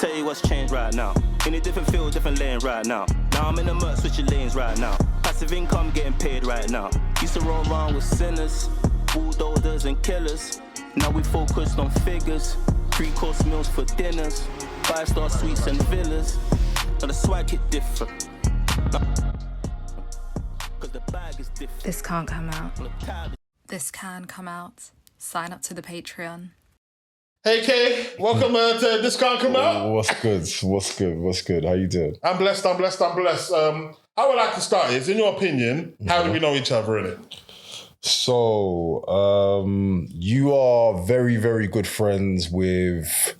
Tell you what's changed right now. In a different field, different lane right now. Now I'm in the murk, switching lanes right now. Passive income getting paid right now. Used to roll around with sinners, bulldozers and killers. Now we focused on figures. 3-course meals for dinners. 5-star suites and villas. Now the swag hit different. Cause the bag is different. This can't come out. This can come out. Sign up to the Patreon. Hey Kay, welcome to This Can't Come Out. What's good? How you doing? I'm blessed. How I would like to start is, in your opinion, how do we know each other, innit? So, you are very, very good friends with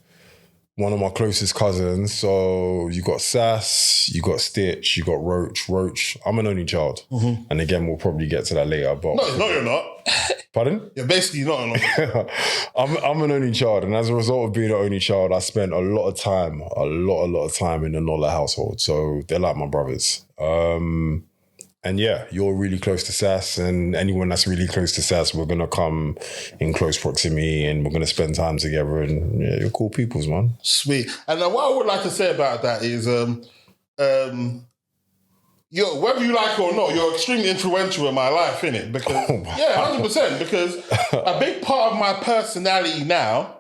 one of my closest cousins. So you got Sass, you got Stitch, you got Roach. I'm an only child. Mm-hmm. And again, we'll probably get to that later. But No, you're not. Pardon? You're basically not an only child. I'm an only child. And as a result of being an only child, I spent a lot of time in the Nola household. So they're like my brothers. And yeah, you're really close to Sass, and anyone that's really close to Sass, we're going to come in close proximity and we're going to spend time together, and yeah, you're cool peoples, man. Sweet. And what I would like to say about that is, whether you like it or not, you're extremely influential in my life, innit? Because, 100%, because a big part of my personality now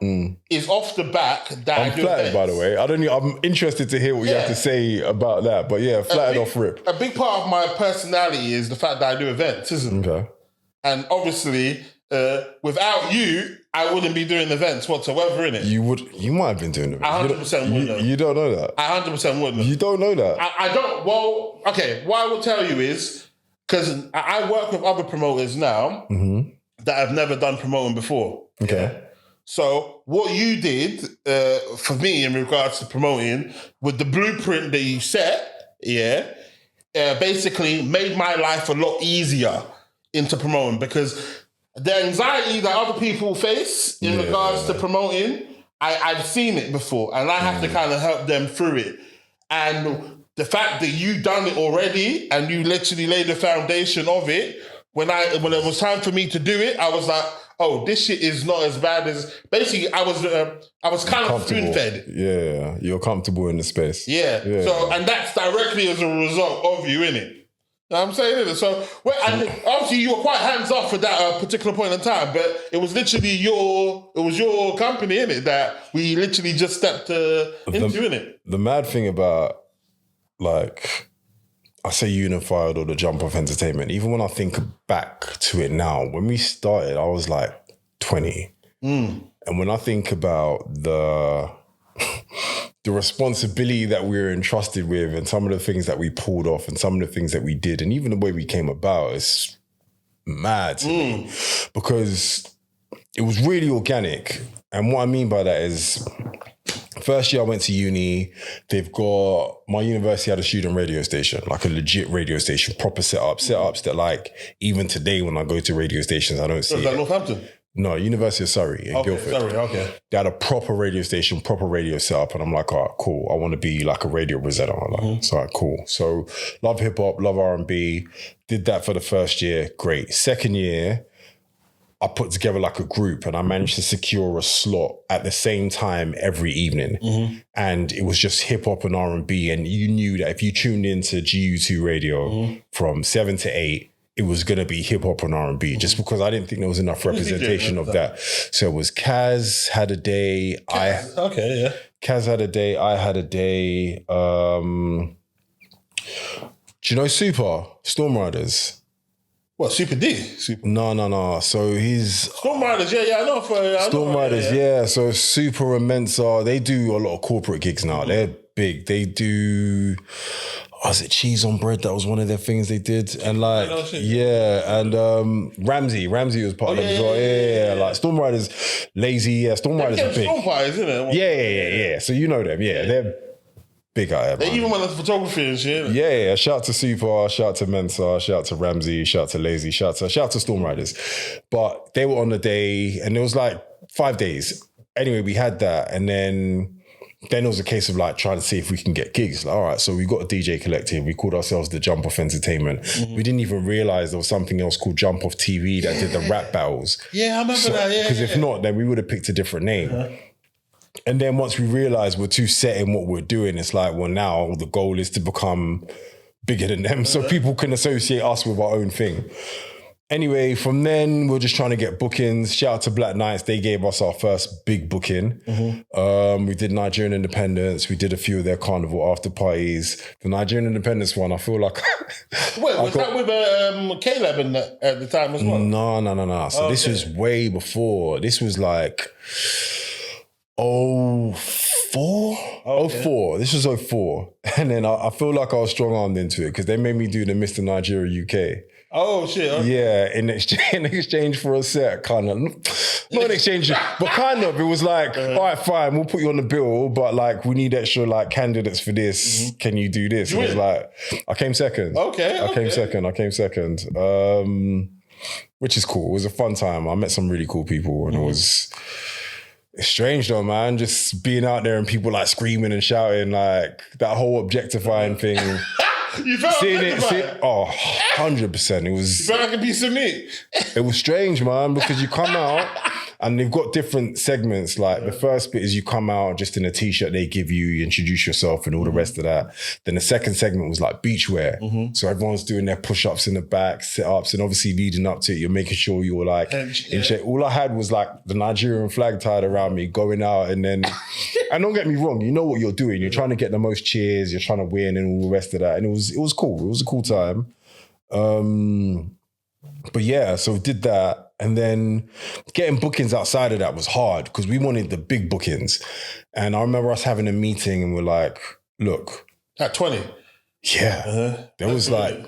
is off the back that I'm flattered, by the way. I'm interested to hear what you have to say about that, but yeah, flattered off rip. A big part of my personality is the fact that I do events, isn't it? Okay. And obviously, without you, I wouldn't be doing events whatsoever, innit? You might have been doing events. I 100% wouldn't. You don't know that? I 100% wouldn't. You don't know that? I don't, well, okay, what I will tell you is, because I work with other promoters now that have never done promoting before. Okay. Yeah? So what you did for me in regards to promoting, with the blueprint that you set, basically made my life a lot easier into promoting, because the anxiety that other people face in regards to promoting, I've seen it before, and I have to kind of help them through it. And the fact that you done it already and you literally laid the foundation of it, when it was time for me to do it, I was like, oh, this shit is not as bad as... Basically, I was kind of spoon-fed. Yeah, you're comfortable in the space. Yeah. So, and that's directly as a result of you, innit? You know what I'm saying, innit? So, obviously you were quite hands-off at that particular point in time, but it was literally your company, innit, that we literally just stepped into, innit? The mad thing about, like, I say Unified or the Jump Off Entertainment, even when I think back to it now, when we started, I was like 20. And when I think about the responsibility that we were entrusted with and some of the things that we pulled off and some of the things that we did and even the way we came about, it's mad to me, because it was really organic. And what I mean by that is, first year I went to uni, my university had a student radio station, like a legit radio station, proper setups that, like, even today when I go to radio stations, I don't see Was that Northampton? No, University of Surrey in Guildford. Surrey, okay. They had a proper radio station, proper radio setup, and I'm like, all right, cool. I want to be like a radio presenter. So, all right, cool. So, love hip hop, love R&B. Did that for the first year, great. Second year, I put together like a group, and I managed to secure a slot at the same time every evening. And it was just hip hop and R&B, and you knew that if you tuned into GU2 radio from 7 to 8, it was going to be hip hop and R&B, just because I didn't think there was enough representation of that. So it was Kaz had a day. Kaz had a day. I had a day. Do you know Super? Storm Riders. What, Super D? No. So he's... Storm Riders, I know. Storm Riders, yeah. So Super and Mensa, they do a lot of corporate gigs now. They're big. They do... Was it Cheese on Bread? That was one of their things they did. And like, and Ramsey was part of them as well. Yeah. Like Storm Riders, Lazy, Storm Riders are big. Storm Riders, isn't it? Yeah. So you know them, they're big out there. They even went into photography and shit. Yeah. Shout to Super, shout to Mensa, shout to Ramsey, shout to Lazy, shout to Storm Riders. But they were on the day, and it was like 5 days. Anyway, we had that, and then it was a case of like trying to see if we can get gigs. Like, all right, so we got a DJ collective. We called ourselves the Jump Off Entertainment. We didn't even realize there was something else called Jump Off TV that did the rap battles. Yeah, I remember that. Yeah, because if not, then we would have picked a different name. And then once we realized we're too set in what we're doing, it's like, well, now the goal is to become bigger than them so people can associate us with our own thing. Anyway, from then, we're just trying to get bookings. Shout out to Black Knights. They gave us our first big booking. We did Nigerian Independence. We did a few of their carnival after parties. The Nigerian Independence one, I feel like... Wait, was that with Caleb at the time as well? No. So this was way before. This was like... 04? Okay. 04. This was 04. And then I feel like I was strong-armed into it because they made me do the Mr. Nigeria UK. Oh, shit. Okay. Yeah, in exchange for a set, kind of. Not in exchange, but kind of. It was like, all right, fine, we'll put you on the bill, but like, we need extra like candidates for this. Can you do this? And it was like, I came second. I came second. Which is cool. It was a fun time. I met some really cool people and it's strange though, man. Just being out there and people like screaming and shouting, like that whole objectifying thing. You felt objectified? 100%. It was. You felt like a piece of meat. It was strange, man, because you come out and they've got different segments. Like the first bit is you come out just in a t-shirt they give you, you introduce yourself and all the rest of that. Then the second segment was like beachwear. So everyone's doing their push-ups in the back, sit-ups, and obviously leading up to it, you're making sure you're like in shape. All I had was like the Nigerian flag tied around me going out and then, and don't get me wrong, you know what you're doing. You're trying to get the most cheers, you're trying to win and all the rest of that. And it was cool. It was a cool time. But yeah, so did that. And then getting bookings outside of that was hard because we wanted the big bookings. And I remember us having a meeting and we're like, look. At 20? Yeah. There was like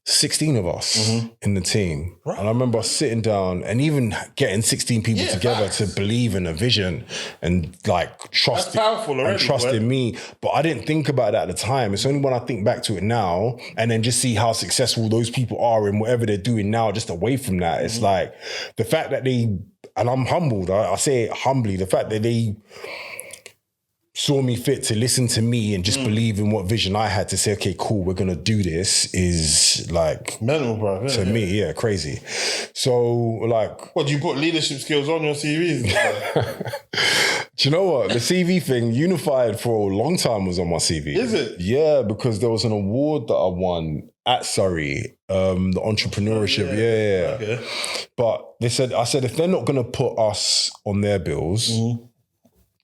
16 of us in the team. Right. And I remember us sitting down and even getting 16 people together to believe in a vision and like trust in me. But I didn't think about that at the time. It's only when I think back to it now and then just see how successful those people are in whatever they're doing now, just away from that. It's like the fact that they, and I'm humbled, I say it humbly, the fact that they saw me fit to listen to me and just believe in what vision I had to say, okay, cool, we're going to do this is like... mental, bro. To me, crazy. So, like... What, do you put leadership skills on your CVs? Do you know what? The CV thing, Unified for a long time was on my CV. Is it? Yeah, because there was an award that I won at Surrey, the Entrepreneurship. Yeah. Okay. But I said, if they're not going to put us on their bills...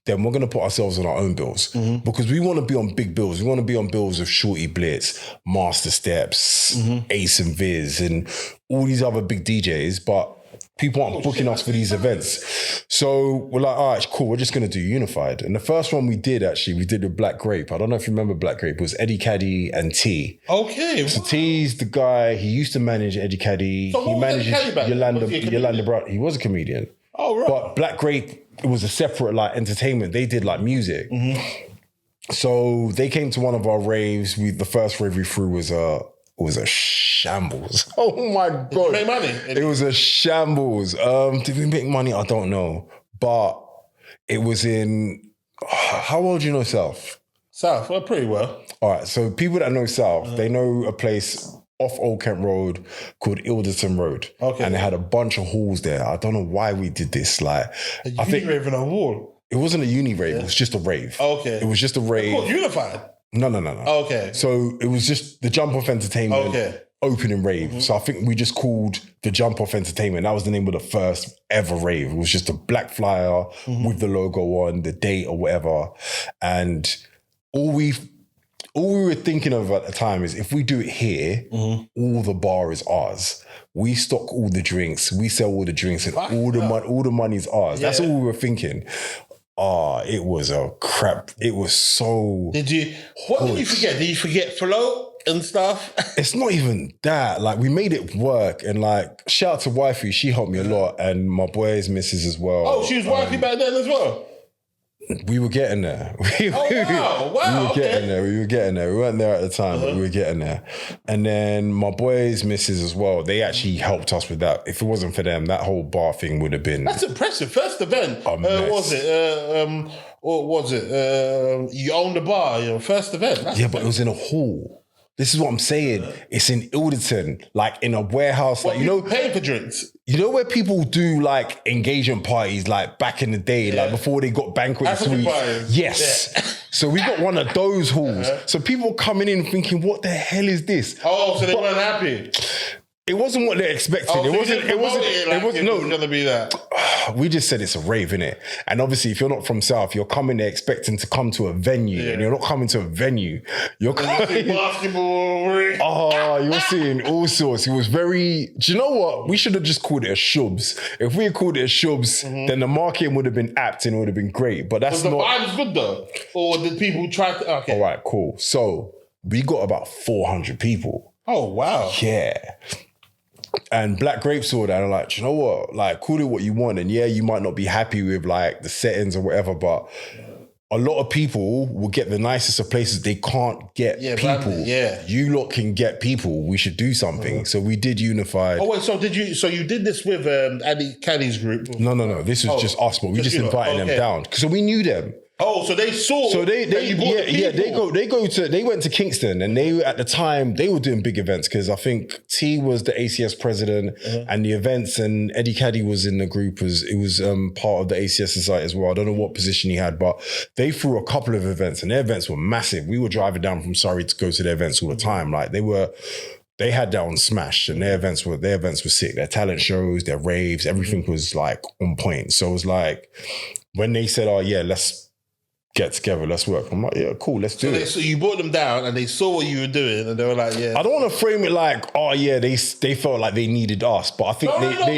then we're going to put ourselves on our own bills because we want to be on big bills. We want to be on bills of Shorty Blitz, Master Steps, Ace and Viz, and all these other big DJs, but people aren't booking us for these events. So we're like, all right, cool, we're just going to do Unified. And the first one we did with Black Grape. I don't know if you remember Black Grape. It was Eddie Caddy and T. Okay. So T's the guy, he used to manage Eddie Caddy. So he manages Yolanda Brother. He was a comedian. Oh, right. But Black Grape, it was a separate like entertainment. They did like music. So they came to one of our raves. The first rave we threw was a shambles. Oh my God. Did you make money? It was a shambles. Did we make money? I don't know. But it was in, how well do you know South? South, well, pretty well. All right. So people that know South, they know a place off Old Kent Road called Ilderton Road. Okay. And they had a bunch of halls there. I don't know why we did this. Like, I think rave in a hall. It wasn't a uni rave. It was just a rave. Okay. It was just a rave. Called Unified? No. Okay. So it was just the Jump Off Entertainment opening rave. So I think we just called the Jump Off Entertainment. That was the name of the first ever rave. It was just a black flyer with the logo on, the date or whatever. And all we were thinking of at the time is if we do it here, all the bar is ours. We stock all the drinks, we sell all the drinks, and all the money's ours. Yeah. That's all we were thinking. It was a crap. It was so... What did you forget? Did you forget flow and stuff? It's not even that. Like, we made it work, and like, shout out to Wifey, she helped me a lot, and my boys, missus as well. Oh, she was Wifey back then as well? We were getting there. Wow. We were getting there. We weren't there at the time, but we were getting there. And then my boys, missus as well, they actually helped us with that. If it wasn't for them, that whole bar thing would have been... That's impressive. First event. What was it? You owned the bar, first event. But it was in a hall. This is what I'm saying. It's in Ilderton, like in a warehouse. Like, paying for drinks. You know where people do like engagement parties, like back in the day, like before they got banquet suites? Yes. Yeah. So we got one of those halls. So people coming in thinking, what the hell is this? Oh, so they weren't happy. It wasn't what they expected. Oh, it wasn't gonna be that. We just said it's a rave, innit? And obviously, if you're not from South, you're coming there expecting to come to a venue, and you're not coming to a venue. You're coming basketball ring. Oh, you're seeing all sorts. It was very. Do you know what? We should have just called it a shubs. If we had called it a shubs, then the marketing would have been apt and it would have been great. But that's not. The vibe was good though, or did people try to? Okay. All right, cool. So we got about 400 people. Oh wow. Yeah. And Black Grape saw that and like, you know what? Like, call it what you want. And yeah, you might not be happy with like the settings or whatever, but a lot of people will get the nicest of places. They can't get people. You lot can get people. We should do something. So we did Unified. Oh wait, so you did this with Andy Caddy's group? No. This was just us, but we just invited them down. So we knew them. Oh, so they saw. So they went to Kingston, and they at the time they were doing big events because I think T was the ACS president, and the events, and Eddie Caddy was in the group as it was part of the ACS society as well. I don't know what position he had, but they threw a couple of events, and their events were massive. We were driving down from Surrey to go to their events all the time. Like they had that on smash, and their events were sick. Their talent shows, their raves, everything was like on point. So it was like when they said, "Oh yeah, let's get together, let's work." I'm like, yeah, cool, let's do it. So you brought them down and they saw what you were doing and they were like, yeah. I don't want to frame it like, oh yeah, they felt like they needed us, but I think they looked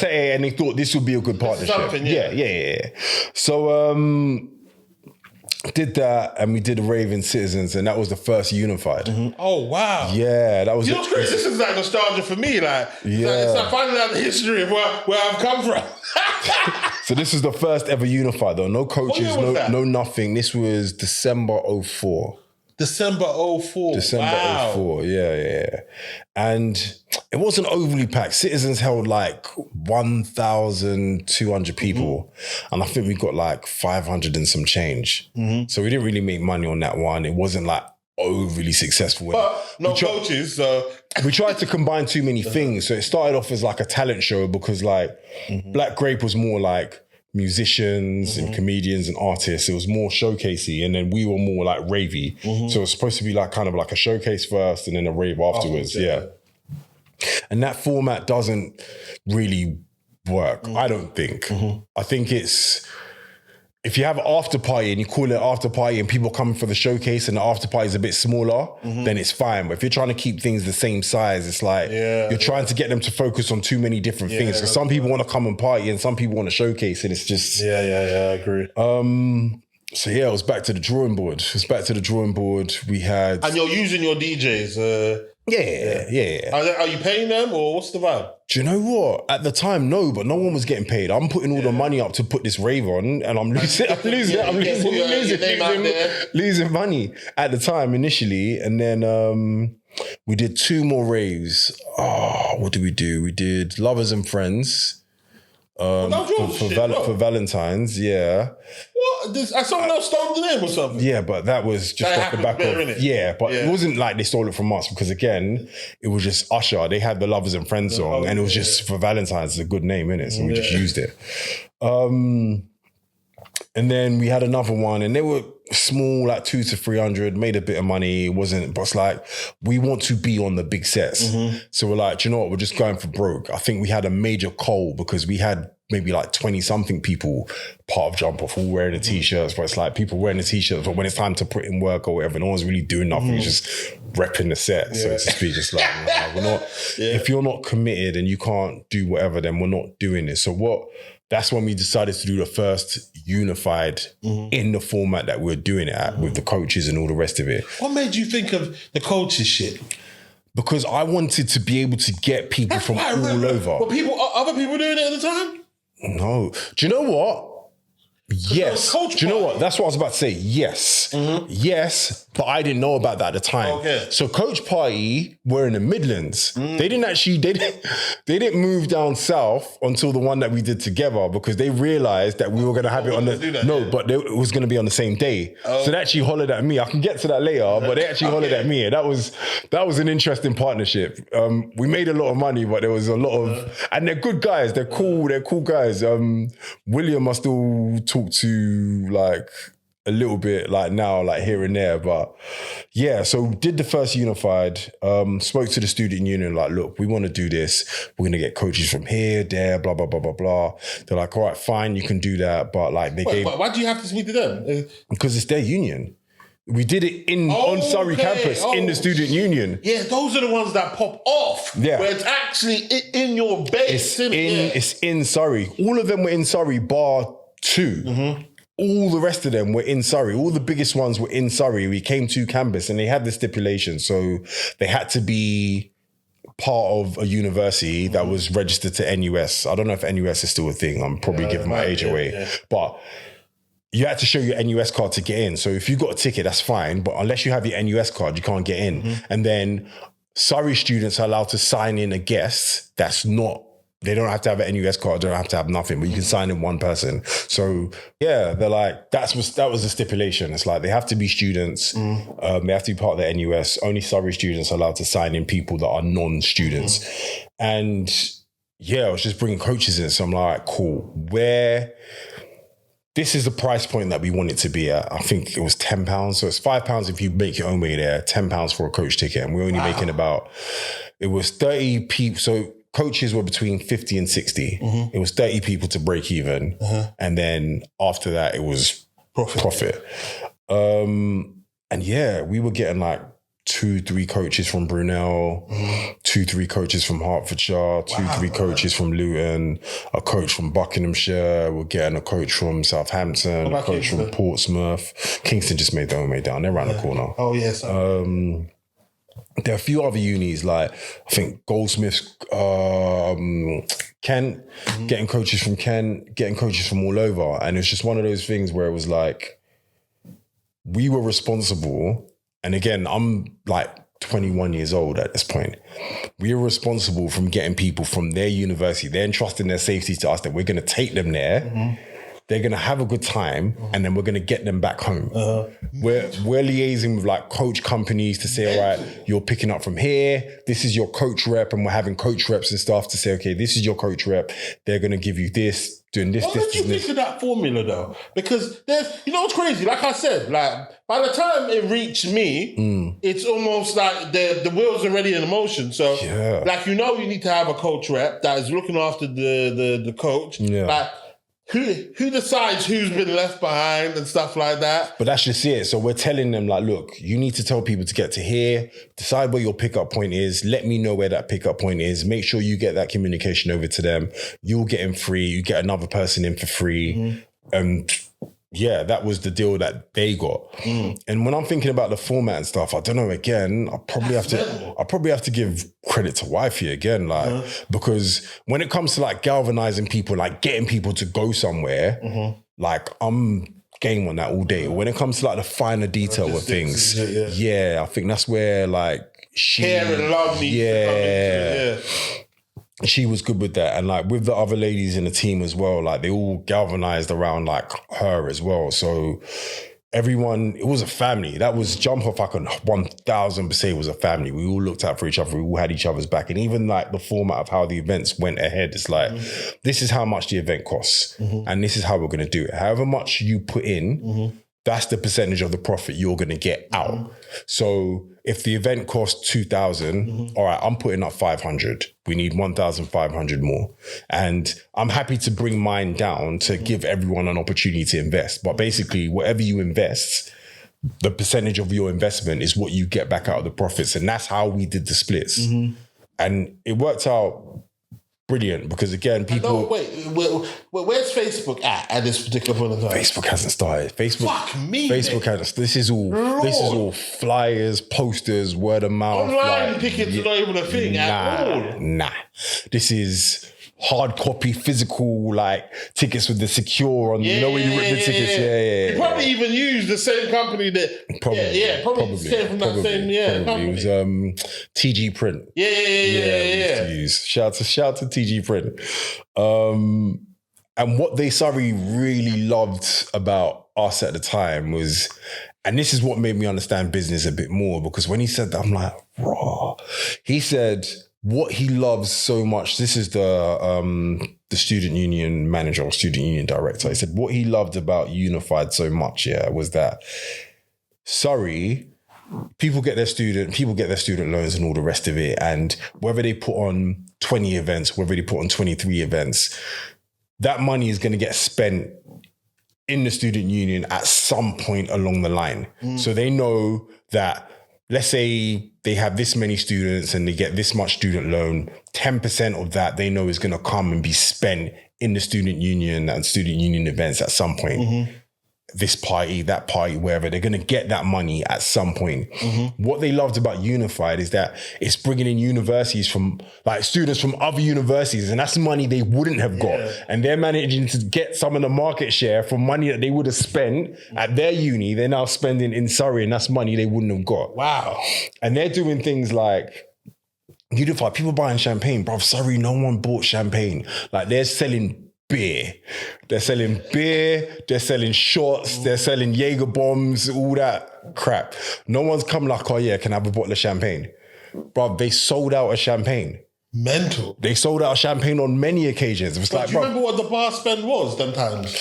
at it and they thought this would be a good partnership. Yeah. So did that, and we did Raven Citizens, and that was the first Unified. Oh wow! Yeah, that was. You know what's crazy? This is like nostalgia for me. Like, it's like finding out the history of where I've come from. So this is the first ever Unified though. No coaches, no nothing. This was December 04. December 04. Wow. 04, yeah. And it wasn't overly packed. Citizens held like 1,200 people. And I think we got like 500 and some change. So we didn't really make money on that one. It wasn't like overly successful. But no coaches, so... We tried to combine too many things. So it started off as like a talent show because like Black Grape was more like musicians and comedians and artists. It was more showcasey, and then we were more like ravey. So it was supposed to be like kind of like a showcase first and then a rave afterwards. Yeah. And that format doesn't really work, I don't think. I think it's... If you have an after party and you call it after party and people coming for the showcase and the after party is a bit smaller, then it's fine. But if you're trying to keep things the same size, it's like you're trying to get them to focus on too many different things. Because some people want to come and party and some people want to showcase, and it's just... Yeah, I agree. So yeah, it was back to the drawing board. We had... And you're using your DJs. Yeah. Are you paying them or what's the vibe? Do you know what? At the time, no, but no one was getting paid. I'm putting all the money up to put this rave on, and I'm losing money at the time initially. And then we did 2 more raves. Oh, what did we do? We did Lovers and Friends. For Valentine's, yeah. What? Someone else stole the name or something? Yeah, but that was just off the back of... It wasn't like they stole it from us because, again, it was just Usher. They had the Lovers and Friends song and it was just for Valentine's. It's a good name, innit? So we just used it. And then we had another one and they were small, like 200 to 300, made a bit of money. It wasn't, but it's like, we want to be on the big sets. So we're like, do you know what? We're just going for broke. I think we had a major call because we had maybe like 20 something people part of Jump Off all wearing the t-shirts, but it's like people wearing the t-shirts, but when it's time to put in work or whatever, no one's really doing nothing. It's just repping the set, so to speak. Just like, we're not, if you're not committed and you can't do whatever, then we're not doing this. So that's when we decided to do the first Unified in the format that we're doing it at with the coaches and all the rest of it. What made you think of the coaches shit? Because I wanted to be able to get people from all over. Were other people doing it at the time? No. Do you know what? Yes. Do you know what? That's what I was about to say. Yes. Yes, but I didn't know about that at the time. Okay. So Coach Party were in the Midlands. They didn't move down south until the one that we did together because they realized that we were going to have it on but it was going to be on the same day. So they actually hollered at me. I can get to that later, but they actually hollered at me. That was an interesting partnership. We made a lot of money, but there was a lot of, and they're good guys. They're cool guys. William I still talk to like a little bit like now, like here and there, but yeah, so did the first Unified, spoke to the student union, like, look, we want to do this. We're going to get coaches from here, there, blah, blah, blah, blah, blah. They're like, all right, fine, you can do that. But like why do you have to speak to them? Because it's their union. We did it on Surrey campus in the student union. Yeah, those are the ones that pop off. Yeah. Where it's actually in your base. It's in Surrey. All of them were in Surrey, bar 2. All the rest of them were in Surrey. All the biggest ones were in Surrey. We came to campus and they had the stipulation. So they had to be part of a university that was registered to NUS. I don't know if NUS is still a thing. I'm probably giving my age away. Yeah. But you had to show your NUS card to get in. So if you got a ticket, that's fine. But unless you have your NUS card, you can't get in. And then Surrey students are allowed to sign in a guest that's not, they don't have to have an NUS card, they don't have to have nothing, but you can sign in one person. So yeah, they're like, that was the stipulation. It's like they have to be students, they have to be part of the NUS. Only Surrey students are allowed to sign in people that are non-students. And yeah, I was just bringing coaches in. So I'm like, cool, this is the price point that we want it to be at. I think it was £10. So it's £5 if you make your own way there, £10 for a coach ticket. And we're only making it was 30 people. So coaches were between 50 and 60. It was 30 people to break even. And then after that, it was profit. And yeah, we were getting like 2-3 coaches from Brunel, 2-3 coaches from Hertfordshire, 2-3 coaches from Luton, a coach from Buckinghamshire, we're getting a coach from Southampton, a coach from Portsmouth. Kingston just made their own way down. They're around the corner. Oh, yes. There are a few other unis, like I think Goldsmiths, Kent, getting coaches from Kent, getting coaches from all over. And it's just one of those things where it was like, we were responsible. And again, I'm like 21 years old at this point. We are responsible from getting people from their university. They're entrusting their safety to us that we're going to take them there. They're going to have a good time and then we're going to get them back home. We're liaising with like coach companies to say, all right, you're picking up from here. This is your coach rep. And we're having coach reps and stuff to say, okay, this is your coach rep. They're going to give you this, doing this, Why did you think of that formula though? Because you know what's crazy? Like I said, like by the time it reached me, it's almost like the wheels are already in motion. So like, you need to have a coach rep that is looking after the coach. Yeah. Like, who decides who's been left behind and stuff like that? But that's just it. So we're telling them like, look, you need to tell people to get to here, decide where your pickup point is, let me know where that pickup point is, make sure you get that communication over to them. You'll get in free, you get another person in for free. And yeah, that was the deal that they got. And when I'm thinking about the format and stuff, I don't know, again, I probably have to give credit to Wifey again, like, because when it comes to like galvanizing people, like getting people to go somewhere, like I'm game on that all day. When it comes to like the finer detail of things, I think that's where like care and love needs to come into it. She was good with that. And like with the other ladies in the team as well, like they all galvanized around like her as well. So everyone, it was a family. That was jump off. I can 1000% it was a family. We all looked out for each other. We all had each other's back. And even like the format of how the events went ahead, it's like, this is how much the event costs. And this is how we're going to do it. However much you put in, that's the percentage of the profit you're going to get out. So if the event costs 2,000, all right, I'm putting up 500. We need 1,500 more. And I'm happy to bring mine down to give everyone an opportunity to invest. But basically, whatever you invest, the percentage of your investment is what you get back out of the profits. And that's how we did the splits. And it worked out brilliant because again, people... where's Facebook at this particular point in time? Facebook hasn't started. Facebook hasn't. This is all flyers, posters, word of mouth. Online tickets are not even a thing at all. Nah. This is hard copy, physical, like tickets with the secure on, you know, when you rip the tickets. Yeah. You probably even use the same company that. Probably came from that same company. It was TG Print. Yeah. We used to use. Shout to TG Print. And what they Surrey really loved about us at the time was, and this is what made me understand business a bit more, because when he said that, I'm like, raw. He said what he loves so much. This is the student union manager or student union director. He said what he loved about Unified so much, was that Surrey, people get their student loans and all the rest of it. And whether they put on 20 events, whether they put on 23 events, that money is going to get spent in the student union at some point along the line. So they know that, let's say they have this many students and they get this much student loan, 10% of that they know is going to come and be spent in the student union and student union events at some point. This party, that party, wherever, they're going to get that money at some point. What they loved about Unified is that it's bringing in universities from, like, students from other universities, and that's money they wouldn't have got. And they're managing to get some of the market share from money that they would have spent at their uni. They're now spending in Surrey, and that's money they wouldn't have got. Wow. And they're doing things like Unified, people buying champagne. Bruv, Surrey, no one bought champagne. Like, they're selling beer. They're selling shots, they're selling Jaeger bombs, all that crap. No one's come like, oh yeah, can I have a bottle of champagne? Bro, they sold out of champagne. Mental. They sold out of champagne on many occasions. It was like, do you remember what the bar spend was them times?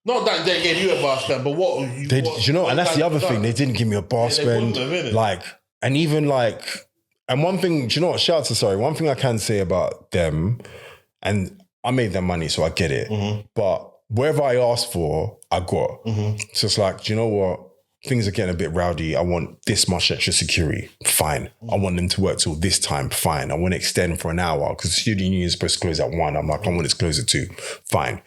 Not that they gave you a bar spend, but what... and that's the other thing. They didn't give me a bar spend. And one thing, do you know what? One thing I can say about them, and I made them money, so I get it. But wherever I asked for, I got. So it's like, do you know what? Things are getting a bit rowdy. I want this much extra security. Fine. I want them to work till this time. Fine. I want to extend for an hour because the student union is supposed to close at 1. I'm like, I want it to close at 2. Fine.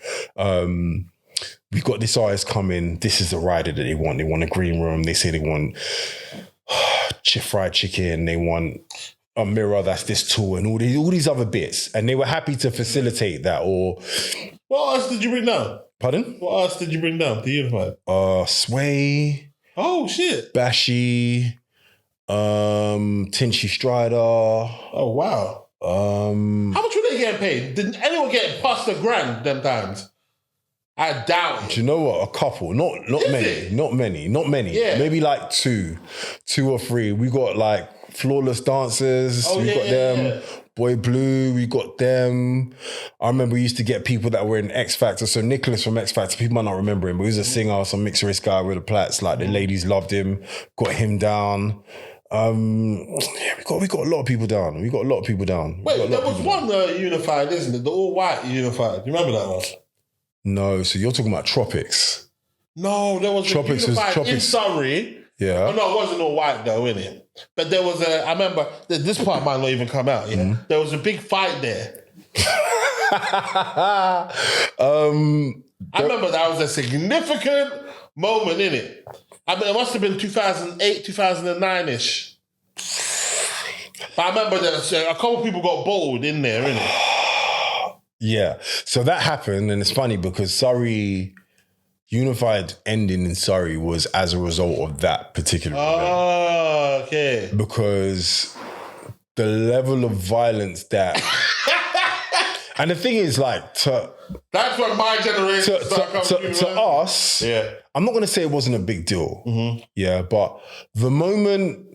We've got this artist coming. This is the rider that they want. They want a green room. They say they want fried chicken. They want a mirror that's this tall and all these other bits. And they were happy to facilitate that. Or what else did you bring down? Pardon? What else did you bring down to Unified? Sway. Oh, shit. Bashi. Tinchy Strider. Oh, wow. How much were they getting paid? Did anyone get past $1,000 them times? I doubt it. Do you know what? A couple. Not many. Yeah. Maybe like two or three. We got like Flawless Dancers. We got them. Yeah. Boy Blue, we got them. I remember we used to get people that were in X Factor. So Nicholas from X Factor, people might not remember him, but he was a singer, some mixerist guy with the plats. Like the ladies loved him, got him down. We got a lot of people down. Wait, there was one Unified, isn't it? The all white Unified. You remember that one? No, so you're talking about Tropics. No, there was Tropics a Unified in Surrey. Yeah. Oh, no, it wasn't all white though, innit? But there was I remember, this part might not even come out, yeah? There was a big fight there. I remember that was a significant moment, innit? I mean, it must have been 2008, 2009-ish. But I remember that a couple of people got bottled in there, innit? Yeah. So that happened, and it's funny because Surrey... Unified ending in Surrey was as a result of that particular event. Oh, okay. Because the level of violence that... and the thing is, like, that's what my generation to us, yeah. I'm not going to say it wasn't a big deal. Yeah, but the moment...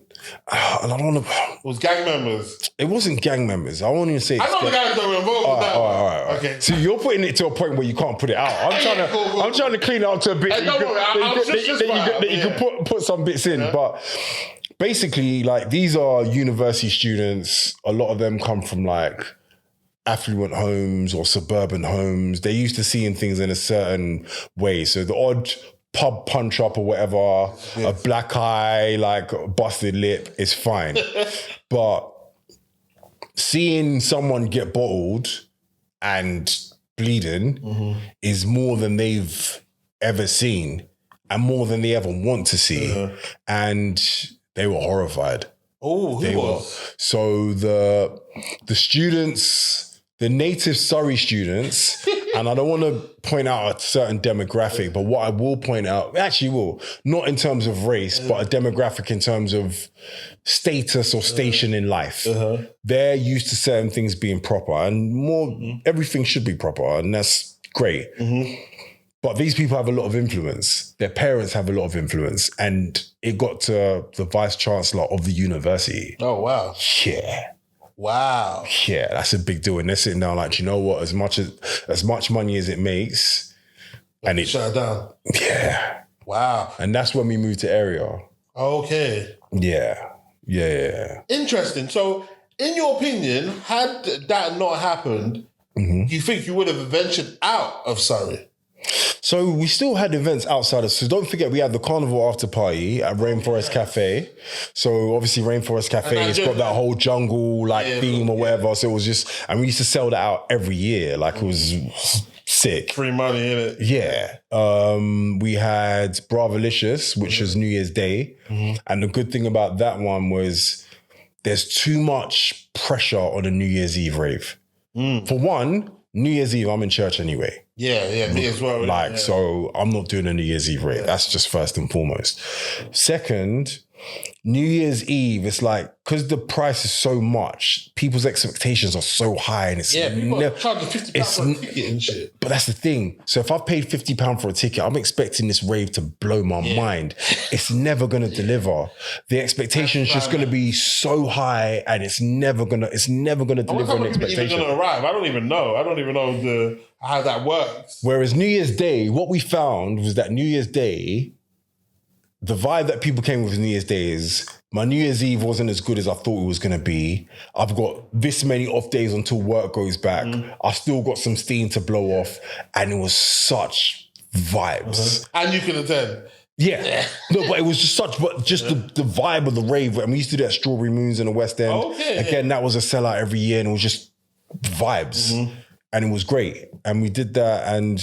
and I don't want to... It was gang members. It wasn't gang members. I won't even say... I know the guys that were involved with that. All right. Okay. So you're putting it to a point where you can't put it out. I'm trying to clean it up to a bit that you can put some bits in. Yeah. But basically, like, these are university students. A lot of them come from, like, affluent homes or suburban homes. They're used to seeing things in a certain way. So the odd... pub punch up or whatever, a black eye, like busted lip is fine. But seeing someone get bottled and bleeding is more than they've ever seen and more than they ever want to see. And they were horrified. Oh, who was? So the students the native Surrey students, and I don't want to point out a certain demographic, but what I will point out, not in terms of race, but a demographic in terms of status or station in life. They're used to certain things being proper, and more, everything should be proper, and that's great. But these people have a lot of influence. Their parents have a lot of influence, and it got to the vice chancellor of the university. Oh, wow. Yeah. Wow. Yeah, that's a big deal. And they're sitting down like, you know what? As much money as it makes, and it shut it down. Yeah. Wow. And that's when we moved to area. Okay. Yeah. Interesting. So, in your opinion, had that not happened, do you think you would have ventured out of Surrey? So we still had events outside of, so don't forget we had the carnival after party at Rainforest Cafe. So obviously Rainforest Cafe has got that whole jungle theme or whatever. So it was just, and we used to sell that out every year. Like it was sick. Free money, innit? Yeah. We had Bravolicious, which was New Year's Day. And the good thing about that one was there's too much pressure on a New Year's Eve rave. For one, New Year's Eve, I'm in church anyway. Yeah, me as well. So I'm not doing a New Year's Eve rave. That's just first and foremost. Second, New Year's Eve, it's like, because the price is so much, people's expectations are so high, and it's people charge £50 for a ticket and shit. But that's the thing. So if I've paid £50 for a ticket, I'm expecting this rave to blow my mind. It's never going to deliver. The expectation is just going to be so high, and it's never going to deliver an expectation. Even going to arrive? I don't even know how that works. Whereas New Year's Day, what we found was that New Year's Day, the vibe that people came with New Year's Day is, my New Year's Eve wasn't as good as I thought it was going to be. I've got this many off days until work goes back. I still got some steam to blow off. And it was such vibes. And you can attend. Yeah. No, but it was just the vibe of the rave. And we used to do that Strawberry Moons in the West End. Okay. Again, that was a sellout every year, and it was just vibes. And it was great. And we did that, and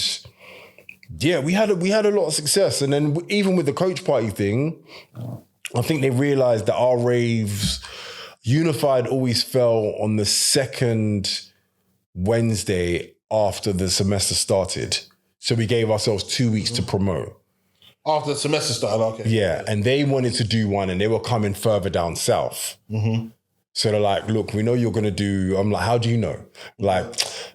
yeah, we had a lot of success. And then even with the coach party thing, I think they realized that our raves, Unified always fell on the second Wednesday after the semester started. So we gave ourselves 2 weeks to promote. After the semester started, okay. Yeah, and they wanted to do one, and they were coming further down south. So they're like, look, we know you're going to do... I'm like, how do you know? Like,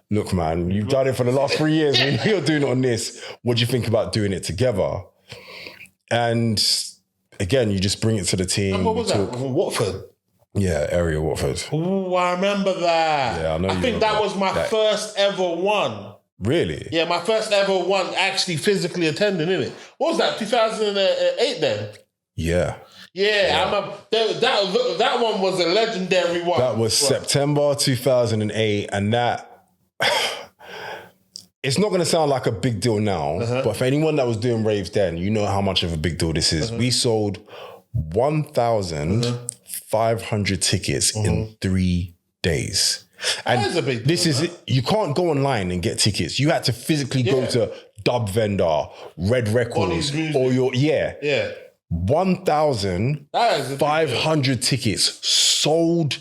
look, man, you've done it for the last 3 years. We know you're doing it on this. What do you think about doing it together? And again, you just bring it to the team. And what was that? Watford? Yeah, area Watford. Oh, I remember that. Yeah, I know. I think that was my first ever one. Really? Yeah, my first ever one actually physically attending, innit? What was that, 2008 then? Yeah. Yeah, I remember that one was a legendary one. That was September 2008, and that... It's not going to sound like a big deal now, but for anyone that was doing raves then, you know how much of a big deal this is. We sold 1,500 tickets in 3 days. And that is a big deal, this is it. You can't go online and get tickets. You had to physically go to Dub Vendor, Red Records, or your 1,500 tickets sold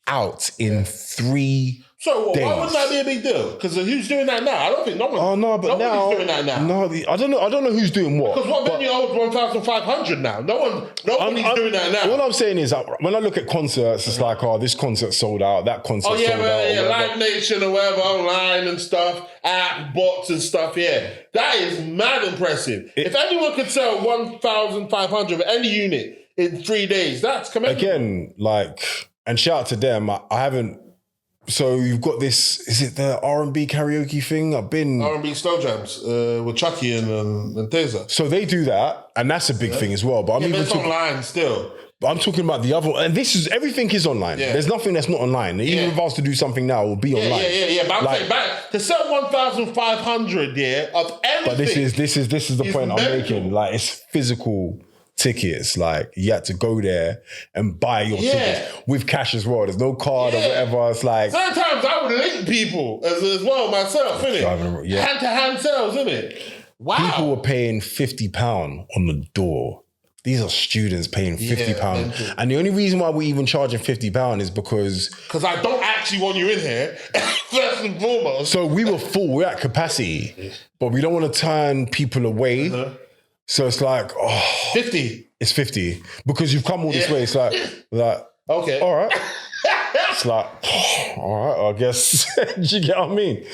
out in 3 So days. why wouldn't that be a big deal? Because who's doing that now? I don't think no one. Oh no, but now doing that now. No, I don't know who's doing what. Because what venue holds 1,500 now? Nobody's doing that now. All I'm saying is that when I look at concerts, it's like, oh, this concert sold out, that concert sold out. Live Nation or whatever, online and stuff, app, bots and stuff. Yeah, that is mad impressive. If anyone could sell 1,500 of any unit in 3 days, that's commendable. Again, and shout out to them. I haven't. So you've got this, is it the R&B karaoke thing? R&B slow jams with Chucky and Taser. So they do that, and that's a big thing as well. But it's online still. But I'm talking about the other, and everything is online. Yeah. There's nothing that's not online. Even if I was to do something now, it will be online. Yeah. But I'm saying to sell 1,500 of everything. But this is the point I'm making. Like, it's physical tickets. Like, you had to go there and buy your tickets with cash as well. There's no card or whatever. It's like, sometimes I would link people as well myself, innit? Hand-to-hand sales, innit? Wow. People were paying £50 on the door. These are students paying £50. And the only reason why we're even charging £50 is because I don't actually want you in here. First first and foremost. So we were full, we're at capacity, but we don't want to turn people away. So it's like, 50. It's 50 because you've come all this way. It's like, okay, all right. It's like, all right, I guess. Do you get what I mean?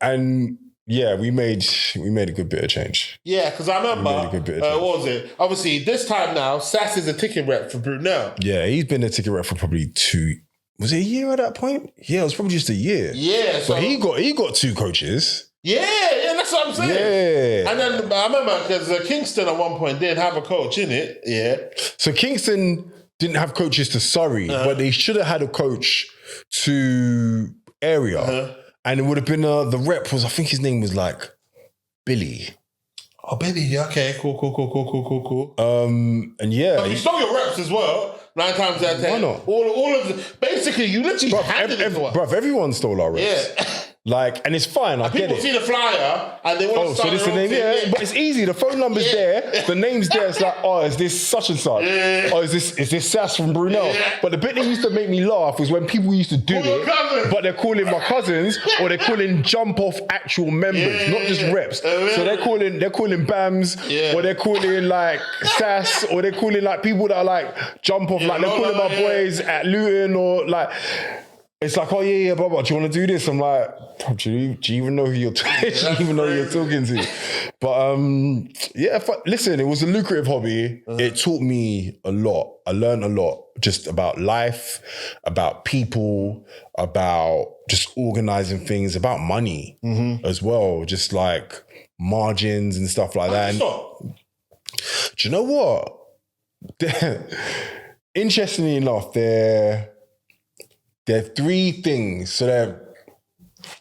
And yeah, we made a good bit of change. Yeah, because I remember, what was it? Obviously, this time now, Sass is a ticket rep for Brunel. Yeah, he's been a ticket rep for probably 2. Was it a year at that point? Yeah, it was probably just a year. Yeah, so but he got 2 coaches. Yeah, that's what I'm saying. Yeah. And then I remember because Kingston at one point didn't have a coach in it. Yeah. So Kingston didn't have coaches to Surrey, but they should have had a coach to area. And it would have been, the rep was, I think his name was like Billy. Oh, Billy, yeah, okay, cool. And yeah. But you stole your reps as well, 9 times out of 10. Why not? All of the, basically, you literally handed it to us. Bruv, everyone stole our reps. Yeah. Like, and it's fine, I get it. People see the flyer and they want to start so this is the name, yeah. But it's easy. The phone number's there. The name's there. It's like, is this such and such? Yeah. Oh, is this Sass from Brunel? Yeah. But the bit that used to make me laugh was when people used to do it, but they're calling my cousins or they're calling jump off actual members, not just reps. So they're calling BAMs, or they're calling like Sass, or they're calling like people that are like jump off, like they're calling my boys at Luton or like. It's like, blah, blah, do you want to do this? I'm like, do you even know who you're talking to? But listen, it was a lucrative hobby. It taught me a lot. I learned a lot just about life, about people, about just organizing things, about money as well. Just like margins and stuff like that. And, do you know what? Interestingly enough, there are 3 things. So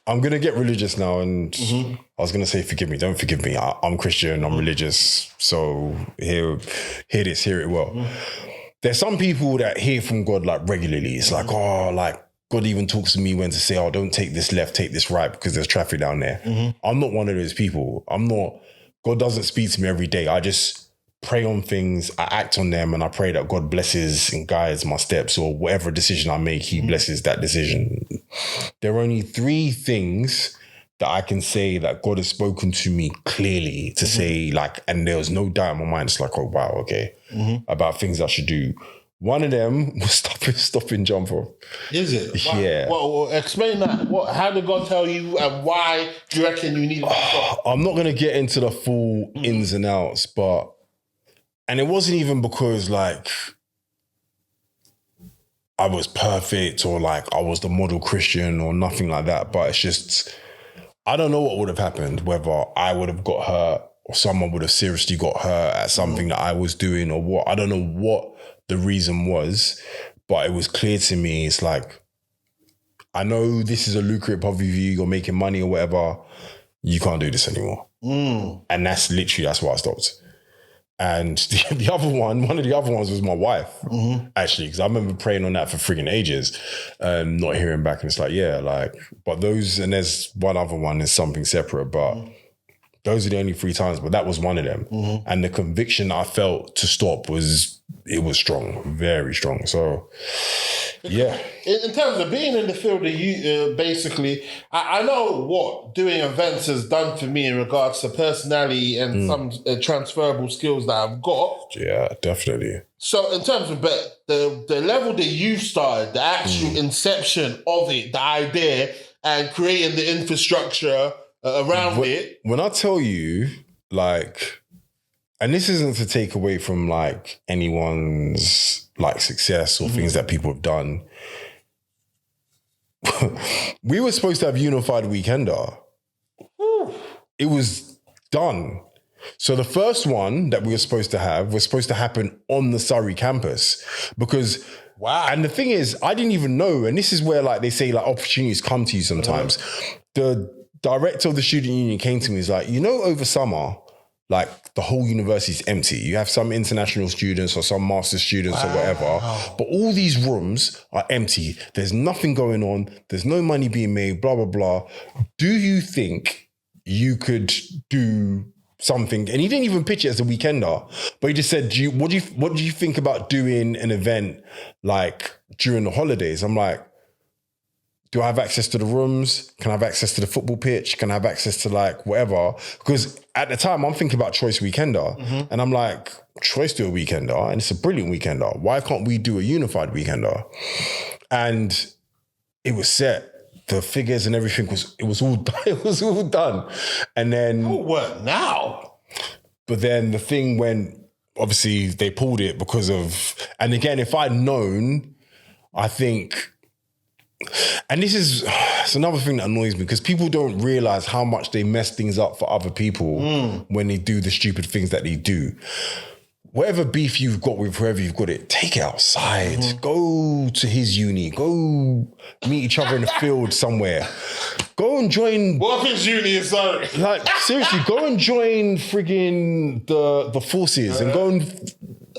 I'm going to get religious now. And I was going to say, forgive me. Don't forgive me. I'm Christian. I'm religious. So hear it well. There's some people that hear from God like regularly. It's like, like God even talks to me when to say, don't take this left, take this right because there's traffic down there. I'm not one of those people. God doesn't speak to me every day. I just pray on things, I act on them, and I pray that God blesses and guides my steps, or whatever decision I make, he blesses that decision. There are only 3 things that I can say that God has spoken to me clearly to say, like, and there was no doubt in my mind. It's like, oh, wow, okay, about things I should do. One of them was stopping jumper. Is it? Yeah. Well, explain that. How did God tell you, and why do you reckon you need to stop? I'm not going to get into the full ins and outs, but and it wasn't even because like I was perfect or like I was the model Christian or nothing like that. But it's just, I don't know what would have happened, whether I would have got hurt or someone would have seriously got hurt at something that I was doing or what. I don't know what the reason was, but it was clear to me. It's like, I know this is a lucrative hobby for you, you're making money or whatever. You can't do this anymore. And that's why I stopped. And the other one of the other ones was my wife, actually, because I remember praying on that for frigging ages, not hearing back. And it's like, but those, and there's one other one is something separate, but those are the only 3 times, but that was one of them. And the conviction I felt to stop was strong, very strong. So, yeah. In terms of being in the field, basically, I know what doing events has done for me in regards to personality and some transferable skills that I've got. Yeah, definitely. So in terms of the level that you started, the actual inception of it, the idea, and creating the infrastructure around it. When I tell you, like, and this isn't to take away from like anyone's like success or things that people have done. We were supposed to have Unified Weekender. It was done. So the first one that we were supposed to have was supposed to happen on the Surrey campus because, wow. And the thing is, I didn't even know, and this is where like they say like opportunities come to you sometimes. The director of the student union came to me, he's like, over summer, like the whole university is empty. You have some international students or some master's students or whatever, but all these rooms are empty. There's nothing going on. There's no money being made, blah, blah, blah. Do you think you could do something? And he didn't even pitch it as a weekender, but he just said, what do you think about doing an event like during the holidays? I'm like, Do I have access to the rooms? Can I have access to the football pitch? Can I have access to like whatever? Because at the time I'm thinking about Choice Weekender and I'm like, Choice do a Weekender and it's a brilliant Weekender. Why can't we do a unified Weekender? And it was set. The figures and everything it was all done. And then what now? But then the thing when obviously they pulled it because of, and again, if I'd known, I think, and it's another thing that annoys me because people don't realize how much they mess things up for other people when they do the stupid things that they do. Whatever beef you've got with whoever you've got it, take it outside. Go to his uni. Go meet each other in the field somewhere. Go and join. What if his uni is sorry? Like, seriously, go and join frigging the forces and go and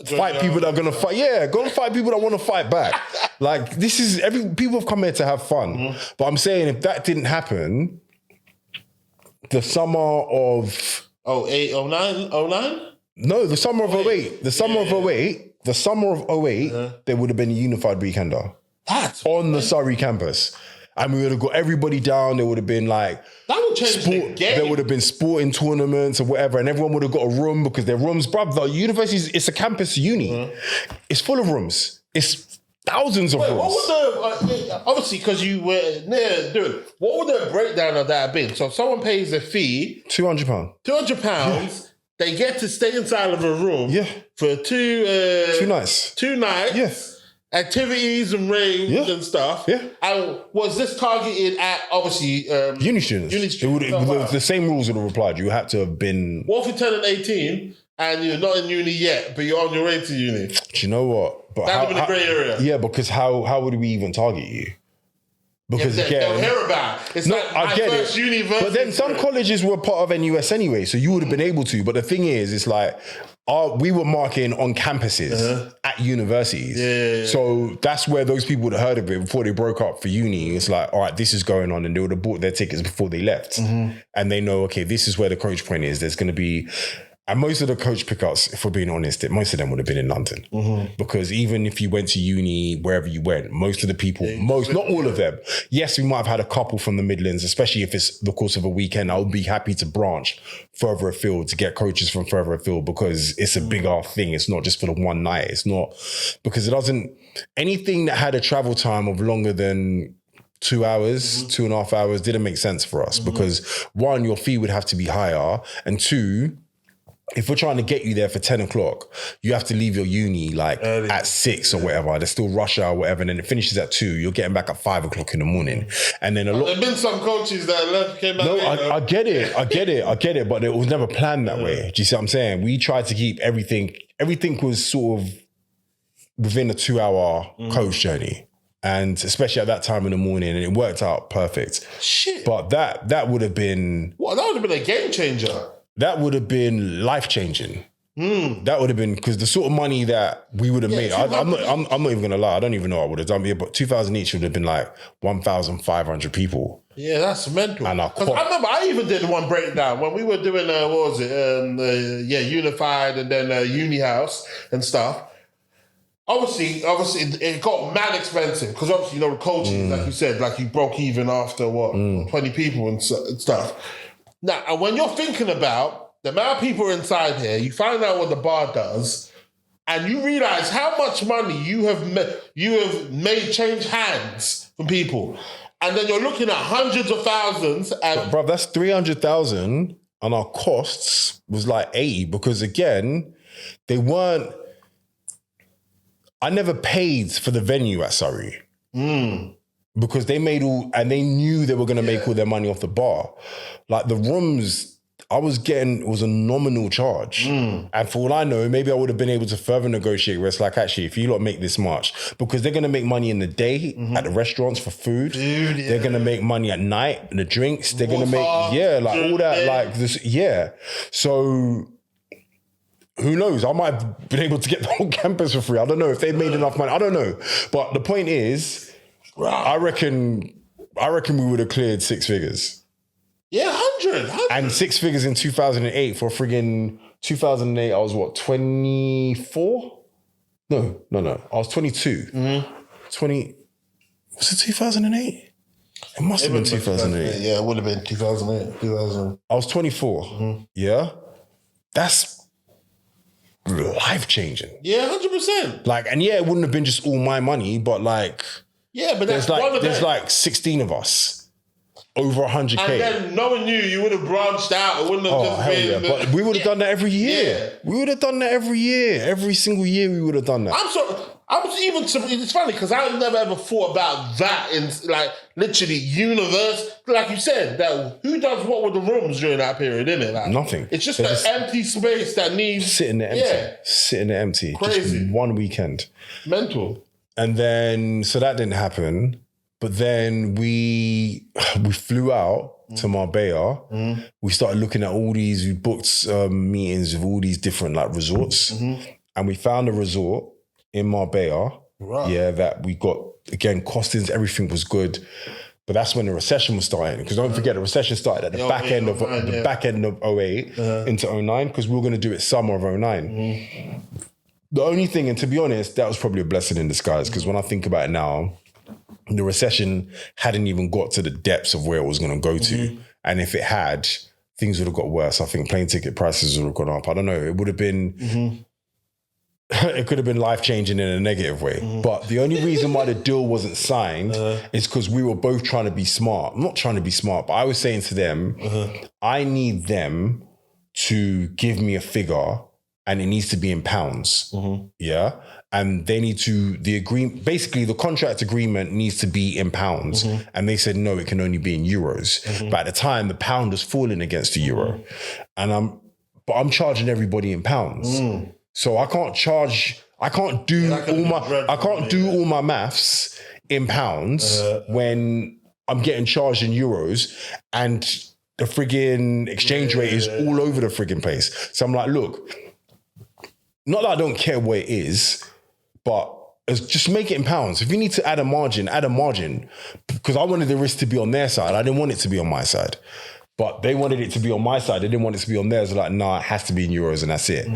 fight people that are going to fight. Yeah, go and fight people that want to fight back. Like, this is, people have come here to have fun. But I'm saying if that didn't happen, the summer of... 08, 09? 09? No, the summer of 08. The summer of 08, there would have been a unified Weekender. That's on the Surrey campus. And we would have got everybody down. There would have been like... That would change the game. There would have been sporting tournaments or whatever, and everyone would have got a room because their rooms... Bruv, the university, it's a campus uni. It's full of rooms. It's thousands of rooms. What would the... obviously, because you were near doing it, what would the breakdown of that have been? So if someone pays a fee... £200. £200... Yeah. They get to stay inside of a room for two nights. Yes. Activities and raves and stuff. Yeah. And was this targeted at, obviously... uni students. The same rules would have applied. You had to have been... What if you're turning 18 and you're not in uni yet, but you're on your way to uni? Do you know what? But that would be the grey area. Yeah, because how would we even target you? Because again, they'll hear about it. It's like my first university. But then some colleges were part of NUS anyway, so you would have been able to. But the thing is, it's like we were marketing on campuses at universities. Yeah. So that's where those people would have heard of it before they broke up for uni. It's like, all right, this is going on, and they would have bought their tickets before they left, and they know, okay, this is where the coach point is. There's going to be. And most of the coach pickouts, if we're being honest, most of them would have been in London. Because even if you went to uni, wherever you went, most of the people, not all of them. Yes, we might have had a couple from the Midlands, especially if it's the course of a weekend. I would be happy to branch further afield to get coaches from further afield because it's a bigger thing. It's not just for the one night. It's not, because it doesn't, anything that had a travel time of longer than 2 hours, 2.5 hours didn't make sense for us because one, your fee would have to be higher, and two, if we're trying to get you there for 10 o'clock, you have to leave your uni like early. At 6 or whatever. There's still rush hour or whatever. And then it finishes at 2. You're getting back at 5 o'clock in the morning. And then there have been some coaches that left, came back. No, I get it. But it was never planned that way. Do you see what I'm saying? We tried to keep everything was sort of within a 2-hour coach journey. And especially at that time in the morning, and it worked out perfect. Shit. But that would have been... What? That would have been a game changer. That would have been life-changing. That would have been, because the sort of money that we would have made, I'm not even going to lie, I don't even know what I would have done here, but 2,000 each would have been like 1,500 people. Yeah, that's mental. And I remember I even did one breakdown when we were doing, Unified and then Uni House and stuff. Obviously, it got mad expensive because obviously, the coaching, like you said, like you broke even after 20 people and stuff. Now, and when you're thinking about the amount of people inside here, you find out what the bar does, and you realize how much money you have made change hands from people. And then you're looking at hundreds of thousands. And bro, that's 300,000, and our costs was like 80 because again, they weren't. I never paid for the venue at Surrey. Because they made and they knew they were going to make all their money off the bar. Like the rooms I was getting, it was a nominal charge. And for all I know, maybe I would have been able to further negotiate where it's like, actually, if you lot make this much, because they're going to make money in the day at the restaurants for food. They're going to make money at night in the drinks. They're going to make, all that, like this. Yeah. So who knows? I might have been able to get the whole campus for free. I don't know if they made enough money. I don't know. But the point is, I reckon we would have cleared 6 figures. Yeah, 100. And 6 figures in 2008 for friggin' 2008, I was what, 24? No. I was 22. 20, was it 2008? It must have been 2008. Yeah, it would have been 2008. 2000. I was 24. Yeah. That's life-changing. Yeah, 100%. Like, and yeah, it wouldn't have been just all my money, but like... Yeah, but that's one of them. There's like 16 of us. Over 100K. And then knowing you would have branched out. It wouldn't have just been... Yeah. But we would have done that every year. Yeah. We would have done that every year. Every single year we would have done that. I was even... It's funny because I never ever thought about that in like literally universe. Like you said, that who does what with the rooms during that period, isn't it? Like, nothing. It's just an empty space that needs... Sitting there empty. Yeah. Sitting there empty. Crazy. Just one weekend. Mental. And then, so that didn't happen. But then we flew out to Marbella. We started looking at all these, we booked meetings with all these different like resorts. And we found a resort in Marbella. Right. Yeah, that we got, again, costings, everything was good. But that's when the recession was starting. Because don't forget, the recession started at the back end of 08 into 09, because we were going to do it summer of 09. The only thing, and to be honest, that was probably a blessing in disguise, because when I think about it now, the recession hadn't even got to the depths of where it was going to go to. And if it had, things would have got worse. I think plane ticket prices would have gone up. I don't know. It would have been, it could have been life-changing in a negative way. But the only reason why the deal wasn't signed is because we were both trying to be smart. I'm not trying to be smart, but I was saying to them, I need them to give me a figure and it needs to be in pounds. Yeah. And they need to, basically the contract agreement needs to be in pounds. And they said, no, it can only be in euros. But at the time, the pound was falling against the euro. And I'm charging everybody in pounds. So I can't do all my maths in pounds when I'm getting charged in euros and the friggin' exchange rate is all over the friggin' place. So I'm like, look, not that I don't care where it is, but just make it in pounds. If you need to add a margin. Because I wanted the risk to be on their side. I didn't want it to be on my side. But they wanted it to be on my side. They didn't want it to be on theirs. They're like, nah, it has to be in euros and that's it.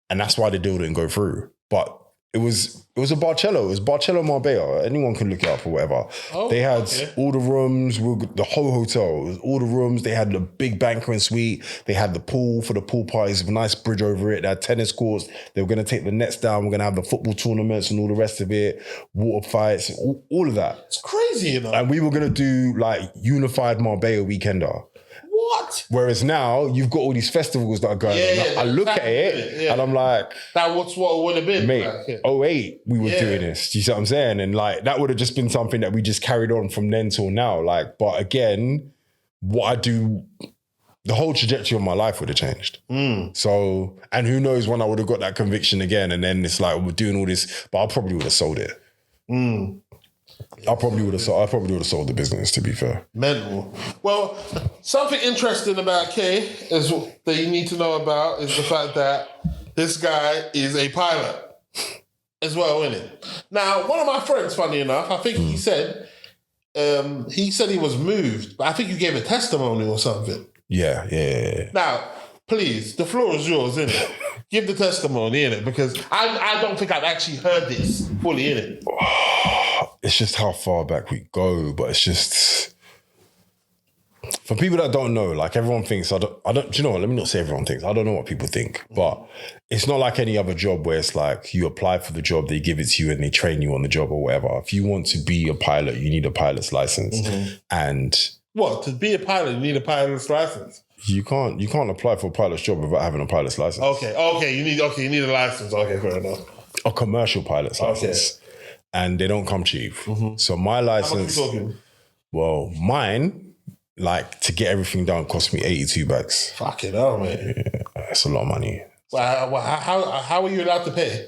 And that's why the deal didn't go through. But it was a Barcello. It was Barcello Marbella. Anyone can look it up or whatever. They had all the rooms, the whole hotel. It was all the rooms. They had the big banquet suite. They had the pool for the pool parties, a nice bridge over it. They had tennis courts. They were going to take the nets down. We're going to have the football tournaments and all the rest of it. Water fights, all of that. It's crazy, you know. And we were going to do like unified Marbella weekender. What? Whereas now you've got all these festivals that are going on. I look at it and I'm like, that's what it would have been. Mate, 08, we were doing this. Do you see what I'm saying? And like, that would have just been something that we just carried on from then till now. Like, but again, what I do, the whole trajectory of my life would have changed. So, and who knows when I would have got that conviction again. And then it's like, we're doing all this, but I probably would have sold it. I probably would have sold the business, to be fair. Mental. Well, something interesting about Kay is that you need to know about is the fact that this guy is a pilot as well, isn't it? Now, one of my friends, funny enough, I think he said he was moved, but I think you gave a testimony or something. Yeah. Now, please, the floor is yours, isn't it? Give the testimony, innit? Because I don't think I've actually heard this fully, innit? It's just how far back we go, but it's just... For people that don't know, like everyone thinks, do you know what? Let me not say everyone thinks. I don't know what people think, but it's not like any other job where it's like you apply for the job, they give it to you and they train you on the job or whatever. If you want to be a pilot, you need a pilot's license. And... What? To be a pilot, you need a pilot's license? You can't apply for a pilot's job without having a pilot's license. Okay, you need a license. Okay, fair enough. A commercial pilot's license. And they don't come cheap. So my license, how much are you talking? Well, mine, like to get everything done, cost me 82 bags. Fucking hell, man. Yeah, that's a lot of money. Well, how are you allowed to pay?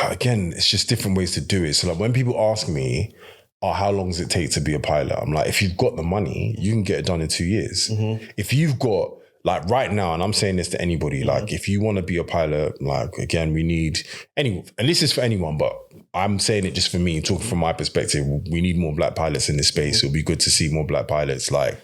Again, it's just different ways to do it. So like when people ask me, how long does it take to be a pilot? I'm like, if you've got the money, you can get it done in 2 years. If you've got, like right now, and I'm saying this to anybody, like if you want to be a pilot, like again, we need and this is for anyone, but I'm saying it just for me, talking from my perspective, we need more black pilots in this space. It'll be good to see more black pilots, like,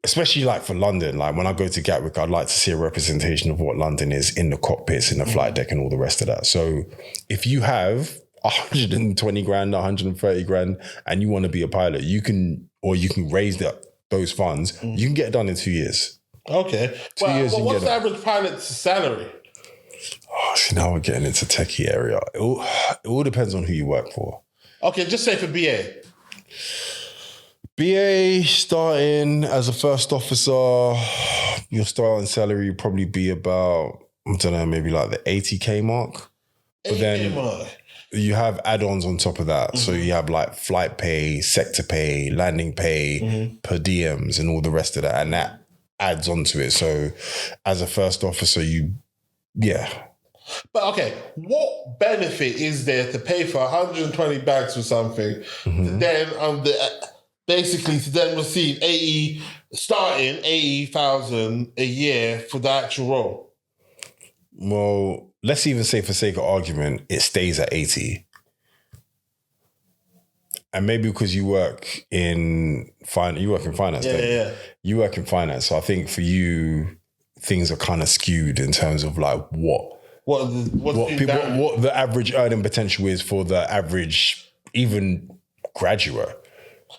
especially like for London, like when I go to Gatwick, I'd like to see a representation of what London is in the cockpits, in the flight deck and all the rest of that. So if you have 120 grand, 130 grand, and you want to be a pilot, you can raise those funds. You can get it done in 2 years. Okay. 2 years. What's the average pilot's salary? Oh, see, now we're getting into techie area. It all depends on who you work for. Okay, just say for BA. BA starting as a first officer, your starting salary would probably be about, I don't know, maybe like the 80K mark. But then you have add-ons on top of that. So you have like flight pay, sector pay, landing pay, per diems and all the rest of that. And that adds onto it. So as a first officer, But okay, what benefit is there to pay for 120 bags for something, to then basically to then receive 80,000 a year for the actual role? Well, let's even say for sake of argument, it stays at 80. And maybe because you work in finance, You work in finance. You work in finance. So I think for you, things are kind of skewed in terms of like what the average earning potential is for the average, even graduate.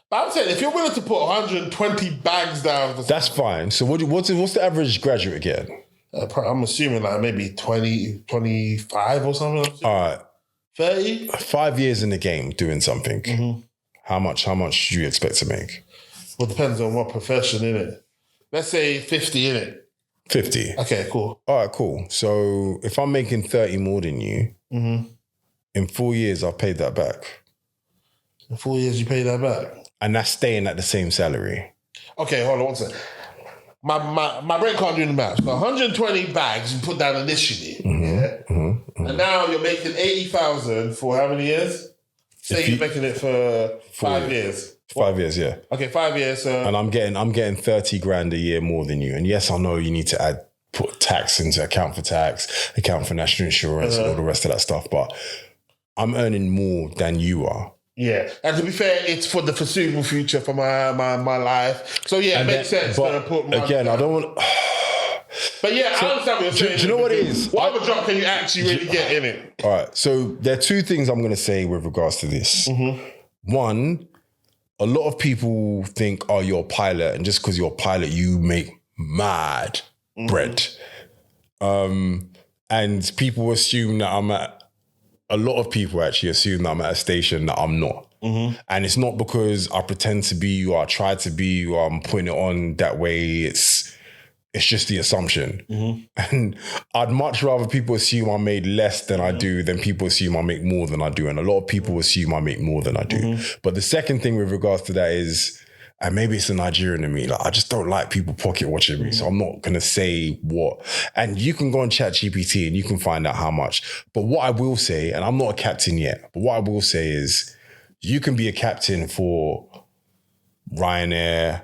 But I'm saying, if you're willing to put 120 bags down, that's fine. So what's the average graduate get? I'm assuming like maybe 20, 25 or something. All right. 30? 5 years in the game doing something. How much do you expect to make? Well, it depends on what profession, innit? Let's say 50, innit? 50. Okay, cool. All right, cool. So if I'm making 30 more than you, in 4 years, I've paid that back. In 4 years, you pay that back? And that's staying at the same salary. Okay, hold on one second. My brain can't do the math. So 120 bags you put down initially. And now you're making 80,000 for how many years? Say you're making it for 5 years. 5 years, yeah. Okay, 5 years. And I'm getting 30 grand a year more than you. And yes, I know you need to put tax into account for tax, account for national insurance and all the rest of that stuff. But I'm earning more than you are. Yeah, and to be fair, it's for the foreseeable future for my life. So yeah, it makes sense. But again, I don't want. But yeah, I understand what you're saying. Do you know what it is? What other job can you actually really get in it? All right, so there are two things I'm going to say with regards to this. One, a lot of people think, oh, you're a pilot, and just because you're a pilot, you make mad bread. And people assume that a lot of people actually assume that I'm at a station that I'm not. And it's not because I pretend to be or I try to be or I'm putting it on that way. It's just the assumption. And I'd much rather people assume I made less than I do than people assume I make more than I do. And a lot of people assume I make more than I do. But the second thing with regards to that is, and maybe it's a Nigerian in me, like I just don't like people pocket watching me. So I'm not going to say what. And you can go on ChatGPT and you can find out how much. But what I will say, and I'm not a captain yet, but what I will say is you can be a captain for Ryanair,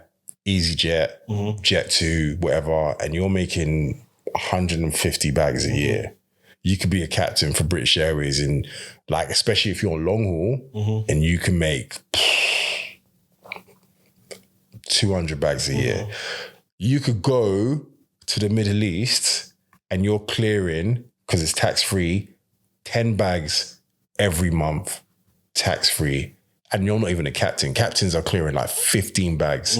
EasyJet, Jet2, whatever, and you're making 150 bags a year. You could be a captain for British Airways and like, especially if you're on long haul and you can make 200 bags a year. You could go to the Middle East and you're clearing, because it's tax-free, 10 bags every month, tax-free. And you're not even a captain. Captains are clearing like 15 bags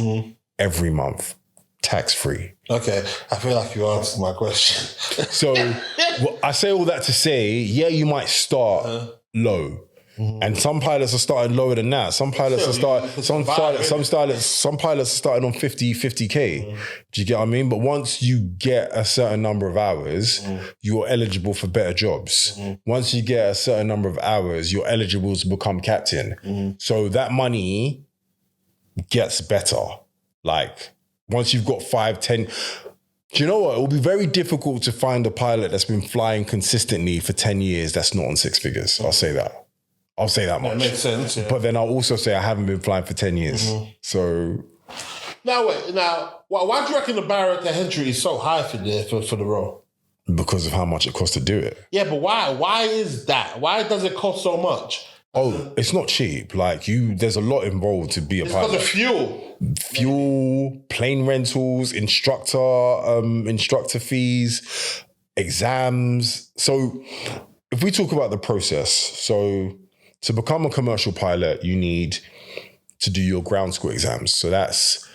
every month, tax-free. Okay, I feel like you answered my question. So I say all that to say, yeah, you might start low. And some pilots are starting lower than that. Some pilots are starting, some pilots are starting on 50K. Do you get what I mean? But once you get a certain number of hours, you're eligible for better jobs. Once you get a certain number of hours, you're eligible to become captain. So that money gets better. Like once you've got 5, 10, do you know what? It will be very difficult to find a pilot that's been flying consistently for 10 years that's not on 6 figures. I'll say that. I'll say that much. That makes sense, yeah. But then I'll also say I haven't been flying for 10 years. So... why do you reckon the barrier to entry is so high for the role? Because of how much it costs to do it. Yeah, but why? Why is that? Why does it cost so much? Oh, it's not cheap. Like there's a lot involved to be a pilot. Because of fuel. Fuel, plane rentals, instructor fees, exams. So if we talk about the process, so to become a commercial pilot, you need to do your ground school exams. So that's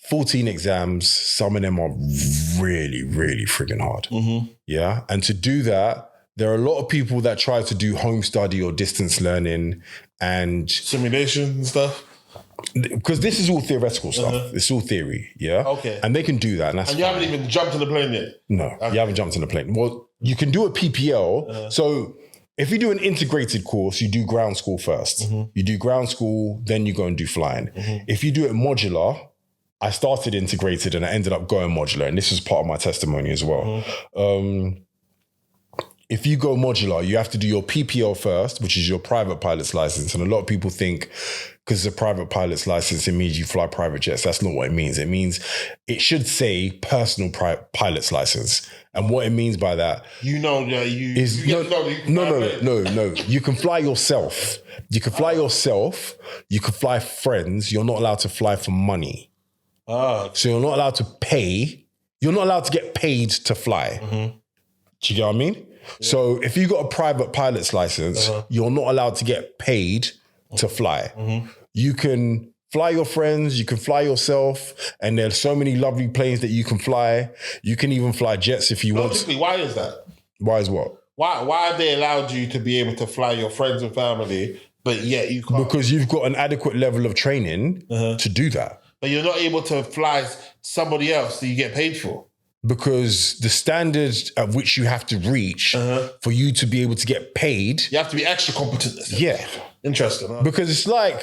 14 exams. Some of them are really, really friggin' hard. Yeah. And to do that, there are a lot of people that try to do home study or distance learning and simulation and stuff. Because this is all theoretical stuff. It's all theory, yeah? Okay. And they can do that, and that's And you fine. haven't even jumped on the plane yet? No, you haven't jumped on the plane. Well, you can do a PPL. So if you do an integrated course, you do ground school first. You do ground school, then you go and do flying. If you do it modular, I started integrated and I ended up going modular, and this is part of my testimony as well. If you go modular, you have to do your PPL first, which is your private pilot's license. And a lot of people think because it's a private pilot's license, it means you fly private jets. That's not what it means. It means it should say personal pilot's license. And what it means by that no. You can fly yourself. You can fly yourself. You can fly friends. You're not allowed to fly for money. So you're not allowed to pay. You're not allowed to get paid to fly. Do you get what I mean? Yeah. So if you got a private pilot's license, you're not allowed to get paid to fly. You can fly your friends, you can fly yourself, and there's so many lovely planes that you can fly. You can even fly jets if you want to. Why is that? Why is what? Why have they allowed you to be able to fly your friends and family, but yet you can't? Because you've got an adequate level of training to do that. But you're not able to fly somebody else that you get paid for. Because the standard at which you have to reach for you to be able to get paid... You have to be extra competent. Yeah. Interesting. Huh? Because it's like...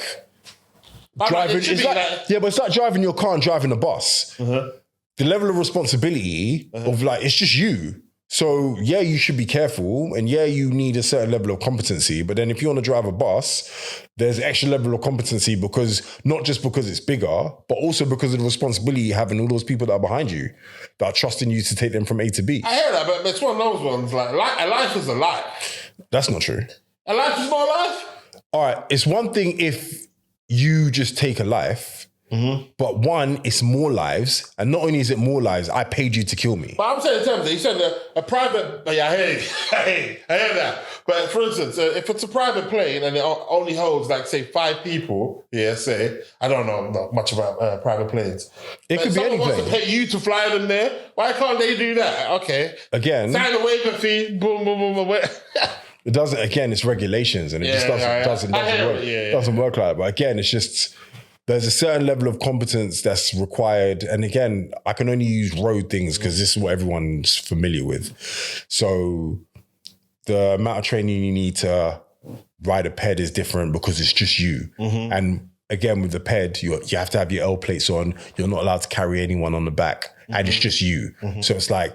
driving. But it's like driving your car and driving a bus. The level of responsibility of it's just you. So yeah, you should be careful, and yeah, you need a certain level of competency. But then if you want to drive a bus, there's an extra level of competency because not just because it's bigger, but also because of the responsibility you have and all those people that are behind you that are trusting you to take them from A to B. I hear that, but it's one of those ones like a life is a life. That's not true. A life is not a life? All right, it's one thing if you just take a life, but one, it's more lives. And not only is it more lives, I paid you to kill me. But I'm saying in terms of, you said a private, yeah, I hear that. But for instance, if it's a private plane and it only holds like, say, 5 people, I don't know much about private planes. It could be any plane. Someone wants to pay you to fly them there, why can't they do that? Okay. Again. Sign a waiver fee, boom, boom, boom, boom. It doesn't, again, it's regulations and it just doesn't work. It doesn't work like that. But again, it's just... There's a certain level of competence that's required. And again, I can only use road things because this is what everyone's familiar with. So the amount of training you need to ride a ped is different because it's just you. And again, with the ped, you have to have your L plates on. You're not allowed to carry anyone on the back. And it's just you. So it's like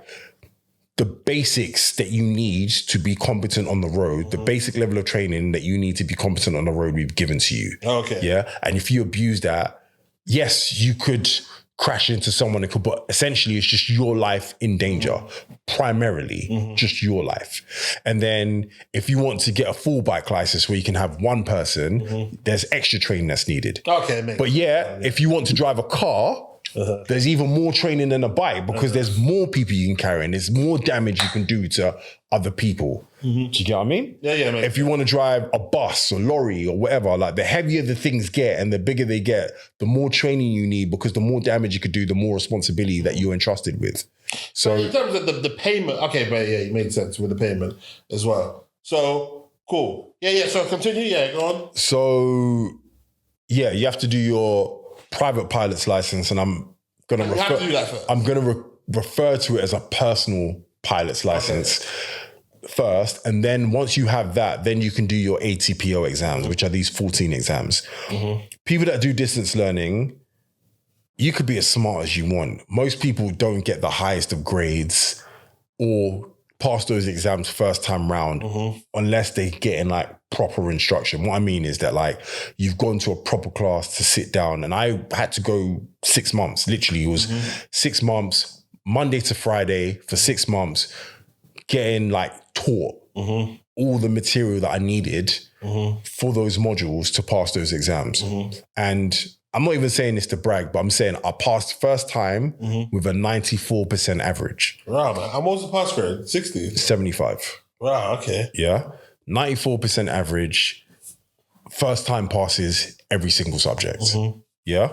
the basics that you need to be competent on the road, the basic level of training that you need to be competent on the road, we've given to you. Okay. Yeah. And if you abuse that, yes, you could crash into someone, but essentially it's just your life in danger, primarily just your life. And then if you want to get a full bike license where you can have one person, there's extra training that's needed. Okay. But if you want to drive a car, there's even more training than a bike because there's more people you can carry and there's more damage you can do to other people. Do you get what I mean? Yeah, mate. If you want to drive a bus or lorry or whatever, like the heavier the things get and the bigger they get, the more training you need because the more damage you could do, the more responsibility that you're entrusted with. So in terms of the payment, okay, but yeah, you made sense with the payment as well. So cool. Yeah. So continue. Yeah, go on. So yeah, you have to do your private pilot's license, and I'm going to refer to it as a personal pilot's license first. And then once you have that, then you can do your ATPO exams, which are these 14 exams. People that do distance learning, you could be as smart as you want. Most people don't get the highest of grades or pass those exams first time round unless they get in like proper instruction. What I mean is that like you've gone to a proper class to sit down, and I had to go 6 months. Literally, it was 6 months, Monday to Friday for 6 months, getting like taught all the material that I needed for those modules to pass those exams. And I'm not even saying this to brag, but I'm saying I passed first time with a 94% average. Wow, man. And what was the pass grade? 60? 75. Wow, okay. Yeah. 94% average. first time passes every single subject. Yeah.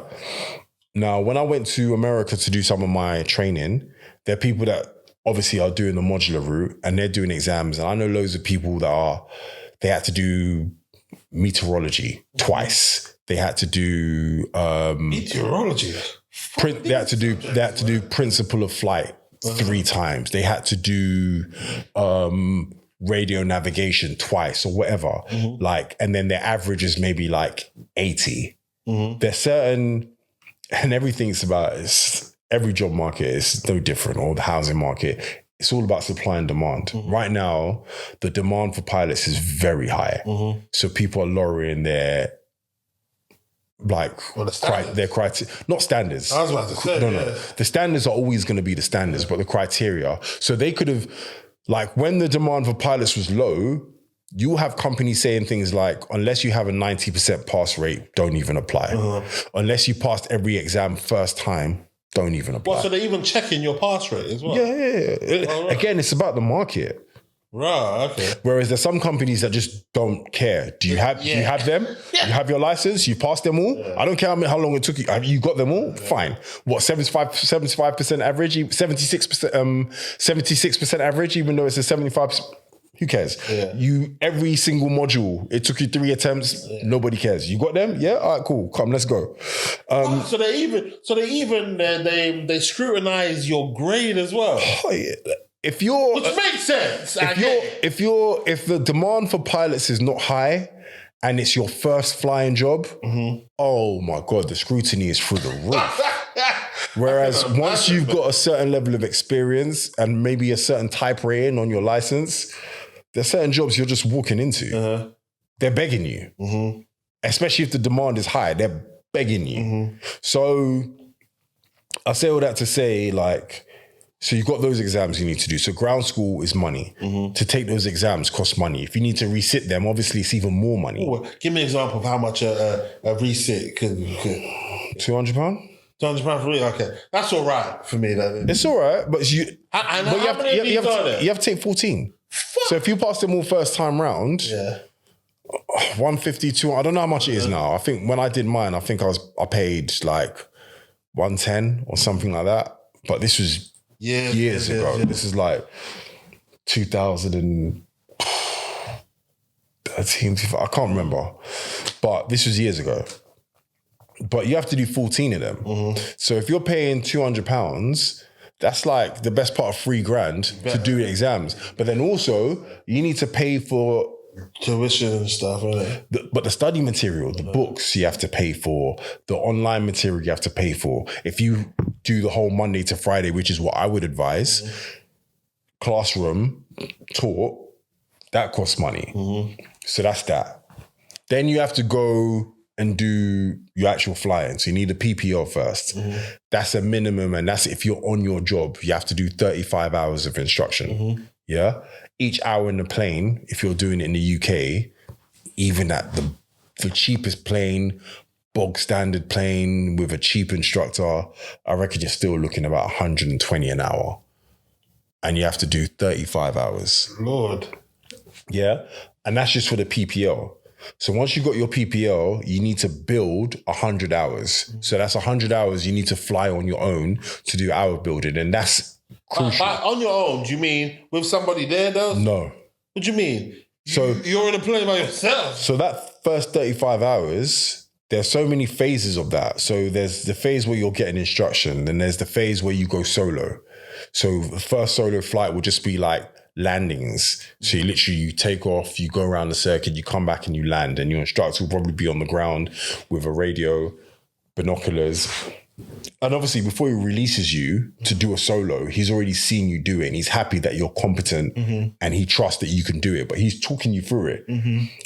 Now, when I went to America to do some of my training, there are people that obviously are doing the modular route and they're doing exams. And I know loads of people that they had to do meteorology twice. They had to do meteorology. They had to do principle of flight 3 times. They had to do radio navigation twice or whatever. Like, and then their average is maybe like 80. There's certain, and everything's about every job market is no different, or the housing market. It's all about supply and demand. Right now, the demand for pilots is very high. So people are lowering their their criteria, not standards. I was about to say, no. The standards are always going to be the standards, but the criteria. So they could have, like, when the demand for pilots was low, you have companies saying things like, unless you have a 90% pass rate, don't even apply. Unless you passed every exam first time, don't even apply. Well, so they're even checking your pass rate as well? Yeah. Oh, right. Again, it's about the market. Right, okay. Whereas there's some companies that just don't care. Do you have them? You have your license? You passed them all? I don't care how long it took you. Have you got them all? Fine. What, 75% average? 76% average, even though it's a 75%? Who cares? Every single module, it took you 3 attempts. Nobody cares. You got them? Yeah. All right. Cool. Come, let's go. So they scrutinize your grade as well. Oh, yeah. Which makes sense. If the demand for pilots is not high and it's your first flying job, oh my God, the scrutiny is through the roof. Whereas once you've got a certain level of experience and maybe a certain type rating on your license, there's certain jobs you're just walking into. They're begging you. Especially if the demand is high, they're begging you. So I say all that to say, like, so you've got those exams you need to do. So ground school is money. To take those exams costs money. If you need to resit them, obviously it's even more money. Ooh, give me an example of how much a resit could. £200? £200 for me? Okay. That's all right for me. It's all right, but you have to take 14. So if you pass them all first time round, 150, 200, I don't know how much it is now. I think when I did mine, I paid like 110 or something like that. But this was years ago. This is like 2013, I can't remember. But this was years ago. But you have to do 14 of them. So if you're paying £200, that's like the best part of $3,000 to do exams. But then also, you need to pay for tuition and stuff, right? But the study material, the books you have to pay for, the online material you have to pay for. If you do the whole Monday to Friday, which is what I would advise, classroom, taught, that costs money. So that's that. Then you have to go and do your actual flying. So you need a PPO first. That's a minimum, and that's if you're on your job. You have to do 35 hours of instruction. Yeah? Each hour in the plane, if you're doing it in the UK, even at the cheapest plane, bog standard plane with a cheap instructor, I reckon you're still looking about 120 an hour. And you have to do 35 hours. Lord. Yeah? And that's just for the PPL. So once you've got your PPL, you need to build 100 hours. So that's 100 hours you need to fly on your own to do hour building. And that's crucial. On your own, do you mean with somebody there though? No. What do you mean? So you're in a plane by yourself. So that first 35 hours, there's so many phases of that. So there's the phase where you're getting instruction. Then there's the phase where you go solo. So the first solo flight will just be like landings. So you take off, you go around the circuit, you come back and you land, and your instructor will probably be on the ground with a radio, binoculars. And obviously before he releases you to do a solo, he's already seen you do it and he's happy that you're competent and he trusts that you can do it, but he's talking you through it.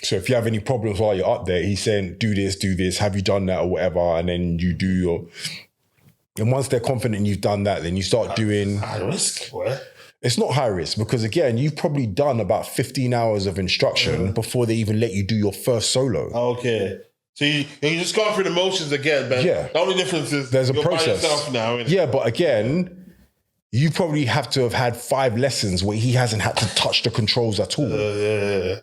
So if you have any problems while you're up there, he's saying, do this, have you done that or whatever? And then you do your... And once they're confident you've done that, then you start doing... High risk, what? It's not high risk because, again, you've probably done about 15 hours of instruction before they even let you do your first solo. Okay. So you just go through the motions again, man. Yeah. The only difference is there's a you're process. by yourself now, innit? Yeah, but again, you probably have to have had 5 lessons where he hasn't had to touch the controls at all.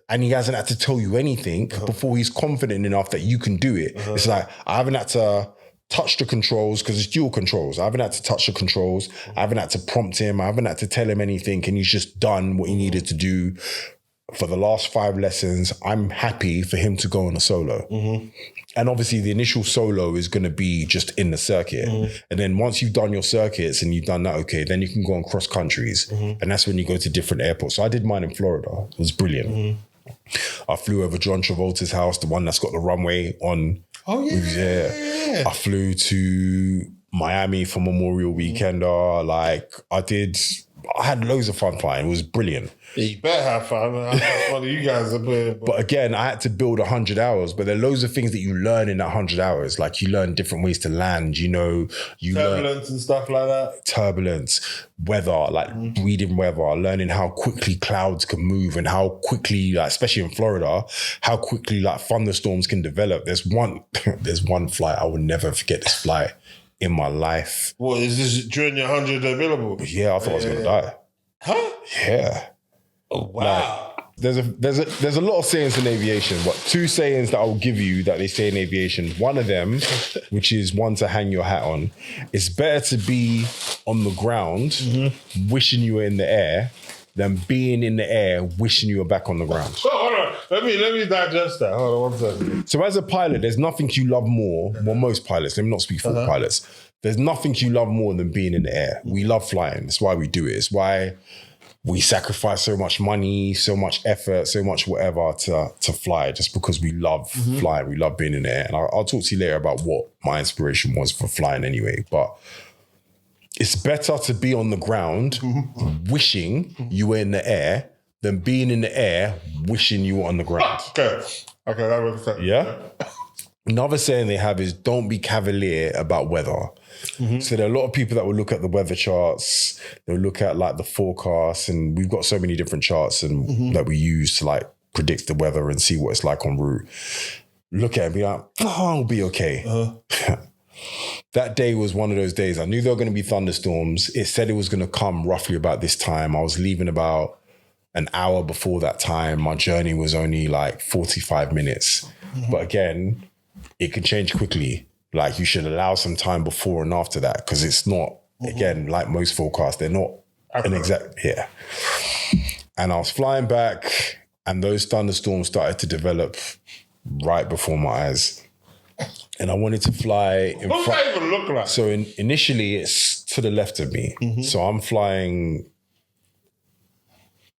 And he hasn't had to tell you anything before he's confident enough that you can do it. It's like, I haven't had to touch the controls because it's dual controls. I haven't had to touch the controls. I haven't had to prompt him. I haven't had to tell him anything. And he's just done what he needed to do. For the last 5 lessons, I'm happy for him to go on a solo. And obviously the initial solo is going to be just in the circuit. And then once you've done your circuits and you've done that, okay, then you can go on cross countries. And that's when you go to different airports. So I did mine in Florida. It was brilliant. I flew over John Travolta's house, the one that's got the runway on. Oh, yeah. I flew to Miami for Memorial Weekend. I had loads of fun flying. It was brilliant. Yeah, you better have fun. One of you guys are playing. But again, I had to build 100 hours. But there are loads of things that you learn in that 100 hours. Like you learn different ways to land. You know, turbulence and stuff like that. Turbulence, weather, like reading weather, learning how quickly clouds can move and how quickly, like, especially in Florida, how quickly like thunderstorms can develop. There's one flight I will never forget. This flight in my life. What is this during your 100 available? Yeah, I thought I was gonna die. Huh? Yeah. Oh wow. Like, there's a lot of sayings in aviation, but 2 sayings that I will give you that they say in aviation. One of them, which is one to hang your hat on, it's better to be on the ground wishing you were in the air than being in the air wishing you were back on the ground. So hold on. Let me digest that. Hold on 1 second. So as a pilot, there's nothing you love more. Well, most pilots, let me not speak for all pilots. There's nothing you love more than being in the air. We love flying. That's why we do it. It's why we sacrifice so much money, so much effort, so much whatever to fly, just because we love flying. We love being in the air. And I'll talk to you later about what my inspiration was for flying anyway. But it's better to be on the ground wishing you were in the air than being in the air wishing you were on the ground. Okay, that makes sense. Yeah? Another saying they have is don't be cavalier about weather. So there are a lot of people that will look at the weather charts, they'll look at like the forecasts, and we've got so many different charts and that we use to like predict the weather and see what it's like en route. Look at it and be like, oh, I'll be okay. That day was one of those days. I knew there were going to be thunderstorms. It said it was going to come roughly about this time. I was leaving about an hour before that time. My journey was only like 45 minutes. But again, it can change quickly. Like you should allow some time before and after that, because it's not, again, like most forecasts, they're not an exact, And I was flying back and those thunderstorms started to develop right before my eyes. And I wanted to fly in front. What does that even look like? So initially it's to the left of me. So I'm flying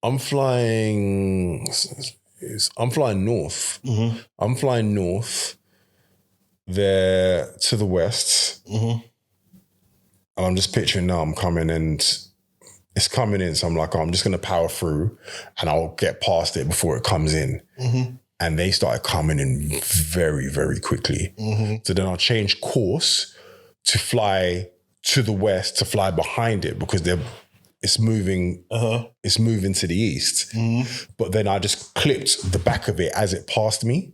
north. I'm flying north. They're to the west. And I'm just picturing now I'm coming and it's coming in. So I'm like, oh, I'm just going to power through and I'll get past it before it comes in. And they started coming in very, very quickly. So then I'll change course to fly to the west, to fly behind it because it's moving to the east. But then I just clipped the back of it as it passed me.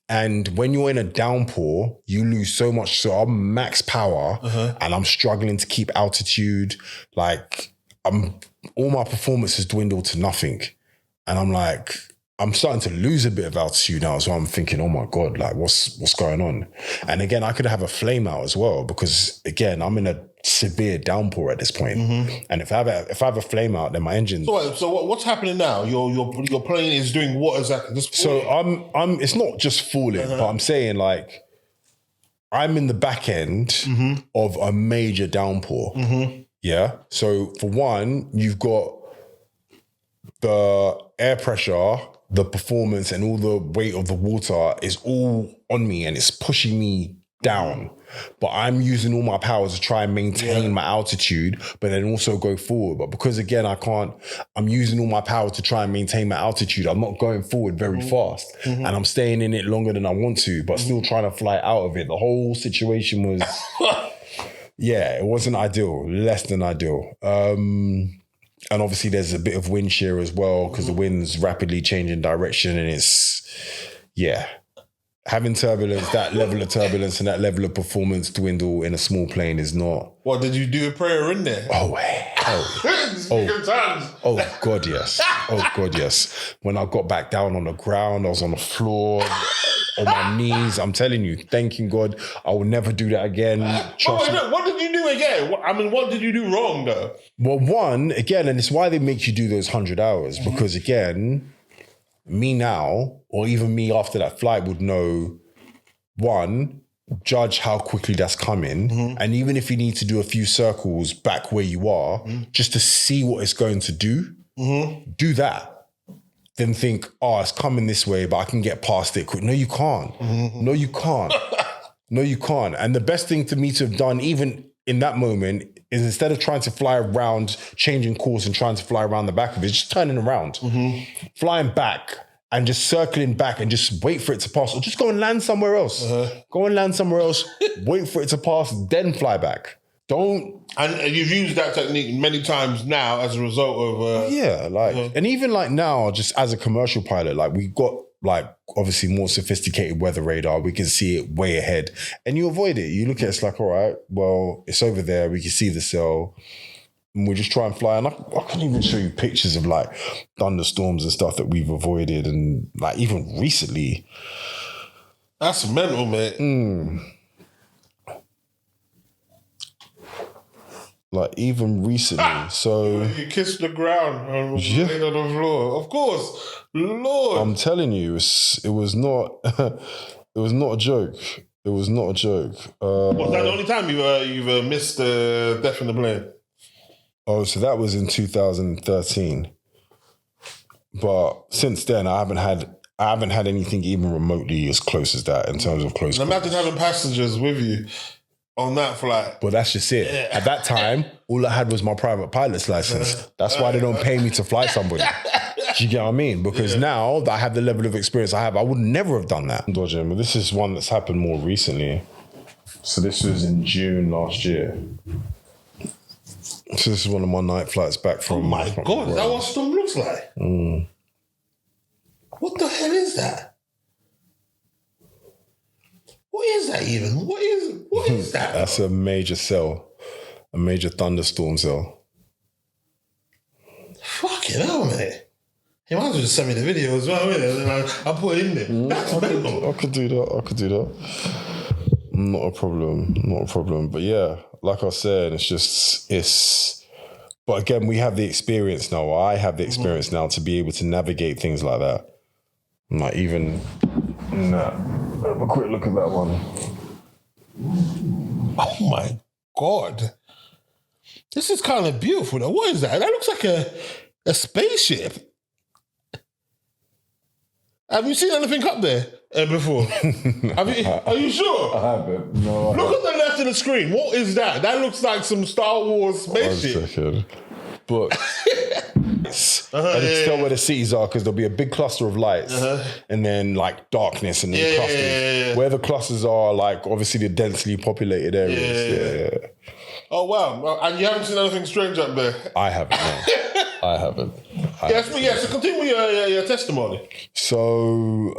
And when you're in a downpour, you lose so much. So I'm max power and I'm struggling to keep altitude. Like all my performance has dwindled to nothing. And I'm like, I'm starting to lose a bit of altitude now. So I'm thinking, oh my God, like what's going on? And again, I could have a flame out as well because again, I'm in a severe downpour at this point. And if I have a flame out, then my engine's... So what's happening now? Your plane is doing what exactly? Just so I'm it's not just falling, but I'm saying like I'm in the back end of a major downpour. Yeah. So for one, you've got the air pressure, the performance and all the weight of the water is all on me and it's pushing me down. But I'm using all my powers to try and maintain my altitude, but then also go forward. But because again, I'm using all my power to try and maintain my altitude. I'm not going forward very fast and I'm staying in it longer than I want to, but still trying to fly out of it. The whole situation was, it wasn't ideal, less than ideal. And obviously there's a bit of wind shear as well because the wind's rapidly changing direction and it's, having turbulence, that level of turbulence and that level of performance dwindle in a small plane is not. What, did you do a prayer in there? Oh, hell. Oh, God, yes. Oh, God, yes. When I got back down on the ground, I was on the floor, on my knees. I'm telling you, thanking God, I will never do that again. What did you do again? What did you do wrong, though? Well, one, again, and it's why they make you do those 100 hours, because, again, me now, or even me after that flight would know, one, judge how quickly that's coming. And even if you need to do a few circles back where you are, just to see what it's going to do, do that. Then think, oh, it's coming this way, but I can get past it quick. No, you can't. No, you can't. No, you can't. And the best thing to me to have done, even in that moment, is instead of trying to fly around, changing course and trying to fly around the back of it, just turning around, flying back and just circling back and just wait for it to pass, or just go and land somewhere else. Go and land somewhere else, wait for it to pass, then fly back. Don't. And you've used that technique many times now as a result of... and even like now, just as a commercial pilot, like we got like obviously more sophisticated weather radar. We can see it way ahead and you avoid it. You look at it, it's like, all right, well, it's over there. We can see the cell and we just try and fly. And I can even show you pictures of like thunderstorms and stuff that we've avoided. And like even recently. That's mental, mate. Like even recently, so you kissed the ground and laid on the floor. Of course, Lord. I'm telling you, it was not a joke. It was not a joke. Was that the only time you've missed death in the plane? Oh, so that was in 2013. But since then, I haven't had anything even remotely as close as that in terms of close. Imagine having passengers with you on that flight. But that's just it. Yeah. At that time, all I had was my private pilot's license. That's why they don't pay me to fly somebody. Do you get what I mean? Because now that I have the level of experience I have, I would never have done that. Dodging, but this is one that's happened more recently. So this was in June last year. So this is one of my night flights back from... Oh my God, is that what storm looks like? What the hell is that? What is that even? What is that? That's a major cell. A major thunderstorm cell. Fucking hell, mate. You might as well just send me the video as well, innit? And I'll put it in there. That's mental. I could do that. Not a problem. But yeah, like I said, but again, we have the experience now. I have the experience now to be able to navigate things like that. Like even in that. Have a quick look at that one. Oh my God. This is kind of beautiful though. What is that? That looks like a spaceship. Have you seen anything up there before? Are you sure? I haven't. No. Look at the left of the screen. What is that? That looks like some Star Wars spaceship. 1 second. But I can tell where the cities are because there'll be a big cluster of lights and then like darkness and then clusters. Yeah. Where the clusters are, like obviously the densely populated areas. Yeah. Oh wow! And you haven't seen anything strange up there? I haven't. No. I haven't. So continue with your testimony. So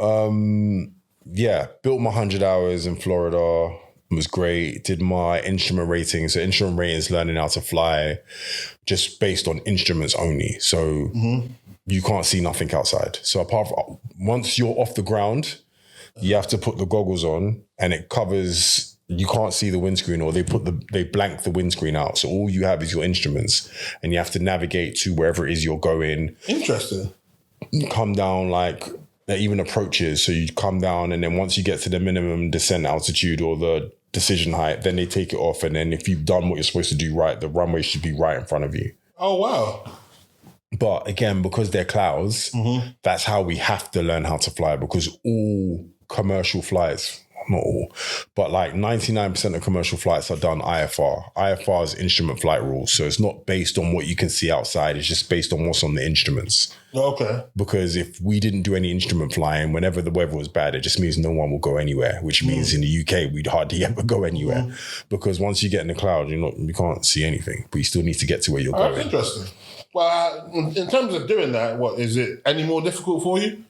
built my 100 hours in Florida. It was great. Did my instrument rating. So instrument rating is learning how to fly just based on instruments only. So you can't see nothing outside. So apart from once you're off the ground, you have to put the goggles on and it covers, you can't see the windscreen or they blank the windscreen out. So all you have is your instruments and you have to navigate to wherever it is you're going. Interesting. Come down like even approaches. So you come down and then once you get to the minimum descent altitude or the decision height, then they take it off. And then if you've done what you're supposed to do right, the runway should be right in front of you. Oh, wow. But again, because they're clouds, that's how we have to learn how to fly because all commercial flights, not all, but like 99% of commercial flights are done IFR. IFR is instrument flight rules. So it's not based on what you can see outside. It's just based on what's on the instruments. Okay. Because if we didn't do any instrument flying, whenever the weather was bad, it just means no one will go anywhere, which means in the UK, we'd hardly ever go anywhere. Because once you get in the cloud, you can't see anything, but you still need to get to where you're going. That's interesting. Well, in terms of doing that, what is it any more difficult for you?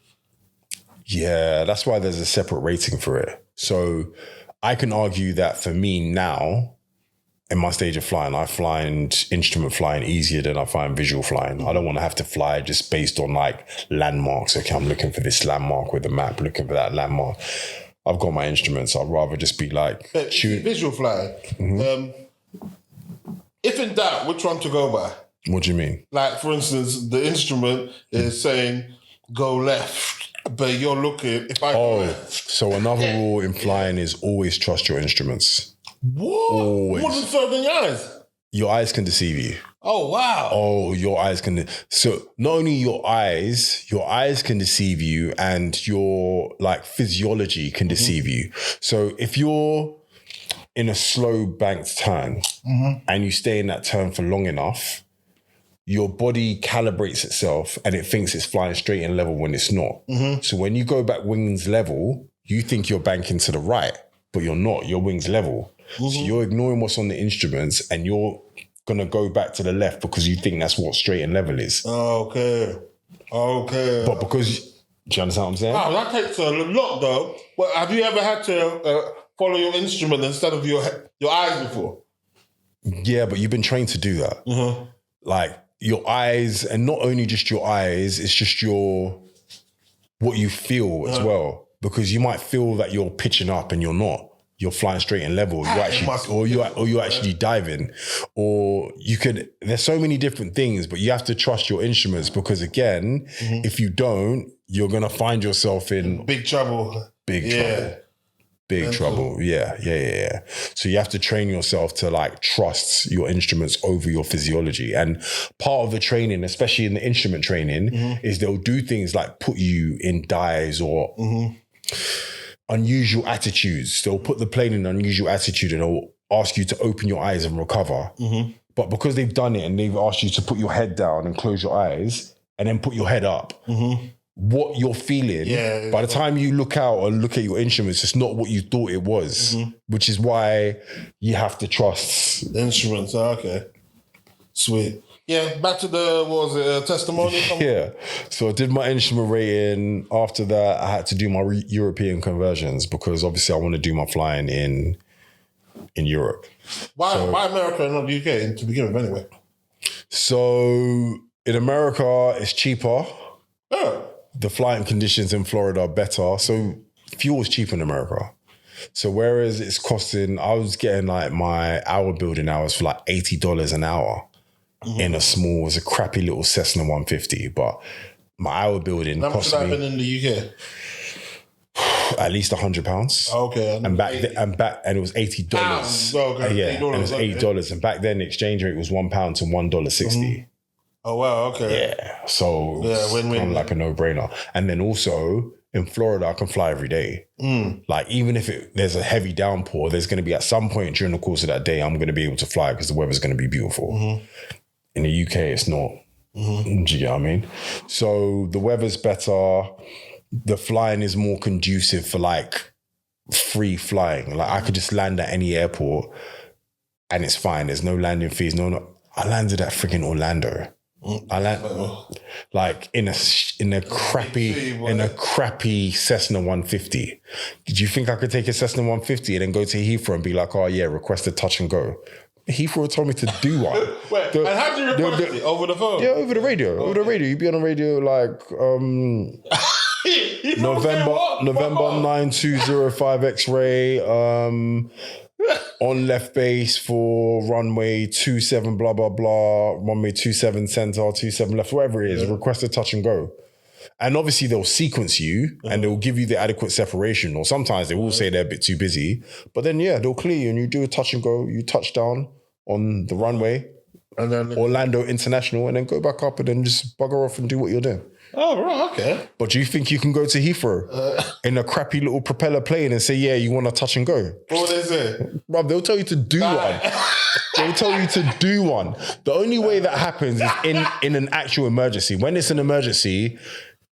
Yeah, that's why there's a separate rating for it. So I can argue that for me now, in my stage of flying, I find instrument flying easier than I find visual flying. I don't want to have to fly just based on like landmarks. Okay, I'm looking for this landmark with a map, looking for that landmark. I've got my instruments. I'd rather just be like... Visual flying. If in doubt, which one to go by? What do you mean? Like, for instance, the instrument is saying go left, but you're looking, if I go left. So another rule in flying is always trust your instruments. What? Always. More than certain eyes? Your eyes can deceive you. Oh, wow. Oh, your eyes can... So not only your eyes can deceive you, and your like physiology can deceive you. So if you're in a slow banked turn and you stay in that turn for long enough, your body calibrates itself and it thinks it's flying straight and level when it's not. So when you go back wings level, you think you're banking to the right, but you're not. Your wings level. So you're ignoring what's on the instruments and you're going to go back to the left because you think that's what straight and level is. Okay. But because... Do you understand what I'm saying? Wow, that takes a lot, though. Well, have you ever had to follow your instrument instead of your eyes before? Yeah, but you've been trained to do that. Like, your eyes, and not only just your eyes, it's just what you feel as well. Because you might feel that you're pitching up and you're not. You're flying straight and level. You're actually diving. Or you could... There's so many different things, but you have to trust your instruments because, again, if you don't, you're going to find yourself in... Big trouble. Big trouble. Yeah. So you have to train yourself to like trust your instruments over your physiology. And part of the training, especially in the instrument training, is they'll do things like put you in dives or unusual attitudes. They'll put the plane in an unusual attitude and they'll ask you to open your eyes and recover. But because they've done it and they've asked you to put your head down and close your eyes and then put your head up, what you're feeling, by the time you look out or look at your instruments, it's not what you thought it was, which is why you have to trust the instruments. Okay. Sweet. Yeah, back to the, testimony? Yeah. So I did my instrument rating. After that, I had to do my European conversions because obviously I want to do my flying in Europe. Why America and not the UK to begin with anyway? So in America, it's cheaper. Oh. The flying conditions in Florida are better. So fuel is cheap in America. So whereas it's costing, I was getting like my hour building hours for like $80 an hour in a crappy little Cessna 150. But my hour building cost me... How much would that have been in the UK? At least £100. Okay. And it was $80. Pounds. Okay. Yeah, and it was $80. And back then the exchange rate was £1 to $1.60. Oh, wow, okay. Yeah, so it's kind of like a no-brainer. And then also, in Florida, I can fly every day. Like, even if there's a heavy downpour, there's going to be at some point during the course of that day, I'm going to be able to fly because the weather's going to be beautiful. In the UK, it's not. Do you get what I mean? So the weather's better. The flying is more conducive for, like, free flying. Like, I could just land at any airport and it's fine. There's no landing fees. No. I landed at freaking Orlando. I landed like in a crappy Cessna 150. Did you think I could take a Cessna 150 and then go to Heathrow and be like, oh yeah, request a touch and go? Heathrow told me to do one. Wait, and how do you request it? Over the phone? Yeah, over the radio. Over the radio. You'd be on the radio like November 9205 X-ray. On left base for runway 27 blah blah blah, runway 27 center, 27 left, whatever it is, request a touch and go. And obviously they'll sequence you and they'll give you the adequate separation, or sometimes they will say they're a bit too busy, but then they'll clear you and you do a touch and go, you touch down on the runway, and then Orlando International, and then go back up and then just bugger off and do what you're doing. Oh, right, okay. But do you think you can go to Heathrow in a crappy little propeller plane and say, yeah, you want to touch and go? What is it? Bruv, they'll tell you to do one. They'll tell you to do one. The only way that happens is in an actual emergency. When it's an emergency,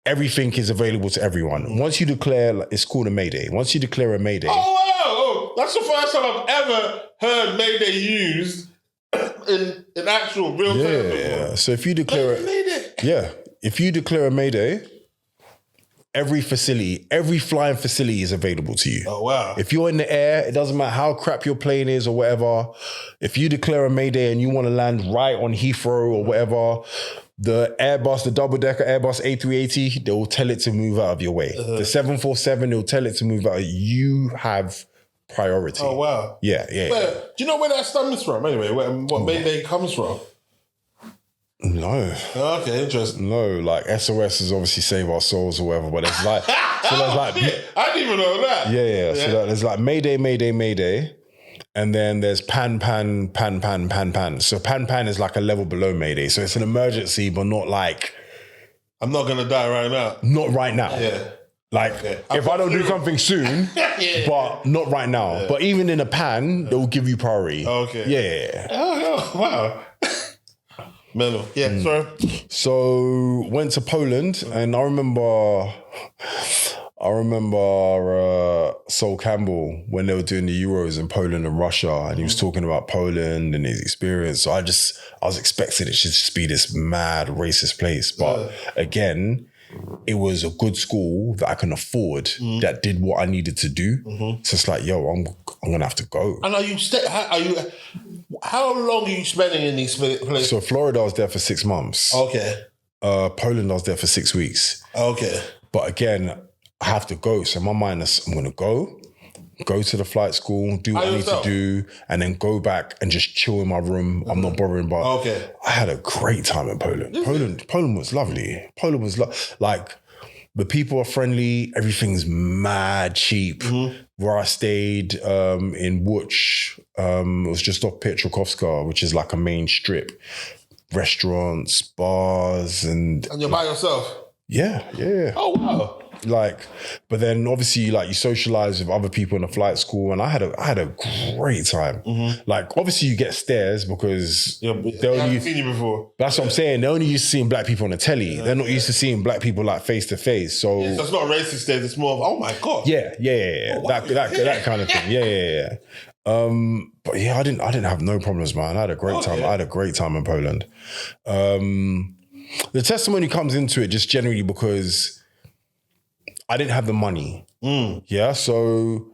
everything is available to everyone. Once you declare, it's called a Mayday. Once you declare a Mayday. Oh, wow. Oh, that's the first time I've ever heard Mayday used in actual real time. Yeah. So if you declare Mayday. Yeah. If you declare a Mayday, every flying facility is available to you. Oh, wow. If you're in the air, it doesn't matter how crap your plane is or whatever. If you declare a mayday and you want to land right on Heathrow or whatever, the Airbus, the double-decker Airbus A380, they'll tell it to move out of your way. The 747, they'll tell it to move out. You have priority. Oh, wow. Yeah. But do you know where that stems from anyway? What mayday comes from? No. Oh, okay, interesting. No, like SOS is obviously save our souls or whatever, but it's like... so there's like... I didn't even know that. Yeah. So there's like mayday. And then there's pan. So pan is like a level below mayday. So it's an emergency, but not like... I'm not going to die right now. Not right now. Yeah. Like, if I don't do something soon, but not right now. Yeah. But even in a pan, they'll give you priority. Okay. Yeah. Oh, wow. Mellow. Yeah, sorry. So went to Poland, and I remember Sol Campbell when they were doing the Euros in Poland and Russia, and he was talking about Poland and his experience. So I was expecting it to just be this mad racist place, but again, it was a good school that I can afford that did what I needed to do. So it's like, yo, I'm gonna have to go. And how long are you spending in these places? So Florida, I was there for 6 months. Okay. Poland, I was there for 6 weeks. Okay. But again, I have to go. So my mind is, I'm gonna go to the flight school, do what I need to do, and then go back and just chill in my room. I'm not bothering, but I had a great time in Poland. Poland was lovely. Poland was like, the people are friendly. Everything's mad cheap. Where I stayed in Łódź, it was just off Piotrkowska, which is like a main strip. Restaurants, bars, and you're by yourself? Yeah. Oh, wow. Like, but then obviously, like, you socialize with other people in the flight school, and I had a great time. Like, obviously, you get stares because I haven't seen you before. That's what I'm saying. They're only used to seeing black people on the telly. They're not used to seeing black people like face to face. So it's not racist stares. It's more of, oh my god. Yeah. Oh, wow. That kind of thing. Yeah. But yeah, I didn't have no problems, man. I had a great time. I had a great time in Poland. The testimony comes into it just generally because I didn't have the money. Yeah, so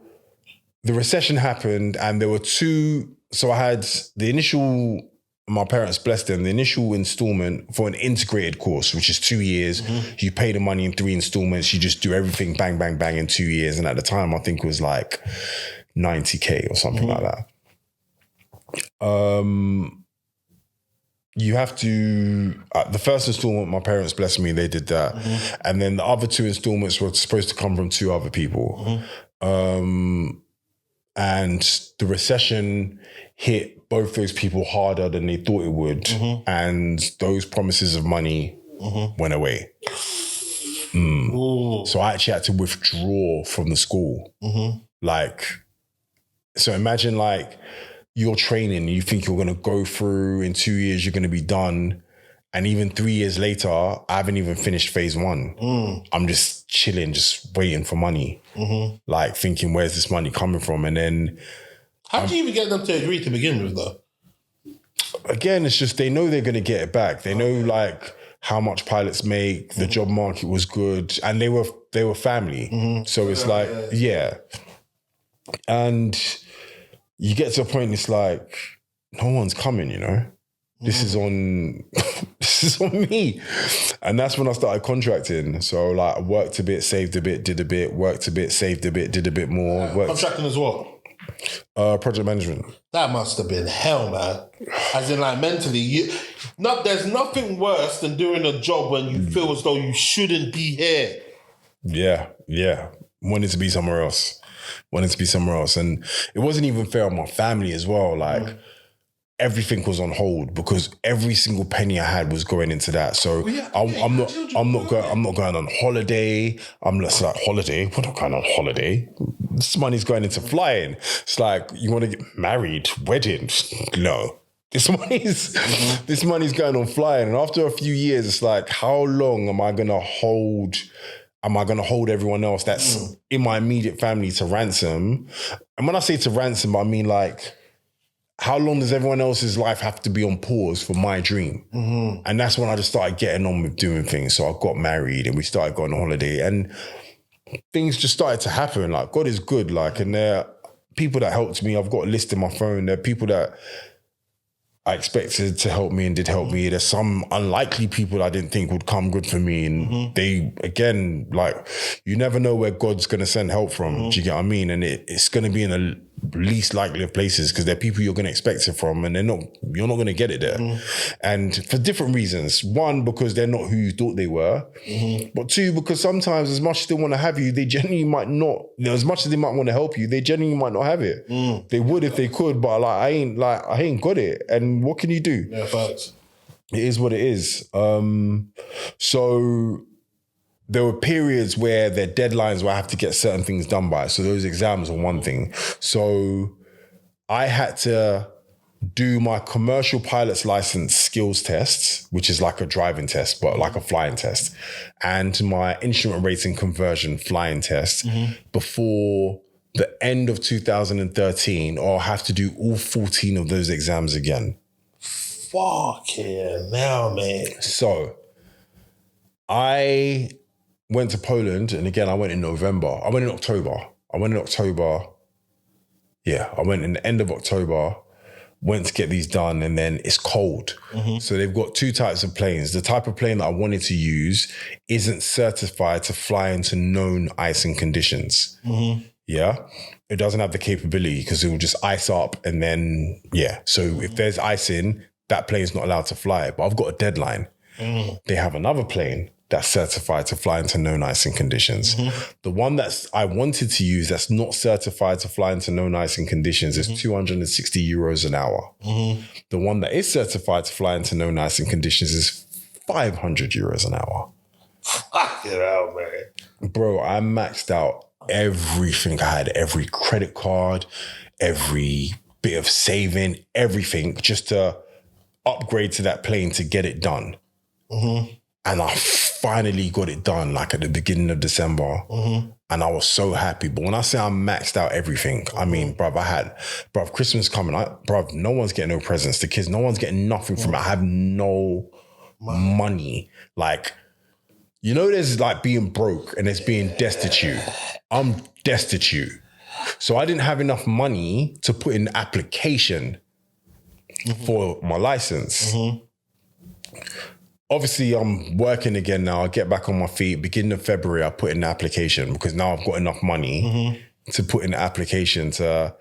the recession happened and there were two. So I had the initial, my parents blessed them, the initial installment for an integrated course, which is 2 years. You pay the money in 3 installments. You just do everything bang, bang, bang in 2 years. And at the time, I think it was like 90K or something like that. You have to, the first installment, my parents blessed me, they did that. And then the other 2 installments were supposed to come from 2 other people. And the recession hit both those people harder than they thought it would. And those promises of money went away. So I actually had to withdraw from the school. Like, so imagine like, you're training, you think you're going to go through in 2 years, you're going to be done. And even 3 years later, I haven't even finished phase 1. I'm just chilling, just waiting for money. Like thinking, where's this money coming from? And then... How do you even get them to agree to begin with though? Again, it's just, they know they're going to get it back. They know like how much pilots make, the job market was good. And they were family. So it's like, yeah. And... you get to a point, it's like, no one's coming, you know? This is on me. And that's when I started contracting. So like I worked a bit, saved a bit, did a bit, worked a bit, saved a bit, did a bit more. Contracting as well? Project management. That must have been hell, man. As in like mentally, there's nothing worse than doing a job when you feel as though you shouldn't be here. Yeah. Wanted to be somewhere else. And it wasn't even fair on my family as well. Like everything was on hold because every single penny I had was going into that. So I'm not going on holiday. I'm just like, holiday? We're not going on holiday. This money's going into flying. It's like, you want to get married, wedding? No. This money's going on flying. And after a few years, it's like, how long am I going to hold everyone else that's in my immediate family to ransom? And when I say to ransom, I mean like, how long does everyone else's life have to be on pause for my dream? Mm-hmm. And that's when I just started getting on with doing things. So I got married and we started going on holiday and things just started to happen. Like, God is good. Like, and there are people that helped me. I've got a list in my phone. There are people that I expected to help me and did help me. There's some unlikely people I didn't think would come good for me. And they, again, like, you never know where God's going to send help from. Do you get what I mean? And it's going to be in the least likely of places because they're people you're going to expect it from and you're not going to get it there. And for different reasons. One, because they're not who you thought they were. But two, because sometimes as much as they want to have you, they genuinely might not, as much as they might want to help you, they genuinely might not have it. They would if they could, but I ain't got it. And what can you do? Yeah, facts. It is what it is. So there were periods where their deadlines where I have to get certain things done by. So those exams are one thing. So I had to do my commercial pilot's license skills tests, which is like a driving test, but like a flying test, and my instrument rating conversion flying test before the end of 2013, or I'll have to do all 14 of those exams again. Fuck yeah, now, man. So I went to Poland, and again, I went in October. I went in the end of October, went to get these done, and then it's cold. So they've got two types of planes. The type of plane that I wanted to use isn't certified to fly into known icing conditions. Yeah. It doesn't have the capability because it will just ice up and then, So if there's icing, that plane's not allowed to fly. But I've got a deadline. They have another plane that's certified to fly into known icing conditions. The one that I wanted to use that's not certified to fly into known icing conditions is 260 euros an hour. The one that is certified to fly into known icing conditions is 500 euros an hour. Fuck it out, man. Bro, I maxed out everything I had, every credit card, every bit of saving, everything just to upgrade to that plane to get it done. And I finally got it done like at the beginning of December. And I was so happy. But when I say I maxed out everything, I mean, bruv, Christmas coming, bruv, no one's getting no presents. The kids, no one's getting nothing from it. I have no money. Like, you know, there's like being broke and there's being destitute. I'm destitute. So I didn't have enough money to put in the application for my license. Obviously, I'm working again now. I get back on my feet. Beginning of February, I put in the application because now I've got enough money to put in the application to...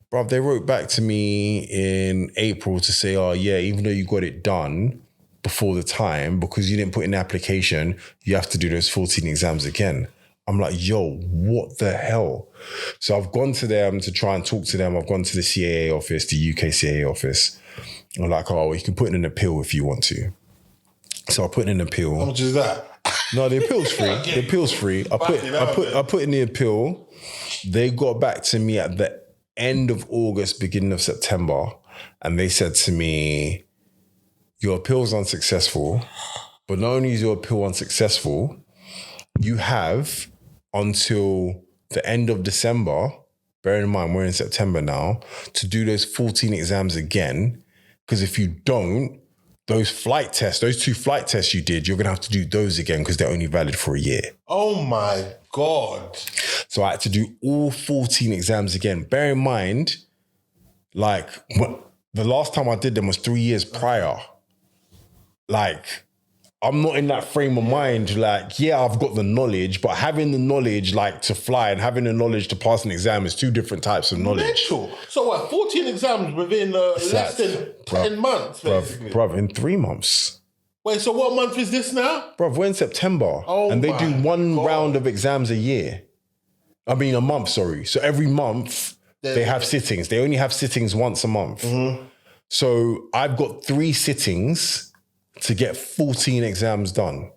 Bruv, they wrote back to me in April to say, oh yeah, even though you got it done before the time, because you didn't put in the application, you have to do those 14 exams again. I'm like, yo, what the hell? So I've gone to them to try and talk to them. I've gone to the CAA office, the UK CAA office. I'm like, oh, well, you can put in an appeal if you want to. So I put in an appeal. How much is that? No, the appeal's free. The appeal's free. I put in the appeal. They got back to me at the end of August, beginning of September, and they said to me, your appeal's unsuccessful, but not only is your appeal unsuccessful, you have until the end of December, bearing in mind we're in September now, to do those 14 exams again, because if you don't, those two flight tests you did, you're going to have to do those again because they're only valid for a year. Oh my God. So I had to do all 14 exams again. Bear in mind, like, the last time I did them was 3 years prior. Like, I'm not in that frame of mind. Like, yeah, I've got the knowledge, but having the knowledge, like, to fly and having the knowledge to pass an exam is two different types of knowledge. Mental. So what, 14 exams within less than 10 months, basically? Bruv, in 3 months. Wait, so what month is this now? Bruv, we're in September. And they do one round of exams a year. I mean, a month, sorry. So every month, they have sittings. They only have sittings once a month. So I've got 3 sittings to get 14 exams done.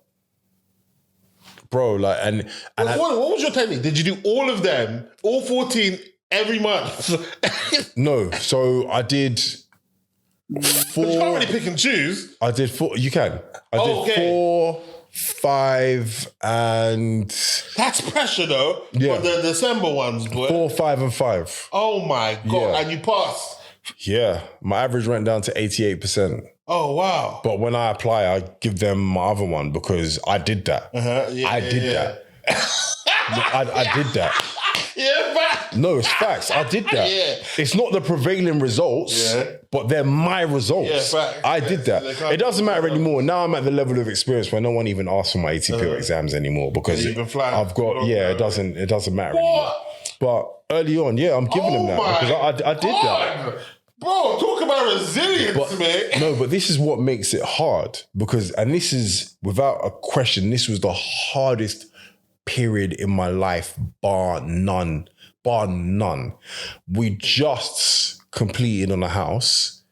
Bro, like, what was your technique? Did you do all of them, all 14, every month? No, so I did 4. But you can't really pick and choose. I did 4, you can. I did 4, 5, and... That's pressure though, for the December ones, boy. 4, 5, and 5. Oh my God, and you passed Yeah, my average went down to 88%. Oh, wow. But when I apply, I give them my other one because I did that. I did that. I did that. Yeah, facts. No, it's facts. I did that. Yeah. It's not the prevailing results, but they're my results. Yeah, facts. I did that. It doesn't matter anymore. Now I'm at the level of experience where no one even asks for my ATPO exams anymore because I've got, it doesn't matter anymore. But early on, I'm giving them that because I did that. Bro, talk about resilience, man. No, but this is what makes it hard because, and this is without a question, this was the hardest period in my life, bar none. We just completed on a house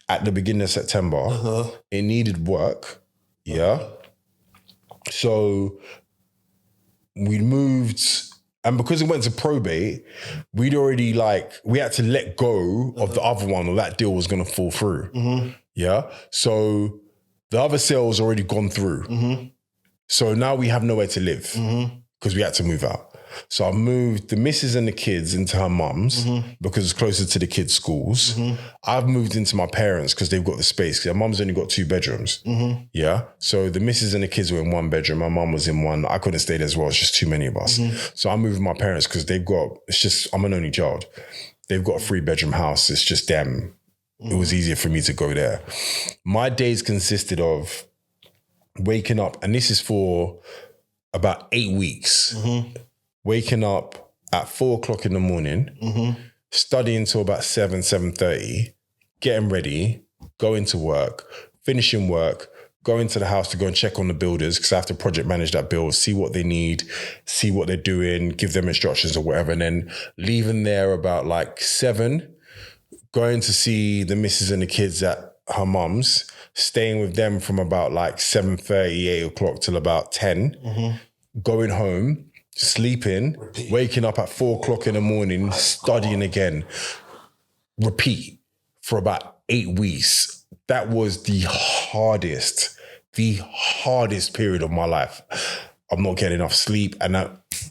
at the beginning of September. It needed work. Yeah. So we moved, and because it went to probate, we had to let go of the other one or that deal was going to fall through. Yeah. So the other sale's already gone through. So now we have nowhere to live because we had to move out. So I moved the missus and the kids into her mum's because it's closer to the kids' schools. I've moved into my parents because they've got the space because their mum's only got 2 bedrooms. Yeah. So the missus and the kids were in 1 bedroom. My mum was in 1. I couldn't stay there as well. It's just too many of us. So I moved with my parents because I'm an only child. They've got a 3-bedroom house. It's just them. It was easier for me to go there. My days consisted of waking up, and this is for about 8 weeks, waking up at 4:00 in the morning, studying till about 7:30, getting ready, going to work, finishing work, going to the house to go and check on the builders because I have to project manage that build, see what they need, see what they're doing, give them instructions or whatever, and then leaving there about 7, going to see the missus and the kids at her mum's, staying with them from about 7:30, 8 o'clock till about 10, going home, sleeping, waking up at 4:00 in the morning, studying again, repeat for about 8 weeks. That was the hardest period of my life. I'm not getting enough sleep, and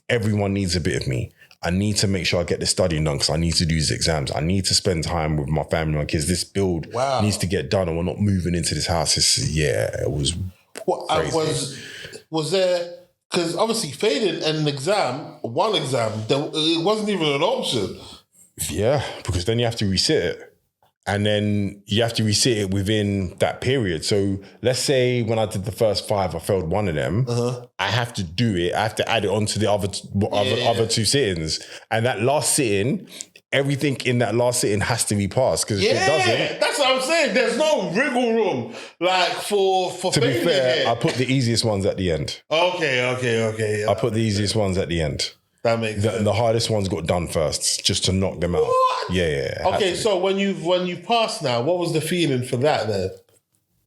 everyone needs a bit of me. I need to make sure I get the studying done because I need to do these exams. I need to spend time with my family and my kids. This build needs to get done, and we're not moving into this house. It was crazy. Was there, because obviously failing one exam, it wasn't even an option. Yeah, because then you have to resit it. And then you have to resit it within that period. So let's say when I did the first 5, I failed one of them. I have to do it. I have to add it on to the other 2 sittings. And that last sitting, everything in that last sitting has to be passed. Because if it doesn't... That's what I'm saying. There's no wriggle room for to be fair, I put the easiest ones at the end. Okay. I put the easiest ones at the end. That makes sense. The hardest ones got done first, just to knock them out. What? Yeah. Okay, so when you passed now, what was the feeling for that then?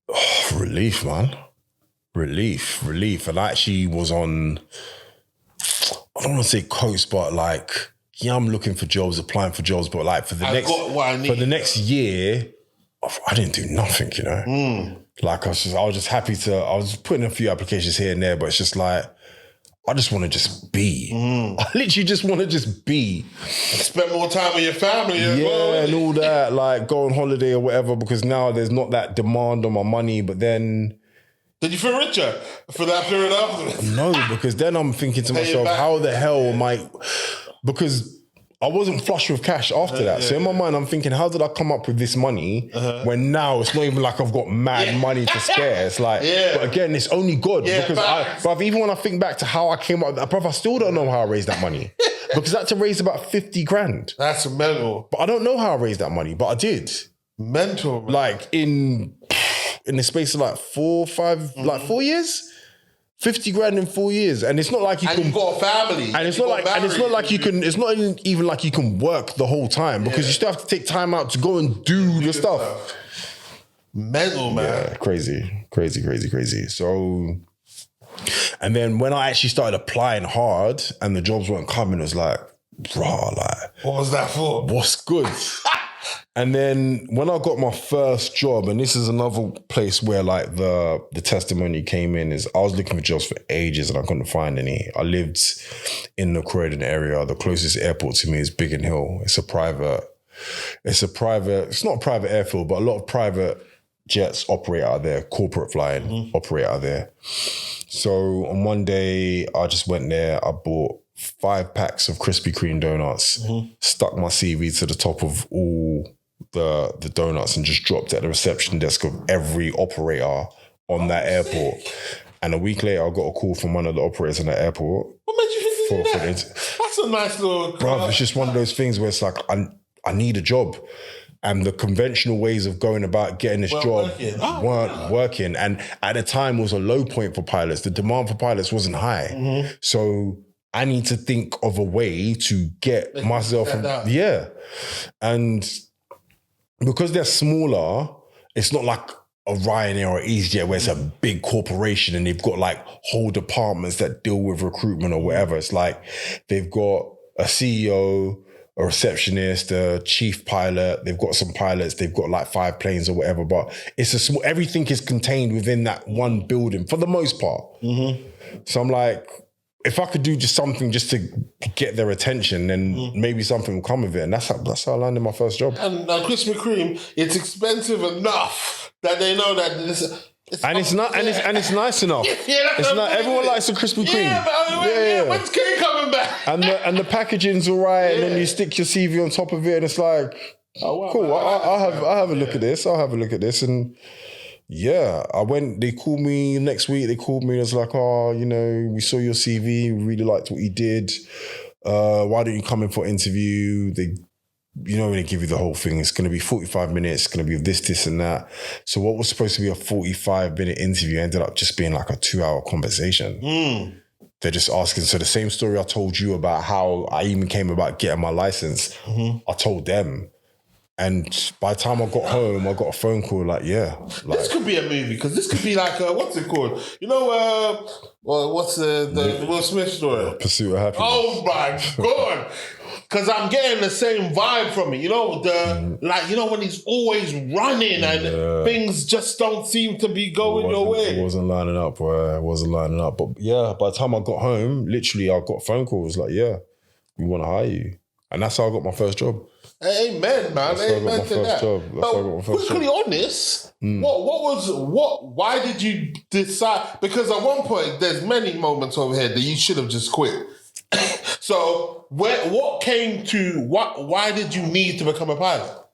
Oh, relief, man. Relief. And I actually was on, I don't want to say coast, but I'm looking for jobs, applying for jobs, but for the next year, I didn't do nothing, you know? I was just happy I was putting a few applications here and there, but it's just I just want to just be. I literally just want to just be. Spend more time with your family as well. Yeah, and all that, go on holiday or whatever, because now there's not that demand on my money, but then... Did you feel richer for that period after? No, because then I'm thinking to myself, how the hell am I... Because I wasn't flush with cash after that. So in my mind, I'm thinking, how did I come up with this money when now it's not even like I've got mad money to spare? It's but again, it's only God. Because even when I think back to how I came up with that, bruv, I still don't know how I raised that money. Because I had to raise about 50 grand. That's mental. But I don't know how I raised that money, but I did. Mental, man. In the space of 4 years? 50 grand in 4 years, and it's not like you've got a family, and it's not even like you can work the whole time because you still have to take time out to go and do the stuff. Mental, man. Yeah, crazy. So, and then when I actually started applying hard and the jobs weren't coming, it was what was that for? What's good? And then when I got my first job, and this is another place where the testimony came in, is I was looking for jobs for ages and I couldn't find any. I lived in the Croydon area. The closest airport to me is Biggin Hill. It's a private It's not a private airfield, but a lot of private jets operate out of there, corporate flying operate out of there. So on one day, I just went there, I bought 5 packs of Krispy Kreme donuts, stuck my CV to the top of all the donuts and just dropped at the reception desk of every operator on that airport. And a week later, I got a call from one of the operators in the airport. What made you think to do that? That's a nice little... Bro, it's just one of those things where it's like, I need a job. And the conventional ways of going about getting this job weren't working. And at the time, it was a low point for pilots. The demand for pilots wasn't high. So I need to think of a way to get myself... Yeah. And because they're smaller, it's not like a Ryanair or EasyJet where it's a big corporation and they've got like whole departments that deal with recruitment or whatever. It's like they've got a CEO, a receptionist, a chief pilot, they've got some pilots, they've got like 5 planes or whatever, but it's a small, everything is contained within that one building for the most part. So I'm like, if I could do just something just to get their attention, then maybe something will come of it. And that's how I landed my first job. And Krispy Kreme, it's expensive enough that they know that it's nice enough. It's not everyone likes a Krispy Kreme. Yeah, but when's Kate coming back? And the packaging's all right, and then you stick your CV on top of it, and it's like, cool. I'll have a look at this. I'll have a look at this, and yeah, I went. They called me next week. They called me and it's like, we saw your CV. We really liked what you did. Why don't you come in for an interview? They give you the whole thing. It's going to be 45 minutes. It's going to be this, and that. So what was supposed to be a 45-minute interview ended up just being like a 2-hour conversation. They're just asking. So the same story I told you about how I even came about getting my license, I told them. And by the time I got home, I got a phone call this could be a movie, because this could be like, what's it called? What's the Will Smith story? Pursuit of Happiness. Oh my God. Because I'm getting the same vibe from it. When he's always running and things just don't seem to be going your way. It wasn't lining up, bro. It wasn't lining up. But yeah, by the time I got home, literally I got a phone call. It was like, yeah, we want to hire you. And that's how I got my first job. Amen, man. Amen to that. But quickly on this, why did you decide? Because at one point, there's many moments over here that you should have just quit. So why did you need to become a pilot?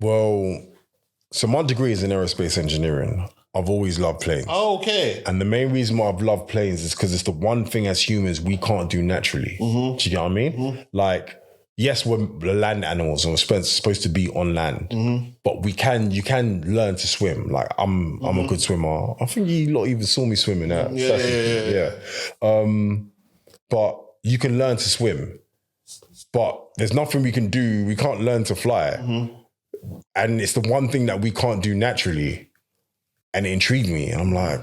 Well, so my degree is in aerospace engineering. I've always loved planes. Oh, okay. And the main reason why I've loved planes is because it's the one thing as humans we can't do naturally. Do you get what I mean? Like, yes, we're land animals and we're supposed to be on land, but you can learn to swim. Like I'm a good swimmer. I think you lot even saw me swimming at but you can learn to swim, but there's nothing we can do. We can't learn to fly. And it's the one thing that we can't do naturally. And it intrigued me. And I'm like,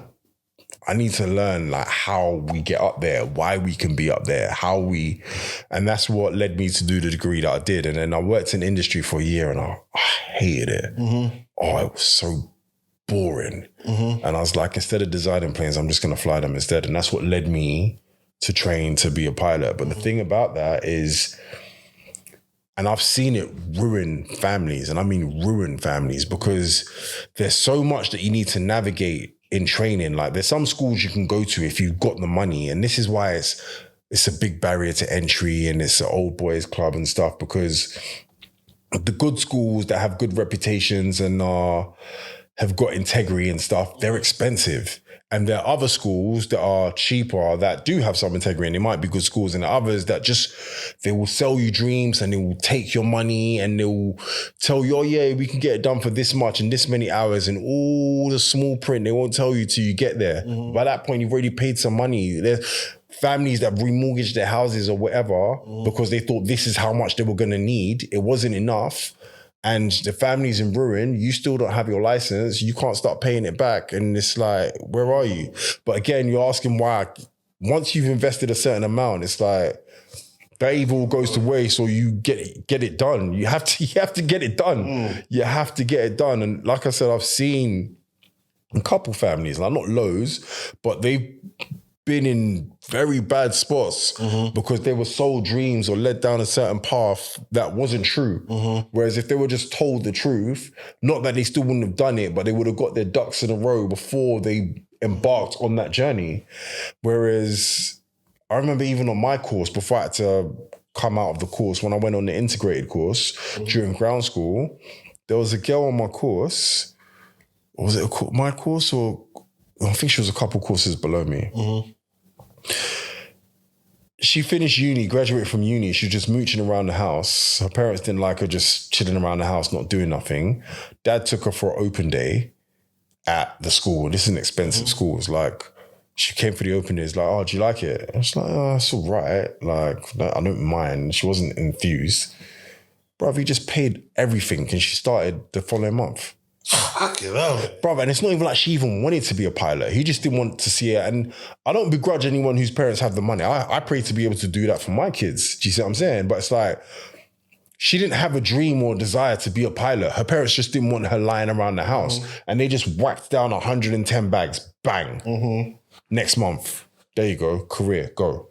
I need to learn like how we get up there, why we can be up there, and that's what led me to do the degree that I did. And then I worked in industry for a year and I hated it. Oh, it was so boring. And I was like, instead of designing planes, I'm just going to fly them instead. And that's what led me to train to be a pilot. But the thing about that is, and I've seen it ruin families, and I mean ruin families, because there's so much that you need to navigate in training. Like there's some schools you can go to if you've got the money, and this is why it's a big barrier to entry, and it's an old boys club and stuff, because the good schools that have good reputations and have got integrity and stuff, they're expensive. And there are other schools that are cheaper that do have some integrity, and they might be good schools, and others that they will sell you dreams and they will take your money and they will tell you, oh yeah, we can get it done for this much and this many hours, and all the small print, they won't tell you till you get there. By that point, you've already paid some money. There's families that remortgaged their houses or whatever because they thought this is how much they were going to need. It wasn't enough. And the family's in ruin, you still don't have your license, you can't start paying it back. And it's like, where are you? But again, you're asking why. Once you've invested a certain amount, it's like, that evil goes to waste, or you get it done. You have to get it done. You have to get it done. And like I said, I've seen a couple families, like not loads, but they've been in very bad spots because they were sold dreams or led down a certain path that wasn't true. Whereas if they were just told the truth, not that they still wouldn't have done it, but they would have got their ducks in a row before they embarked on that journey. Whereas I remember even on my course, before I had to come out of the course, when I went on the integrated course during ground school, there was a girl on my course. Was it my course or... I think she was a couple courses below me. She finished uni, graduated from uni. She was just mooching around the house. Her parents didn't like her just chilling around the house, not doing nothing. Dad took her for an open day at the school. This is an expensive school. It's like, she came for the open day. It's like, oh, do you like it? I was like, oh, it's all right. Like, I don't mind. She wasn't enthused. Bruv, he just paid everything and she started the following month. Fucking hell. Brother, and it's not even like she even wanted to be a pilot. He just didn't want to see it. And I don't begrudge anyone whose parents have the money. I pray to be able to do that for my kids. Do you see what I'm saying? But it's like, she didn't have a dream or desire to be a pilot. Her parents just didn't want her lying around the house. And they just whacked down 110 bags. Bang. Next month. There you go. Career. Go.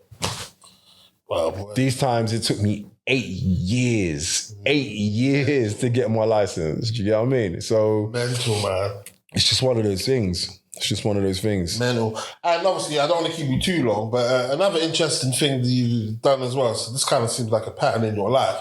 Wow, boy. These times it took me 8 years. 8 years to get my license. Do you get what I mean? So Mental, man. it's just one of those things. It's just one of those things. Mental. And obviously, I don't want to keep you too long, but another interesting thing that you've done as well, so this kind of seems like a pattern in your life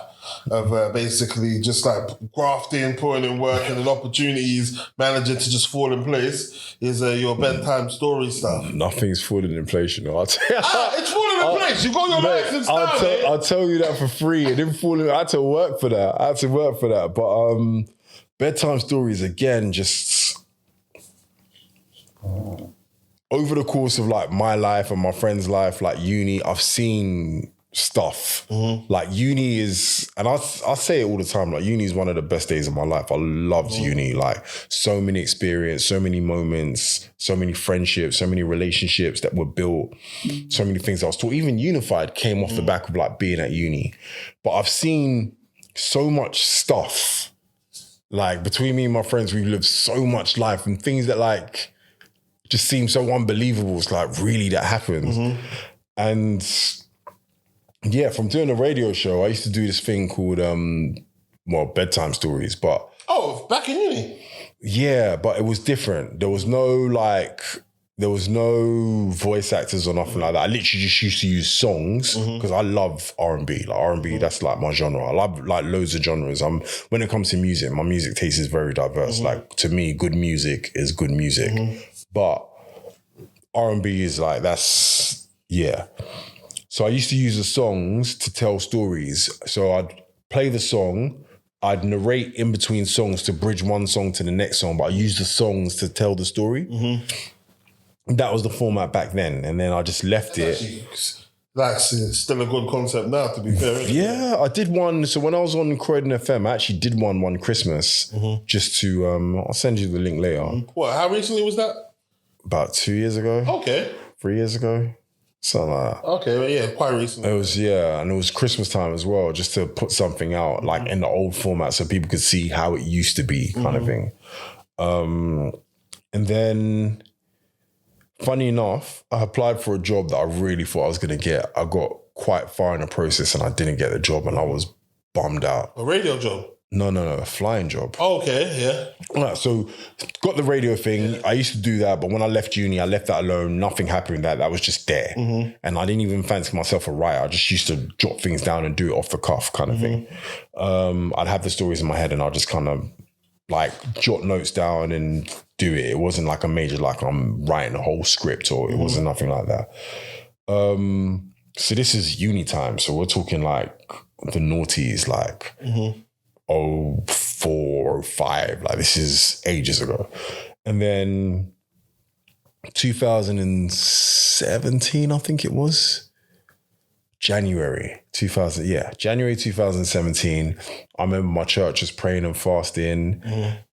of basically just like grafting, putting in work and then opportunities, managing to just fall in place, is your bedtime story stuff. Nothing's falling in place, you know. I'll tell you. It's falling in place. You got your license now, I'll tell you that for free. It didn't fall in. I had to work for that. But bedtime stories, again, just... over the course of like my life and my friend's life, like uni, I've seen stuff. Like uni is, and I'll say it all the time, like uni is one of the best days of my life. I loved uni, like so many experience, so many moments, so many friendships, so many relationships that were built, so many things I was taught. Even Unified came off the back of like being at uni. But I've seen so much stuff. Like between me and my friends, we've lived so much life and things that like just seem so unbelievable. It's like, really, that happens. And yeah, from doing a radio show, I used to do this thing called, bedtime stories, but... Oh, back in uni? Yeah, but it was different. There was no voice actors or nothing like that. I literally just used to use songs because I love R&B. Like R&B, that's like my genre. I love like loads of genres. When it comes to music, my music taste is very diverse. Like to me, good music is good music. But R&B is like, that's, yeah. So I used to use the songs to tell stories. So I'd play the song, I'd narrate in between songs to bridge one song to the next song, but I used the songs to tell the story. That was the format back then. And then I just left it. That's still a good concept now, to be fair. Yeah, I did one. So when I was on Croydon FM, I actually did one Christmas just to, I'll send you the link later. What, how recently was that? About 2 years ago. Okay. 3 years ago. Something like that. Okay, well, yeah, quite recently. It was, yeah, and it was Christmas time as well, just to put something out, like in the old format so people could see how it used to be, kind of thing. And then, funny enough, I applied for a job that I really thought I was going to get. I got quite far in the process and I didn't get the job and I was bummed out. A radio job? No, a flying job. Oh, okay, yeah. Right, so got the radio thing. I used to do that, but when I left uni, I left that alone. Nothing happened with that. That was just there. And I didn't even fancy myself a writer. I just used to jot things down and do it off the cuff kind of thing. I'd have the stories in my head and I'd just kind of like jot notes down and do it. It wasn't like a major, like I'm writing a whole script or it wasn't nothing like that. So this is uni time. So we're talking like the noughties, like... 04, 05, like this is ages ago. And then 2017, I think it was, January 2017, I remember my church was praying and fasting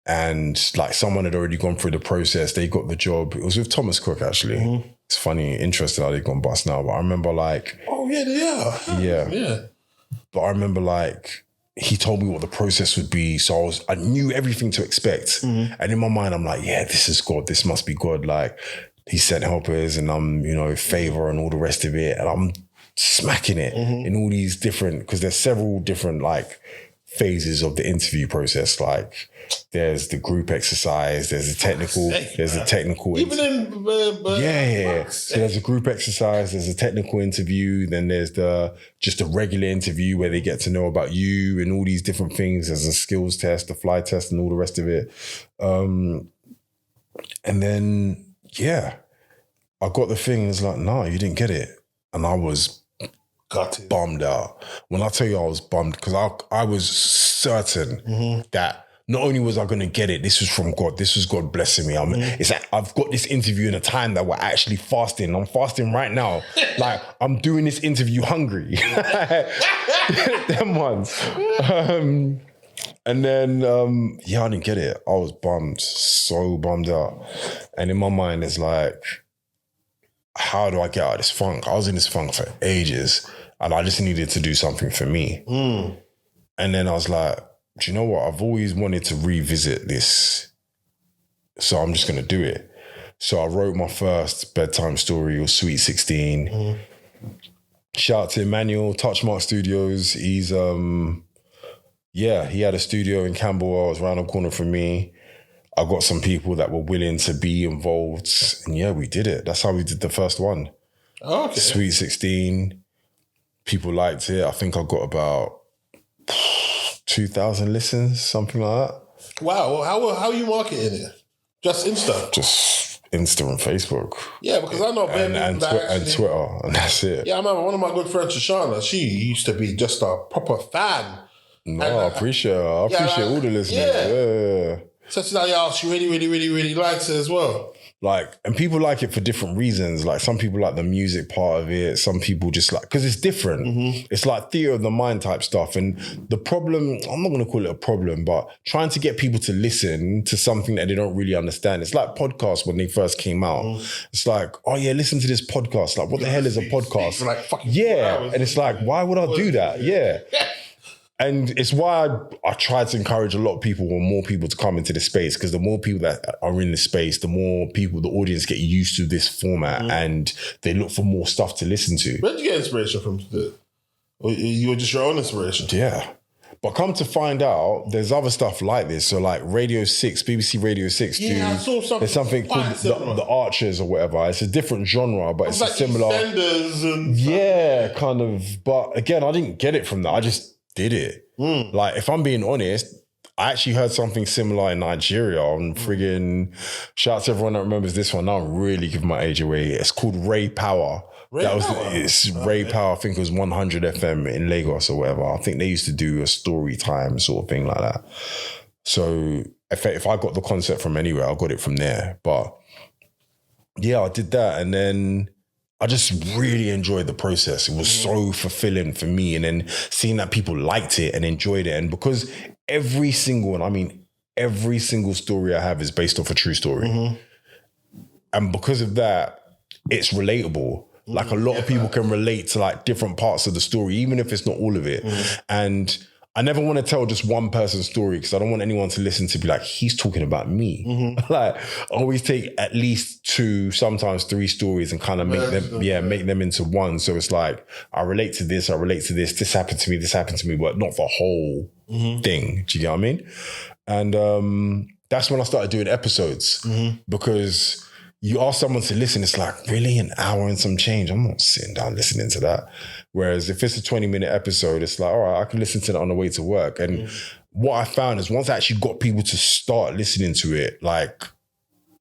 and like someone had already gone through the process. They got the job. It was with Thomas Cook, actually. It's funny, interesting how they've gone bust now, but I remember like... Oh, yeah, they are. Yeah. But I remember like... he told me what the process would be. So I knew everything to expect. And in my mind, I'm like, yeah, this is God. This must be God. Like, these scent helpers and I'm, favor and all the rest of it. And I'm smacking it in all these different, because there's several different like phases of the interview process. Like there's the group exercise, there's a technical, Even in So there's a group exercise, there's a technical interview, then there's just a regular interview where they get to know about you and all these different things. There's a skills test, a fly test, and all the rest of it. And then I got the thing and it's like, no, you didn't get it. And I was bummed out. When I tell you I was bummed, because I was certain that not only was I going to get it, this was from God. This was God blessing me. It's like I've got this interview in a time that we're actually fasting. I'm fasting right now. Like I'm doing this interview hungry. Them ones. And then, I didn't get it. I was bummed, so bummed out. And in my mind, it's like, how do I get out of this funk? I was in this funk for ages and I just needed to do something for me. And then I was like, do you know what? I've always wanted to revisit this. So I'm just going to do it. So I wrote my first bedtime story. It was Sweet 16. Shout out to Emmanuel, Touchmark Studios. He's, he had a studio in Camberwell. It was around the corner from me. I got some people that were willing to be involved. And we did it. That's how we did the first one. Oh, okay. Sweet 16. People liked it. I think I got about 2,000 listens, something like that. Wow. How are you marketing it? Just Insta? Just Insta and Facebook. Yeah, because I know and Twitter, and that's it. Yeah, I remember one of my good friends, Shoshana, she used to be just a proper fan. No, I appreciate her. I appreciate all the listeners. Yeah. So she's like, she really, really, really, really likes it as well. Like, and people like it for different reasons. Like some people like the music part of it. Some people just like, because it's different. It's like theatre of the mind type stuff. And the problem, I'm not going to call it a problem, but trying to get people to listen to something that they don't really understand. It's like podcasts when they first came out. It's like, oh yeah, listen to this podcast. Like, what the hell is a podcast? For like fucking 4 hours. And it's like, why would I do that? Yeah. And it's why I try to encourage a lot of people or more people to come into the space, because the more people that are in the space, the more people, the audience get used to this format and they look for more stuff to listen to. Where did you get inspiration from? Or you were just your own inspiration? Yeah. But come to find out, there's other stuff like this. So like Radio 6, BBC Radio 6. Yeah, I saw something. There's something called the Archers or whatever. It's a different genre, but it's like a similar... and kind of. But again, I didn't get it from that. I just did it. Like, if I'm being honest, I actually heard something similar in Nigeria on friggin', shout out to everyone that remembers this one. Now I'm really giving my age away. It's called Ray Power. Ray Power, I think it was 100 FM in Lagos or whatever. I think they used to do a story time sort of thing like that. So if I got the concept from anywhere, I got it from there. But yeah, I did that. And then I just really enjoyed the process. It was so fulfilling for me. And then seeing that people liked it and enjoyed it. And because every single story I have is based off a true story. And because of that, it's relatable. Like a lot of people can relate to like different parts of the story, even if it's not all of it. And I never want to tell just one person's story because I don't want anyone to listen to be like, he's talking about me. Like I always take at least 2, sometimes 3 stories and kind of make them into one. So it's like, I relate to this, this happened to me, but not the whole thing. Do you get what I mean? And that's when I started doing episodes because you ask someone to listen, it's like, really, an hour and some change? I'm not sitting down listening to that. Whereas if it's a 20-minute episode, it's like, all right, I can listen to that on the way to work. And what I found is once I actually got people to start listening to it, like,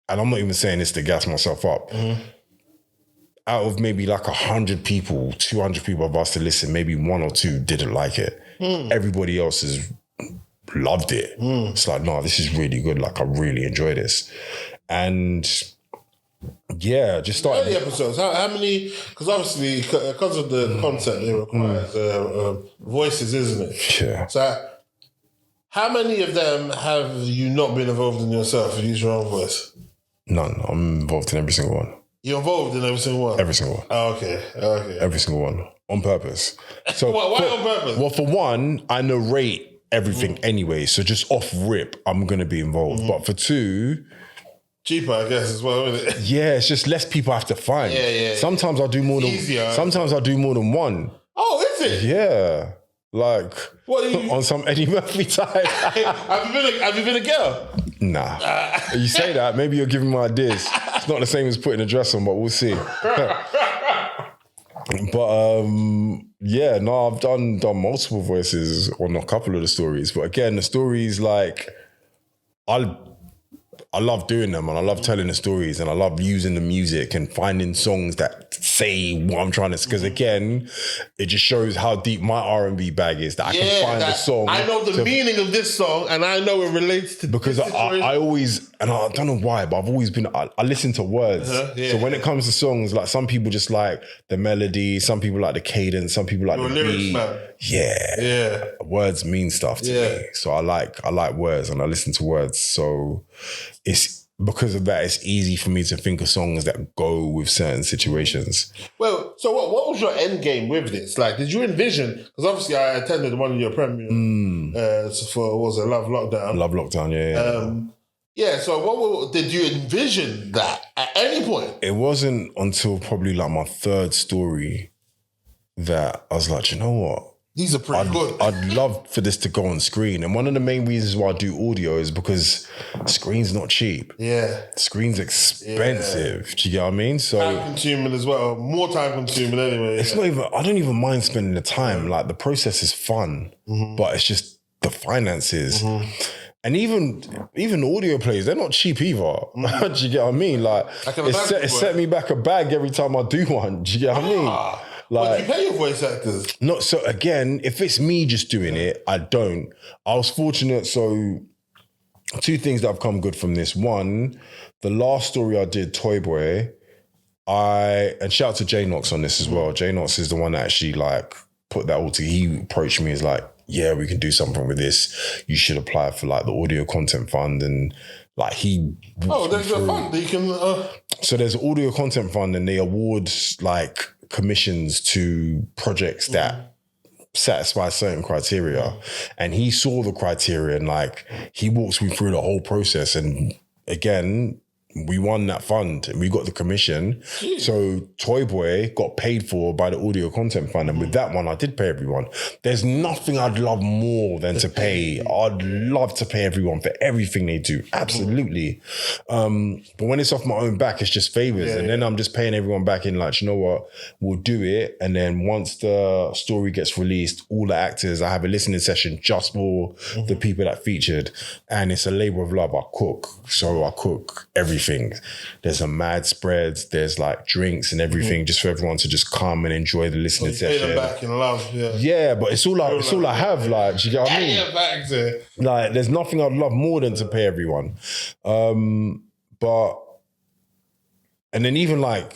and I'm not even saying this to gas myself up, out of maybe like 100 people, 200 people I've asked to listen, maybe 1 or 2 didn't like it. Everybody else has loved it. It's like, no, this is really good. Like, I really enjoy this. And yeah, just started. Early episodes, how many? Because obviously, because of the concept, it requires voices, isn't it? Yeah. So, how many of them have you not been involved in yourself? You use your own voice? None. I'm involved in every single one. You're involved in every single one? Every single one. Oh, okay. Every single one. On purpose. So why on purpose? Well, for one, I narrate everything anyway. So just off rip, I'm going to be involved. But for 2, cheaper, I guess, as well, isn't it? Yeah, it's just less people have to find. Yeah. Sometimes I do more than easier. Sometimes I do more than one. Oh, is it? Yeah. Like on some Eddie Murphy type. have you been a girl? Nah. You say that, maybe you're giving me ideas. It's not the same as putting a dress on, but we'll see. But I've done multiple voices on a couple of the stories. But again, the stories, like, I love doing them and I love telling the stories and I love using the music and finding songs that say what I'm trying to, because again, it just shows how deep my R&B bag is, that I can find a song. I know the meaning of this song and I know it relates to because I always, and I don't know why, but I've always been, I listen to words. So when it comes to songs, like some people just like the melody, some people like the cadence, some people like the lyrics, beat. man. Yeah. Words mean stuff to me. So I like words and I listen to words. So it's because of that, it's easy for me to think of songs that go with certain situations. Well, so what was your end game with this? Like, did you envision? Because obviously, I attended one of your premieres for Love Lockdown. Love Lockdown, yeah. So did you envision that at any point? It wasn't until probably like my third story that I was like, you know what? These are pretty good. I'd love for this to go on screen. And one of the main reasons why I do audio is because screen's not cheap. Yeah. Screen's expensive. Do you get what I mean? So time consuming as well. More time consuming anyway. It's not even, I don't even mind spending the time. Like the process is fun, but it's just the finances. And even audio plays, they're not cheap either. Do you get what I mean? Like it set me back a bag every time I do one. Do you get what I mean? Like, but you pay your voice actors. Not so. Again, if it's me just doing it, I don't. I was fortunate. So, two things that have come good from this. One, the last story I did, Toy Boy, and shout out to J Knox on this as well. J Knox is the one that actually like put that all together. He approached me as like, yeah, we can do something with this. You should apply for like the audio content fund and like he. There's a fund that you can. So there's an audio content fund and they award like commissions to projects that satisfy certain criteria. And he saw the criteria and like he walks me through the whole process. And again, we won that fund and we got the commission. Jeez. So Toy Boy got paid for by the audio content fund. And with that one, I did pay everyone. There's nothing I'd love more than to pay. I'd love to pay everyone for everything they do. Absolutely. But when it's off my own back, it's just favors. And then I'm just paying everyone back in like, you know what, we'll do it. And then once the story gets released, all the actors, I have a listening session just for the people that featured. And it's a labor of love. I cook. So I cook everything. There's a mad spreads, there's like drinks and everything just for everyone to just come and enjoy the listening session. Pay them back in love, yeah, but it's all I have, like, do you get what I mean? Back to. Like, there's nothing I'd love more than to pay everyone. But and then even like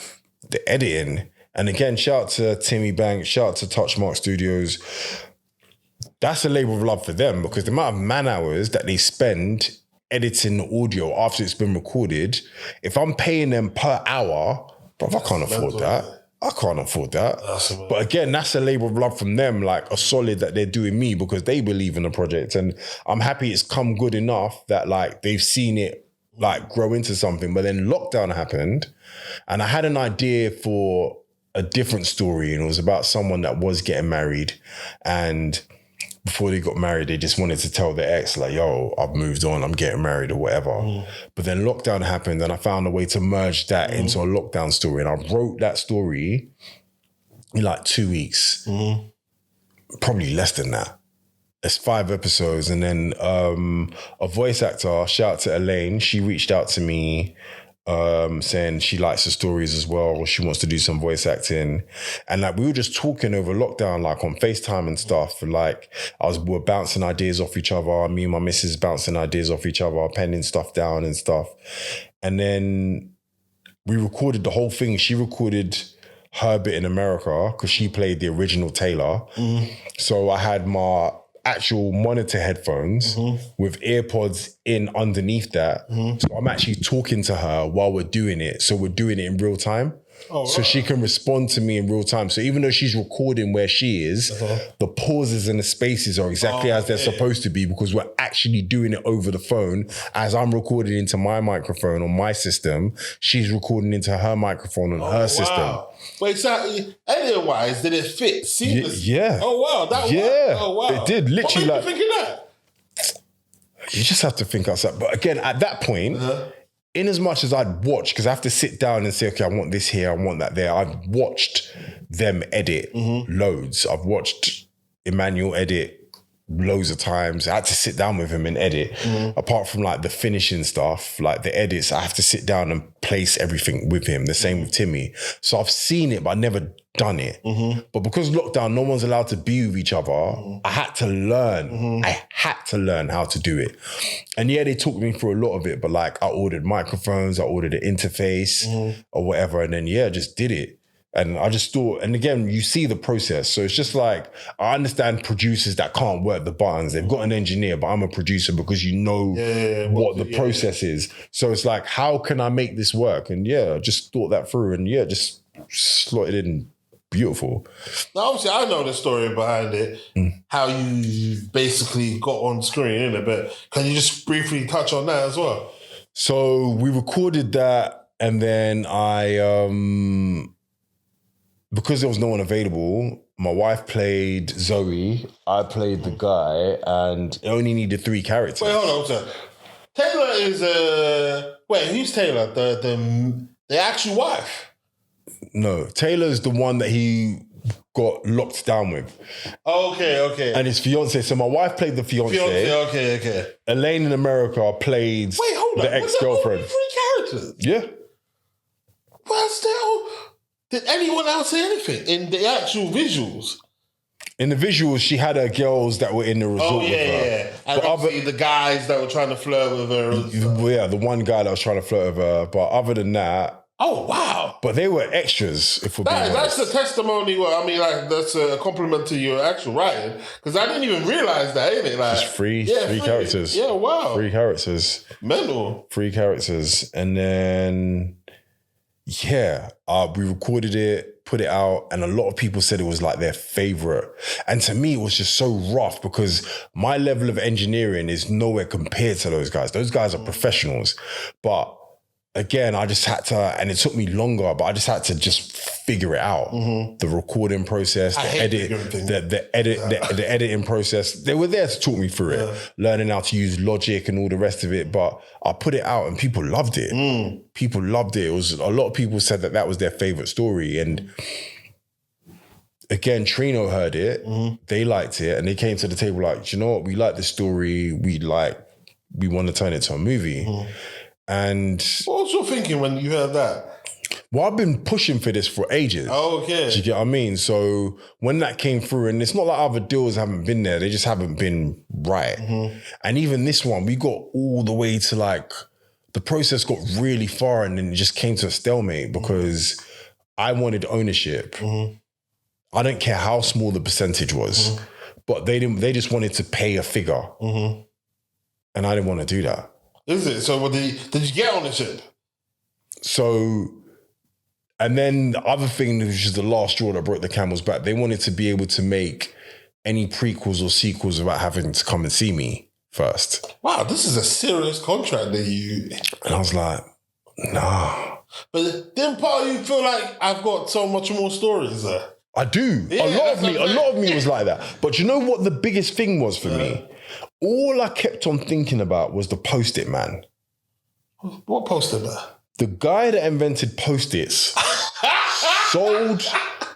the editing, and again, shout out to Timmy Banks, shout out to Touchmark Studios. That's a labor of love for them because the amount of man hours that they spend editing the audio after it's been recorded, if I'm paying them per hour, bruv, I can't afford that. I can't afford that. But again, that's a labor of love from them, like a solid that they're doing me because they believe in the project. And I'm happy it's come good enough that like they've seen it like grow into something. But then lockdown happened and I had an idea for a different story and it was about someone that was getting married and before they got married, they just wanted to tell their ex, like, yo, I've moved on, I'm getting married or whatever. But then lockdown happened and I found a way to merge that into a lockdown story. And I wrote that story in like 2 weeks. Probably less than that. It's 5 episodes. And then a voice actor, shout out to Elaine, she reached out to me saying she likes the stories as well. She wants to do some voice acting. And like we were just talking over lockdown, like on FaceTime and stuff. And like we're bouncing ideas off each other. Me and my missus bouncing ideas off each other, penning stuff down and stuff. And then we recorded the whole thing. She recorded her bit in America because she played the original Taylor. So I had my actual monitor headphones with AirPods in underneath that. So I'm actually talking to her while we're doing it. So we're doing it in real time. So she can respond to me in real time. So even though she's recording where she is, the pauses and the spaces are exactly as they're supposed to be, because we're actually doing it over the phone. As I'm recording into my microphone on my system, she's recording into her microphone on her system. Wait, so edit-wise, did it fit seamlessly? Yeah. Oh, wow. That Oh, wow. It did. Literally, what made you think of that? You just have to think outside. But again, at that point, in as much as I'd watch, because I have to sit down and say, okay, I want this here, I want that there. I've watched them edit loads. I've watched Emmanuel edit loads of times. I had to sit down with him and edit. Apart from like the finishing stuff, like the edits, I have to sit down and place everything with him. The same with Timmy. So I've seen it, but I never done it. But because lockdown, no one's allowed to be with each other, I had to learn. I had to learn how to do it. And yeah, they talked me through a lot of it, but like I ordered microphones, I ordered an interface or whatever. And then, I just did it. And I just thought, and again, you see the process. So it's just like, I understand producers that can't work the buttons. They've got an engineer, but I'm a producer because you know what the process is. So it's like, how can I make this work? And I just thought that through and just slotted in beautiful. Now, obviously, I know the story behind it, how you basically got on screen, innit? But can you just briefly touch on that as well? So we recorded that, and then because there was no one available, my wife played Zoe, I played the guy, and it only needed 3 characters. Wait, hold on, sir. Taylor is who's Taylor? The actual wife? No, Taylor's the one that he got locked down with. Oh, okay. And his fiance. So my wife played the fiance. Okay. Elaine in America played the ex-girlfriend. 3 characters? Yeah. Well, still, did anyone else say anything in the actual visuals? In the visuals, she had her girls that were in the resort with her. Yeah. And obviously the guys that were trying to flirt with her. Yeah, the one guy that was trying to flirt with her. But other than that... Oh, wow. But they were extras, if we're being honest. That's a testimony. Well, I mean, like, that's a compliment to your actual writing. Because I didn't even realize that, innit? Like, just three characters. Yeah, wow. 3 characters. Mental. 3 characters. And then... we recorded it, put it out, and a lot of people said it was like their favorite. And to me, it was just so rough because my level of engineering is nowhere compared to those guys. Those guys are professionals. But again, I just had to, and it took me longer, but I just had to just figure it out. The recording process, the editing process. They were there to talk me through it, learning how to use Logic and all the rest of it. But I put it out and people loved it. People loved it. It was a lot of people said that was their favorite story. And again, Trino heard it, they liked it, and they came to the table like, you know what, we like the story, we want to turn it to a movie. And what was your thinking when you heard that? Well, I've been pushing for this for ages. Oh, okay. Do you get what I mean? So when that came through, and it's not like other deals haven't been there, they just haven't been right. And even this one, we got all the way to like, the process got really far and then it just came to a stalemate because I wanted ownership. I don't care how small the percentage was, but they just wanted to pay a figure. And I didn't want to do that. Is it? So did you get ownership? So, and then the other thing, which is the last straw that broke the camel's back, they wanted to be able to make any prequels or sequels without having to come and see me first. Wow, this is a serious contract that you... And I was like, nah. But then part of you feel like I've got so much more stories there. I do. Yeah, a lot of me was like that. But you know what the biggest thing was for me? All I kept on thinking about was the Post-it man. What Post-it man? The guy that invented Post-its sold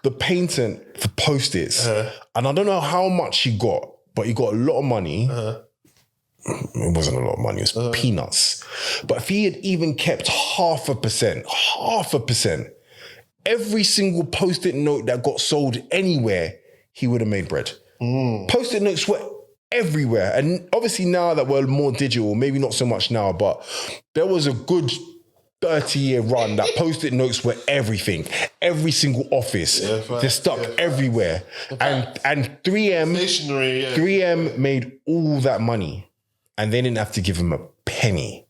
the patent for Post-its. And I don't know how much he got, but he got a lot of money. It wasn't a lot of money, it was peanuts. But if he had even kept 0.5%, every single Post-it note that got sold anywhere, he would have made bread. Post-it notes were everywhere. And obviously now that we're more digital, maybe not so much now, but there was a good 30-year run that Post-it notes were everything. Every single office. They're stuck everywhere. And 3M made all that money and they didn't have to give him a penny.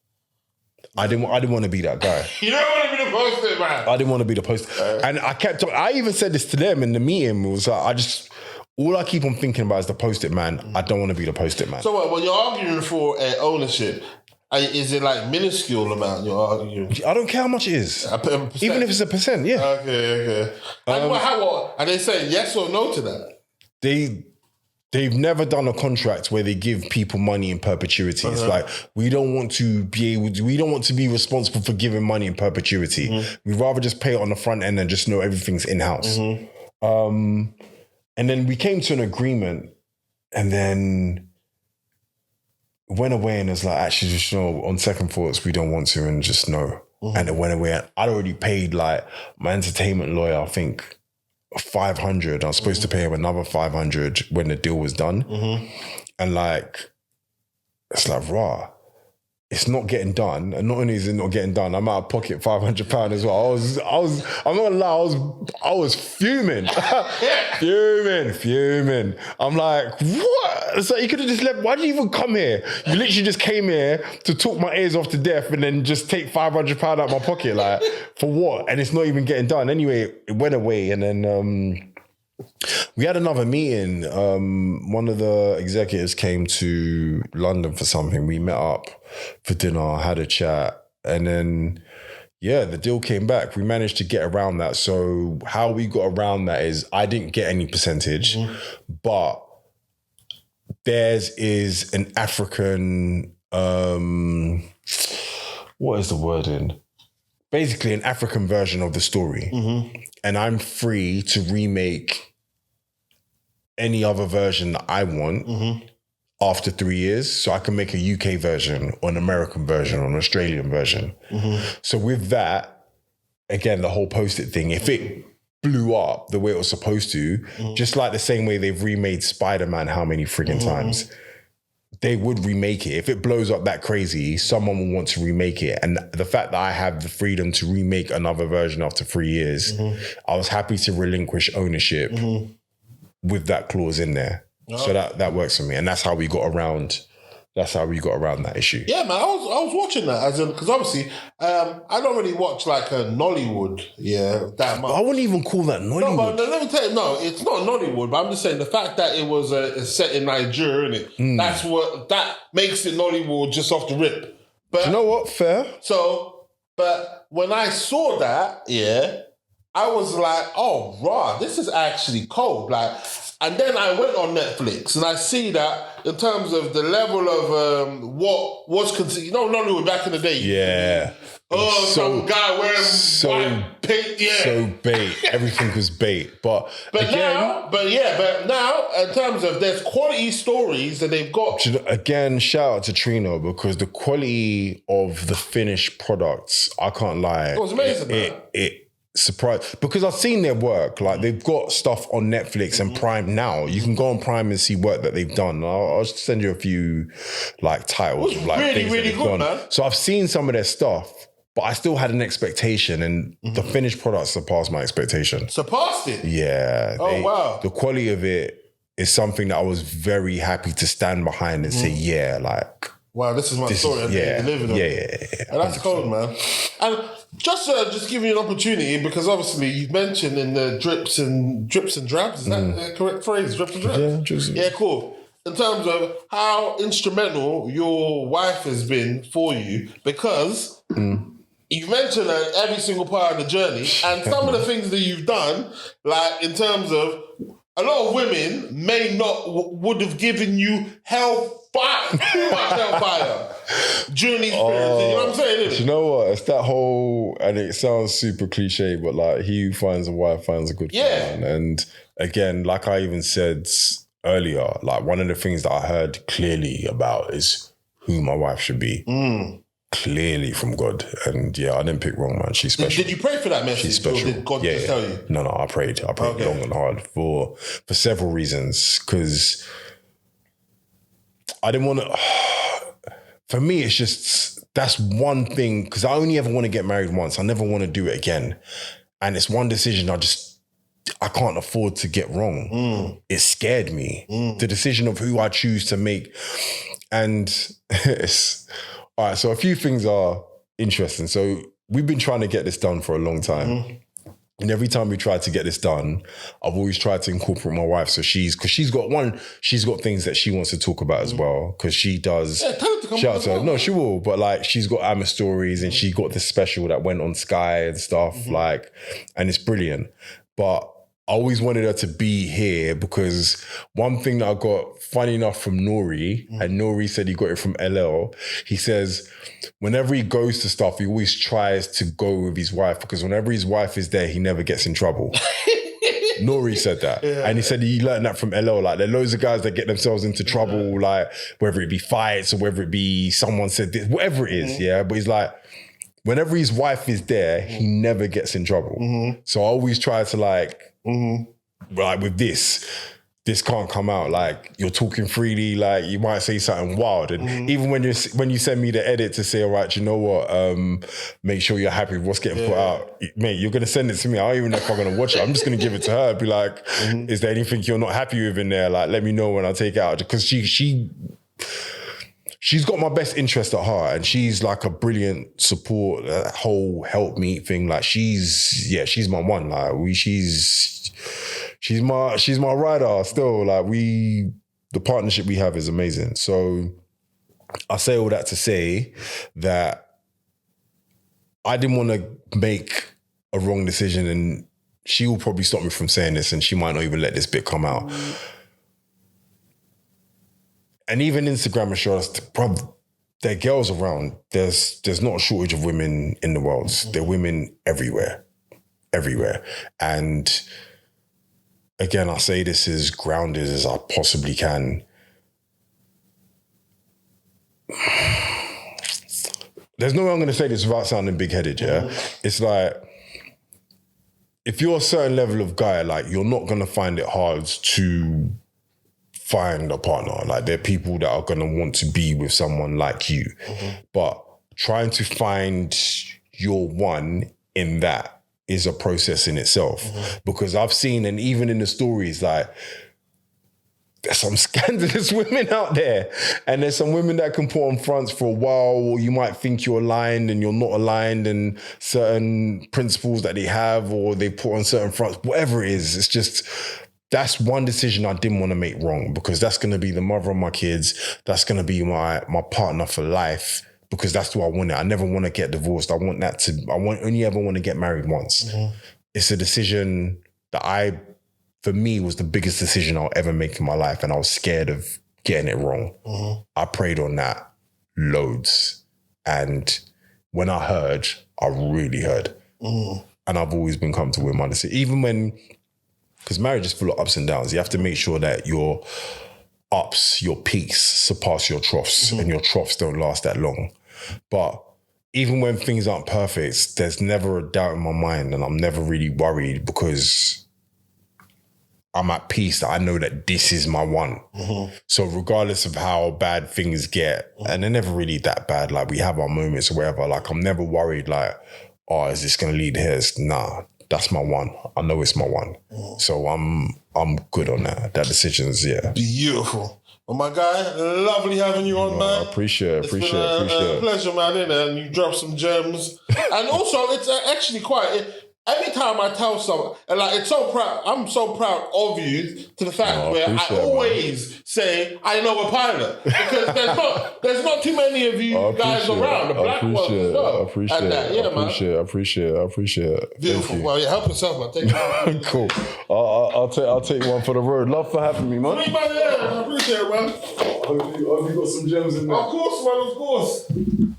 I didn't want to be that guy. You don't want to be the Post-it man. I didn't want to be the post-it. And I even said this to them in the meeting. Was like, all I keep on thinking about is the post-it man. I don't want to be the post-it man. So what? When you're arguing for ownership, is it like minuscule amount you're arguing? I don't care how much it is. Even if it's a percent, yeah. Okay. And what? Are they saying yes or no to that? They've never done a contract where they give people money in perpetuity. It's like, we don't want to be responsible for giving money in perpetuity. We'd rather just pay it on the front end and just know everything's in-house. And then we came to an agreement, and then went away and was like, actually, just on second thoughts, we don't want to, and just no. And it went away. I'd already paid like my entertainment lawyer, I think, 500. I was supposed to pay him another 500 when the deal was done. And like, it's like, raw. It's not getting done. And not only is it not getting done, I'm out of pocket £500 as well. I'm not gonna lie, I was fuming. fuming. I'm like, what? So you could have just left. Why did you even come here? You literally just came here to talk my ears off to death and then just take £500 out of my pocket. Like, for what? And it's not even getting done. Anyway, it went away, and then we had another meeting. One of the executives came to London for something. We met up for dinner, had a chat, and then, the deal came back. We managed to get around that. So how we got around that is I didn't get any percentage, but theirs is an African, what is the word in? Basically an African version of the story. And I'm free to remake any other version that I want after 3 years. So I can make a UK version or an American version or an Australian version. So with that, again, the whole Post-it thing, if it blew up the way it was supposed to, just like the same way they've remade Spider-Man how many friggin' times, they would remake it. If it blows up that crazy, someone will want to remake it. And the fact that I have the freedom to remake another version after 3 years, I was happy to relinquish ownership with that clause in there. So that works for me. And that's how we got around that issue. Yeah, man, I was watching that because obviously I don't really watch like a Nollywood, that much. I wouldn't even call that Nollywood. No, but let me tell you, no, it's not Nollywood. But I'm just saying the fact that it was set in Nigeria, innit? That makes it Nollywood just off the rip. But do you know what? Fair. So, but when I saw that, I was like, oh, raw, this is actually cold. Like, and then I went on Netflix and I see that in terms of the level of what was considered, Nollywood back in the day. Yeah. Some guy wearing white paint. Yeah. So bait. Everything was bait. But now, in terms of there's quality stories that they've got. Again, shout out to Trino, because the quality of the finished products, I can't lie. It was amazing, man. It surprised, because I've seen their work. Like, they've got stuff on Netflix and Prime now. You can go on Prime and see work that they've done. I'll send you a few like titles of like really, things really that they've good, done. man. So I've seen some of their stuff, but I still had an expectation, and the finished product surpassed my expectation. Surpassed it? Yeah. Wow. The quality of it is something that I was very happy to stand behind and say, wow, this is my story. And that's cold, man. And just giving you an opportunity, because obviously you've mentioned in the drips and drabs, is that the correct phrase? Drips and drabs? Yeah, cool. In terms of how instrumental your wife has been for you, because you mentioned every single part of the journey, and some of the things that you've done, like in terms of a lot of women would have given you hellfire during these periods. You know what I'm saying? Do you know what? It's that whole, and it sounds super cliche, but like, he who finds a wife finds a good man. And again, like I even said earlier, like, one of the things that I heard clearly about is who my wife should be. Clearly from God. And I didn't pick wrong, man. She's special. Did you pray for that message? She's special. Or did God just tell you? No, I prayed. Long and hard for several reasons. Because I didn't want to... For me, it's just... That's one thing. Because I only ever want to get married once. I never want to do it again. And it's one decision I can't afford to get wrong. It scared me. The decision of who I choose to make. And it's... All right, so a few things are interesting. So we've been trying to get this done for a long time. Mm-hmm. And every time we try to get this done, I've always tried to incorporate my wife. So she's got things that she wants to talk about as well. Because she does. Yeah, tell her to come shout on out to her. No, she will. But like, she's got Amma Stories and she got this special that went on Sky and stuff. Like, and it's brilliant. But I always wanted her to be here because one thing that I got, funny enough, from Nori, and Nori said he got it from LL, he says whenever he goes to stuff, he always tries to go with his wife because whenever his wife is there, he never gets in trouble. Nori said that. Yeah. And he said he learned that from LL. Like, there are loads of guys that get themselves into trouble, like whether it be fights or whether it be someone said this, whatever it is, yeah? But he's like, whenever his wife is there, he never gets in trouble. So I always try to like with this can't come out. Like, you're talking freely, like you might say something wild. And even when you send me the edit to say, all right, you know what, make sure you're happy with what's getting put out. Mate, you're going to send it to me. I don't even know if I'm going to watch it. I'm just going to give it to her. Be like, is there anything you're not happy with in there? Like, let me know when I take it out. Because she's got my best interest at heart, and she's like a brilliant support, whole help me thing. Like, she's my one. Like, she's my rider still. Like, the partnership we have is amazing. So I say all that to say that I didn't want to make a wrong decision, and she will probably stop me from saying this, and she might not even let this bit come out. And even Instagram assures, there are girls around. There's not a shortage of women in the world. There are women everywhere. And again, I say this as grounded as I possibly can. There's no way I'm going to say this without sounding big-headed, yeah? It's like, if you're a certain level of guy, like, you're not going to find it hard to find a partner. Like, there are people that are going to want to be with someone like you. But trying to find your one in that is a process in itself. Because I've seen, and even in the stories, like, there's some scandalous women out there, and there's some women that can put on fronts for a while, or you might think you're aligned and you're not aligned, and certain principles that they have, or they put on certain fronts, whatever it is. It's just, that's one decision I didn't want to make wrong, because that's going to be the mother of my kids. That's going to be my partner for life, because that's who I want it. I never want to get divorced. I only ever want to get married once. It's a decision that for me, was the biggest decision I'll ever make in my life, and I was scared of getting it wrong. I prayed on that loads, and when I heard, I really heard. And I've always been comfortable with my decision. Even because marriage is full of ups and downs, you have to make sure that your ups, your peaks surpass your troughs, and your troughs don't last that long. But even when things aren't perfect, there's never a doubt in my mind, and I'm never really worried, because I'm at peace that I know that this is my one. So regardless of how bad things get, and they're never really that bad, like, we have our moments or whatever, like, I'm never worried, like, oh, is this going to lead here? Nah, that's my one. I know it's my one. So I'm good on that. That decision's, Beautiful. Well, my guy, lovely having you on, man. I appreciate it. It's been a pleasure, man, and you dropped some gems. And also, it's actually quite... Every time I tell someone, and like, it's so proud, I'm so proud of you, to the fact where I always say I know a pilot, because there's not too many of you guys around, the black ones as well. I appreciate it. Beautiful. Well, help yourself, man. Take it. Cool. I'll take one for the road. Love for having me, man. I appreciate it, man. I hope you got some gems in there. Of course, man. Of course.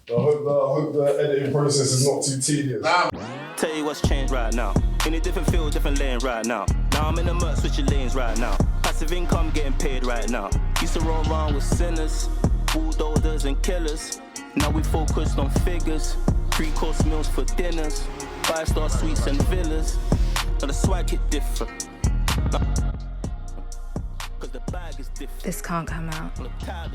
I hope the editing process is not too tedious. Tell you what's changed right now. In a different field, different lane right now. Now I'm in the mud, switching lanes right now. Passive income getting paid right now. Used to roll around with sinners, bulldozers and killers. Now we focused on figures, 3-course meals for dinners, 5-star suites and villas. Now the swag hit different. Cause the bag is different. This can't come out.